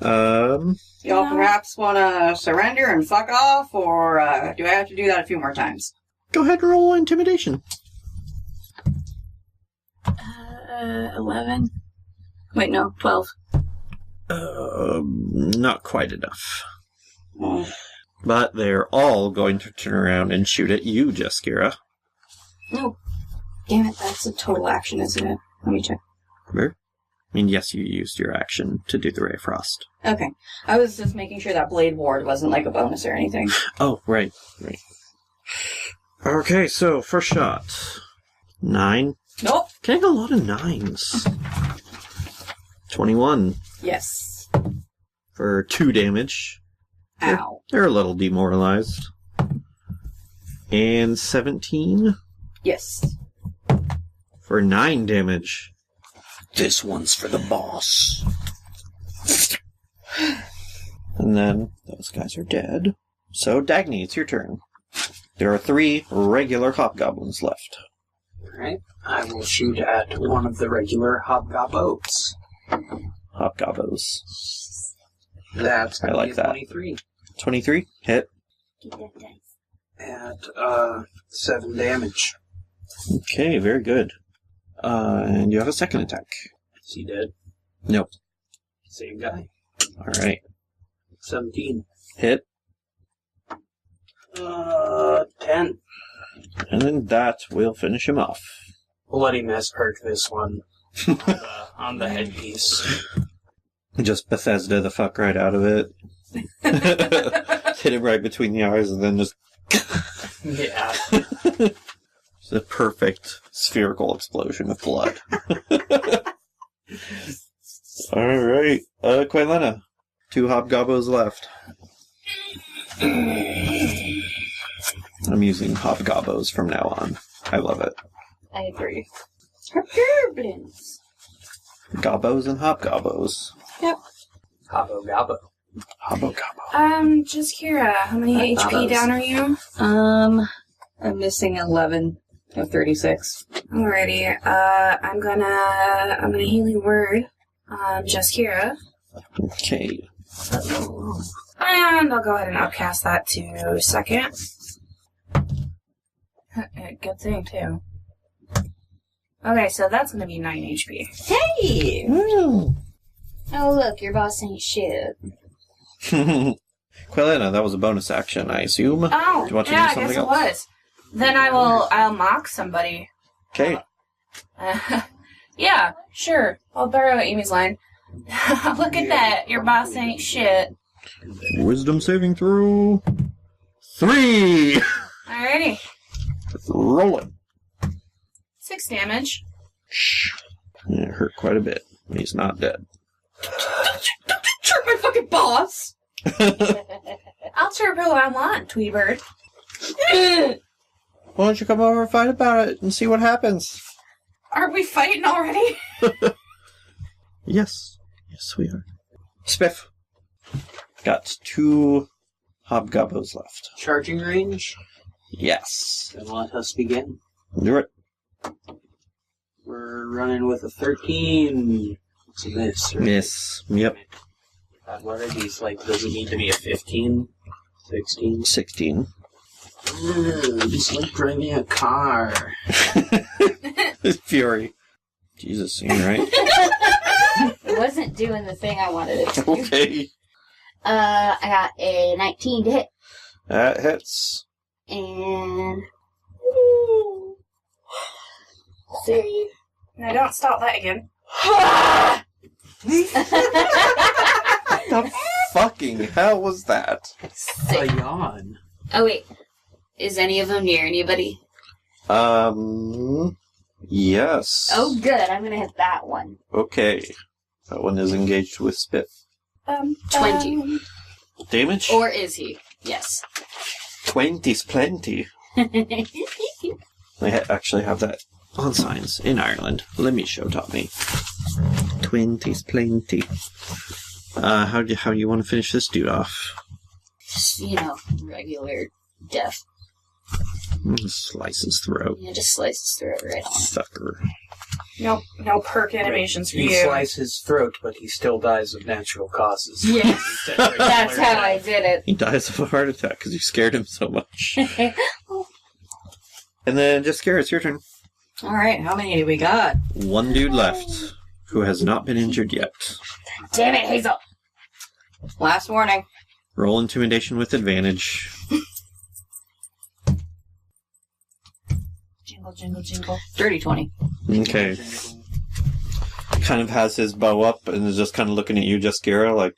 Speaker 5: Y'all perhaps want to surrender and fuck off, or do I have to do that a few more times?
Speaker 1: Go ahead and roll intimidation.
Speaker 2: 11. Wait, no, 12.
Speaker 1: Not quite enough.
Speaker 5: Oh.
Speaker 1: But they're all going to turn around and shoot at you, Jaskira.
Speaker 2: No. Damn it, that's a total action, isn't it? Let me check.
Speaker 1: Where? I mean, yes, you used your action to do the Ray of Frost.
Speaker 5: Okay. I was just making sure that Blade Ward wasn't like a bonus or anything.
Speaker 1: Oh, right. Okay, so first shot. 9.
Speaker 5: Nope.
Speaker 1: Getting a lot of 9s. 21
Speaker 5: Yes.
Speaker 1: for 2 damage.
Speaker 5: Ow.
Speaker 1: They're a little demoralized. And 17
Speaker 5: Yes.
Speaker 1: for 9 damage. This one's for the boss. And then those guys are dead. So, Dagny, it's your turn. There are 3 regular hobgoblins left.
Speaker 4: Alright. I will shoot at one of the regular hobgoblins.
Speaker 1: Hobgobbos.
Speaker 4: That's
Speaker 1: I
Speaker 4: gonna
Speaker 1: like
Speaker 4: be a
Speaker 1: that.
Speaker 4: 23.
Speaker 1: 23? Hit.
Speaker 3: Get that dice.
Speaker 4: At 7 damage.
Speaker 1: Okay, very good. And you have a second attack.
Speaker 4: Is he dead?
Speaker 1: Nope.
Speaker 4: Same guy.
Speaker 1: Alright.
Speaker 4: 17.
Speaker 1: Hit.
Speaker 4: 10.
Speaker 1: And then that will finish him off.
Speaker 4: We'll let him perk this one on the headpiece.
Speaker 1: Just Bethesda the fuck right out of it. Hit him right between the eyes and then just...
Speaker 4: Yeah.
Speaker 1: It's a perfect spherical explosion of blood. Alright. Quailena. 2 hobgobbos left. I'm using hobgobbos from now on. I love it.
Speaker 3: I agree. Goblins.
Speaker 1: Gobbos and hobgobbos.
Speaker 4: Gobbo gobbo.
Speaker 1: Hobbo-gobbo.
Speaker 2: Just Kira, how many HP down are you?
Speaker 5: I'm missing 11 of 36.
Speaker 2: Alrighty, I'm gonna healing word on Just Kira.
Speaker 1: Okay.
Speaker 2: And I'll go ahead and upcast that to second. Good thing, too. Okay, so that's gonna be 9 HP.
Speaker 5: Hey!
Speaker 3: Oh, look, your boss ain't shit.
Speaker 1: Quailena, that was a bonus action, I assume.
Speaker 2: Oh,
Speaker 1: Do you want to
Speaker 2: yeah,
Speaker 1: do
Speaker 2: I
Speaker 1: something
Speaker 2: guess
Speaker 1: else?
Speaker 2: it was. Then I'll mock somebody.
Speaker 1: Okay.
Speaker 2: Yeah, sure. I'll borrow Amy's line. Look at that. Your boss ain't shit.
Speaker 1: Wisdom saving throw. 3!
Speaker 2: Alrighty.
Speaker 1: Rolling.
Speaker 2: 6 damage.
Speaker 1: It hurt quite a bit. He's not dead.
Speaker 5: Chirp my fucking boss!
Speaker 2: I'll chirp who I want, Tweebird.
Speaker 1: Why don't you come over and fight about it and see what happens?
Speaker 2: Are we fighting already?
Speaker 1: Yes. Yes, we are. Spiff. Got 2 hobgobbos left.
Speaker 4: Charging range?
Speaker 1: Yes.
Speaker 4: Then let us begin.
Speaker 1: Do it.
Speaker 4: We're running with a 13. It's a miss. Right?
Speaker 1: Miss. Yep.
Speaker 4: What are these, like, does it need to be a 15? 16?
Speaker 1: 16.
Speaker 4: It's like driving a car.
Speaker 1: Fury. Jesus, you're right.
Speaker 3: It wasn't doing the thing I wanted it to do.
Speaker 1: Okay.
Speaker 3: I got a 19 to hit.
Speaker 1: That hits.
Speaker 3: And...
Speaker 2: No, don't stop that again.
Speaker 1: What the fucking hell was that?
Speaker 4: A yawn.
Speaker 3: Oh, wait. Is any of them near anybody?
Speaker 1: Yes.
Speaker 3: Oh, good. I'm gonna hit that one.
Speaker 1: Okay. That one is engaged with Spit.
Speaker 3: 20.
Speaker 1: Damage?
Speaker 3: Or is he? Yes.
Speaker 1: 20's plenty. I actually have that on signs in Ireland. Let me show Tommy. 20's plenty. How do you want to finish this dude off?
Speaker 3: Just, regular death.
Speaker 1: Slice his throat.
Speaker 3: Yeah, just slice his throat right on.
Speaker 1: Sucker.
Speaker 2: No perk animations for
Speaker 4: You
Speaker 2: you.
Speaker 4: slice his throat, but he still dies of natural causes.
Speaker 3: Yes. That's how I did it.
Speaker 1: He dies of a heart attack because you scared him so much. And then Jessica, it's your turn.
Speaker 5: Alright, how many do we got?
Speaker 1: One dude left who has not been injured yet.
Speaker 3: Damn it, Hazel.
Speaker 5: Last warning.
Speaker 1: Roll intimidation with advantage.
Speaker 2: Jingle, jingle, jingle.
Speaker 5: Dirty 20.
Speaker 1: Okay. Kind of has his bow up and is just kind of looking at you, Jessica, like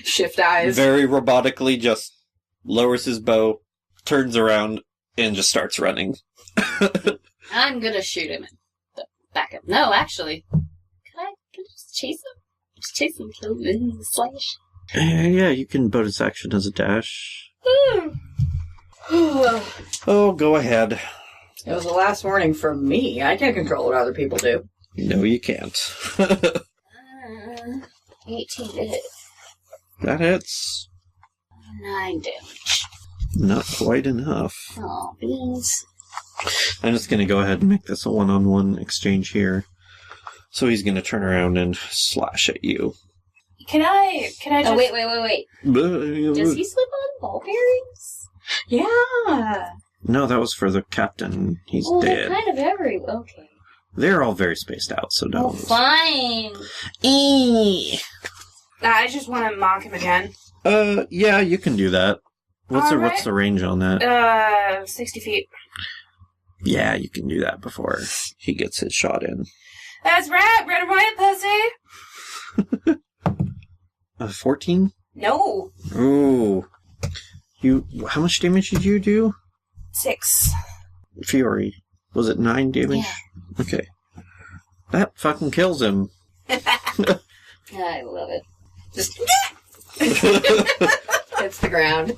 Speaker 6: Shift eyes.
Speaker 1: very robotically just lowers his bow, turns around, and just starts running.
Speaker 3: I'm gonna shoot him in the back up. No, actually. Can I just chase him? Just chase him, kill him, slash.
Speaker 1: Yeah, you can bonus action as a dash. Oh, go ahead.
Speaker 5: It was the last warning from me. I can't control what other people do.
Speaker 1: No, you can't.
Speaker 3: 18 to hit.
Speaker 1: That hits.
Speaker 3: 9 damage.
Speaker 1: Not quite enough.
Speaker 3: Oh, beans.
Speaker 1: I'm just going to go ahead and make this a one-on-one exchange here. So he's going to turn around and slash at you.
Speaker 2: Can I just...
Speaker 3: Oh, wait. Does he slip on ball bearings?
Speaker 2: Yeah.
Speaker 1: No, that was for the captain. He's
Speaker 3: Well,
Speaker 1: dead.
Speaker 3: they're kind of everywhere. Okay.
Speaker 1: They're all very spaced out, so
Speaker 3: Oh,
Speaker 1: don't.
Speaker 3: fine.
Speaker 2: I just want to mock him again.
Speaker 1: Yeah, you can do that. What's
Speaker 2: Alright.
Speaker 1: the range on that?
Speaker 2: 60 feet.
Speaker 1: Yeah, you can do that before he gets his shot in.
Speaker 2: That's right, run away, pussy.
Speaker 1: 14?
Speaker 2: No.
Speaker 1: Ooh. How much damage did you do?
Speaker 2: 6.
Speaker 1: Fury. Was it 9 damage?
Speaker 3: Yeah.
Speaker 1: Okay. That fucking kills him.
Speaker 3: I love it.
Speaker 6: Just hits the ground.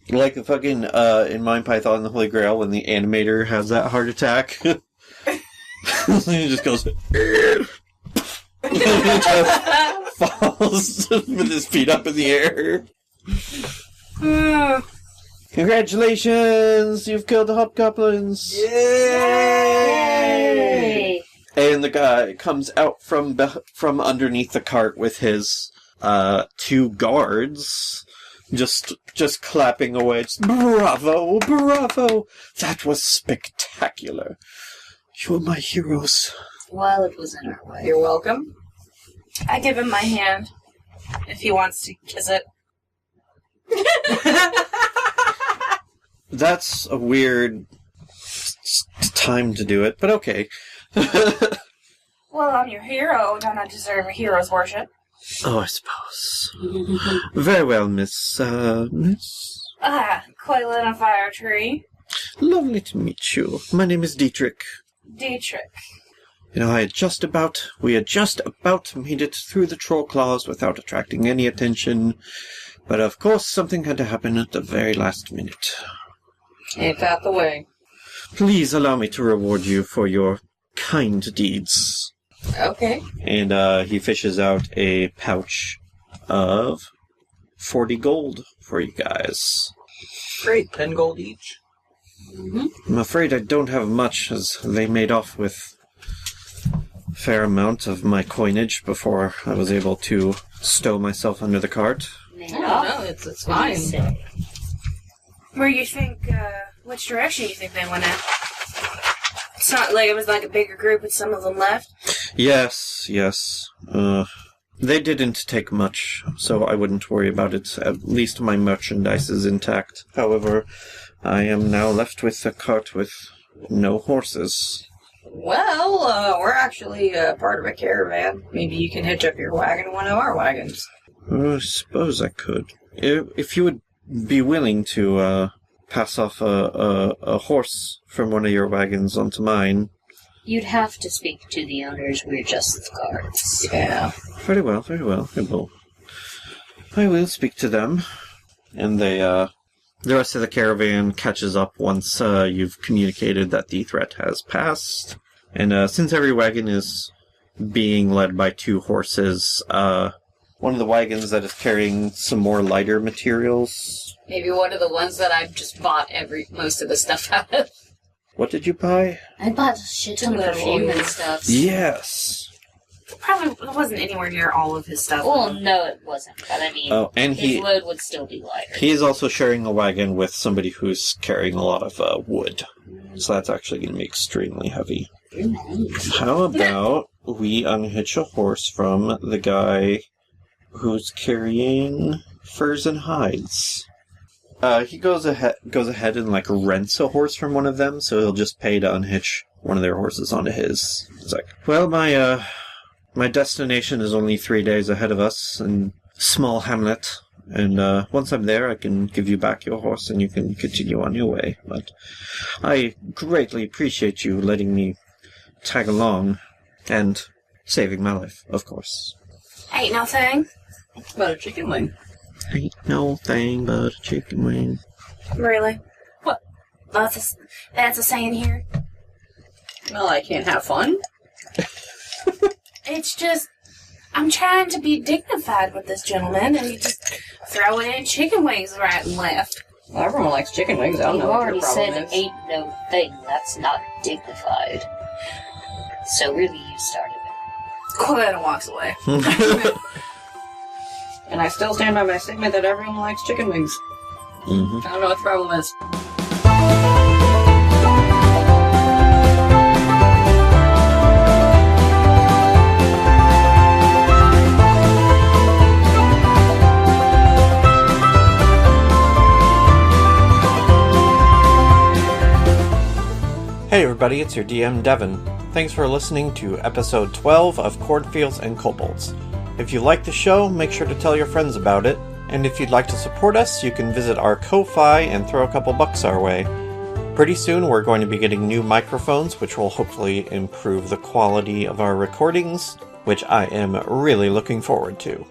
Speaker 1: Like the fucking, in Mind Python and the Holy Grail, when the animator has that heart attack. He just goes... and just falls with his feet up in the air. Congratulations! You've killed the hobgoblins!
Speaker 3: Yay!
Speaker 1: And the guy comes out from underneath the cart with his 2 guards, just clapping away. Just, bravo, bravo! That was spectacular. You are my heroes.
Speaker 3: While it was in our way.
Speaker 5: You're welcome.
Speaker 2: I give him my hand if he wants to kiss it.
Speaker 1: That's a weird time to do it, but okay.
Speaker 2: Well, I'm your hero. Don't I deserve a hero's worship?
Speaker 1: Oh, I suppose. Very well, Miss.
Speaker 2: Coiling a fire tree.
Speaker 1: Lovely to meet you. My name is Dietrich.
Speaker 2: Dietrich.
Speaker 1: You know, we had just about made it through the Trollclaws without attracting any attention. But of course, something had to happen at the very last minute.
Speaker 5: Ain't that the way?
Speaker 1: Please allow me to reward you for your kind deeds.
Speaker 5: Okay.
Speaker 1: And he fishes out a pouch of 40 gold for you guys.
Speaker 4: Great, 10 gold each.
Speaker 1: I'm afraid I don't have much, as they made off with a fair amount of my coinage before I was able to stow myself under the cart.
Speaker 5: No, it's fine.
Speaker 2: Where you think, which direction you think they went in? It's not like it was like a bigger group and some of them left.
Speaker 1: Yes. They didn't take much, so I wouldn't worry about it. At least my merchandise is intact. However, I am now left with a cart with no horses.
Speaker 5: Well, we're actually part of a caravan. Maybe you can hitch up your wagon to one of our wagons.
Speaker 1: I suppose I could. If you would be willing to pass off a horse from one of your wagons onto mine.
Speaker 3: You'd have to speak to the owners. We're just the guards.
Speaker 5: Yeah.
Speaker 1: Very well, I will. I will speak to them. And they, the rest of the caravan catches up once you've communicated that the threat has passed. And since every wagon is being led by 2 horses, one of the wagons that is carrying some more lighter materials.
Speaker 3: Maybe one of the ones that I've just bought most of the stuff out of.
Speaker 1: What did you buy?
Speaker 3: I bought a shit ton of perfume and stuff.
Speaker 1: Yes.
Speaker 2: Probably it wasn't anywhere near all of his stuff.
Speaker 3: Well, no, it wasn't. But I mean,
Speaker 1: and
Speaker 3: his load would still be lighter.
Speaker 1: He is also sharing a wagon with somebody who's carrying a lot of wood. So that's actually going to be extremely heavy. How about we unhitch a horse from the guy who's carrying furs and hides? He goes ahead and like rents a horse from one of them, so he'll just pay to unhitch one of their horses onto his. It's like, well, my destination is only 3 days ahead of us in small hamlet, and once I'm there, I can give you back your horse and you can continue on your way. But I greatly appreciate you letting me tag along and saving my life, of course.
Speaker 2: Ain't no thing.
Speaker 6: About a chicken wing.
Speaker 1: Ain't no thing but a chicken wing.
Speaker 2: Really?
Speaker 6: What?
Speaker 2: That's a saying here.
Speaker 6: Well, I can't have fun.
Speaker 2: It's just, I'm trying to be dignified with this gentleman, and you just throw in chicken wings right and left.
Speaker 6: Well, everyone likes chicken wings. I don't
Speaker 3: You
Speaker 6: know what
Speaker 3: already
Speaker 6: your problem
Speaker 3: said
Speaker 6: is.
Speaker 3: ain't no thing. That's not dignified. So really, you started it.
Speaker 2: Quinn walks away.
Speaker 6: And I still stand by my statement that everyone likes chicken wings.
Speaker 1: Mm-hmm.
Speaker 6: I don't know what the problem is.
Speaker 1: Hey everybody, it's your DM Devin. Thanks for listening to episode 12 of Cornfields and Kobolds. If you like the show, make sure to tell your friends about it, and if you'd like to support us, you can visit our Ko-Fi and throw a couple bucks our way. Pretty soon we're going to be getting new microphones, which will hopefully improve the quality of our recordings, which I am really looking forward to.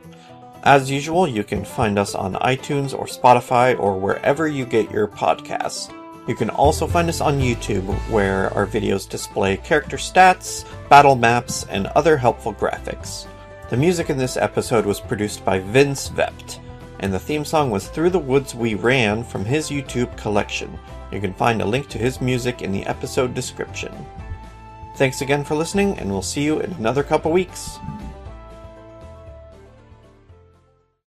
Speaker 1: As usual, you can find us on iTunes or Spotify or wherever you get your podcasts. You can also find us on YouTube, where our videos display character stats, battle maps, and other helpful graphics. The music in this episode was produced by Vince Vept, and the theme song was Through the Woods We Ran from his YouTube collection. You can find a link to his music in the episode description. Thanks again for listening, and we'll see you in another couple weeks.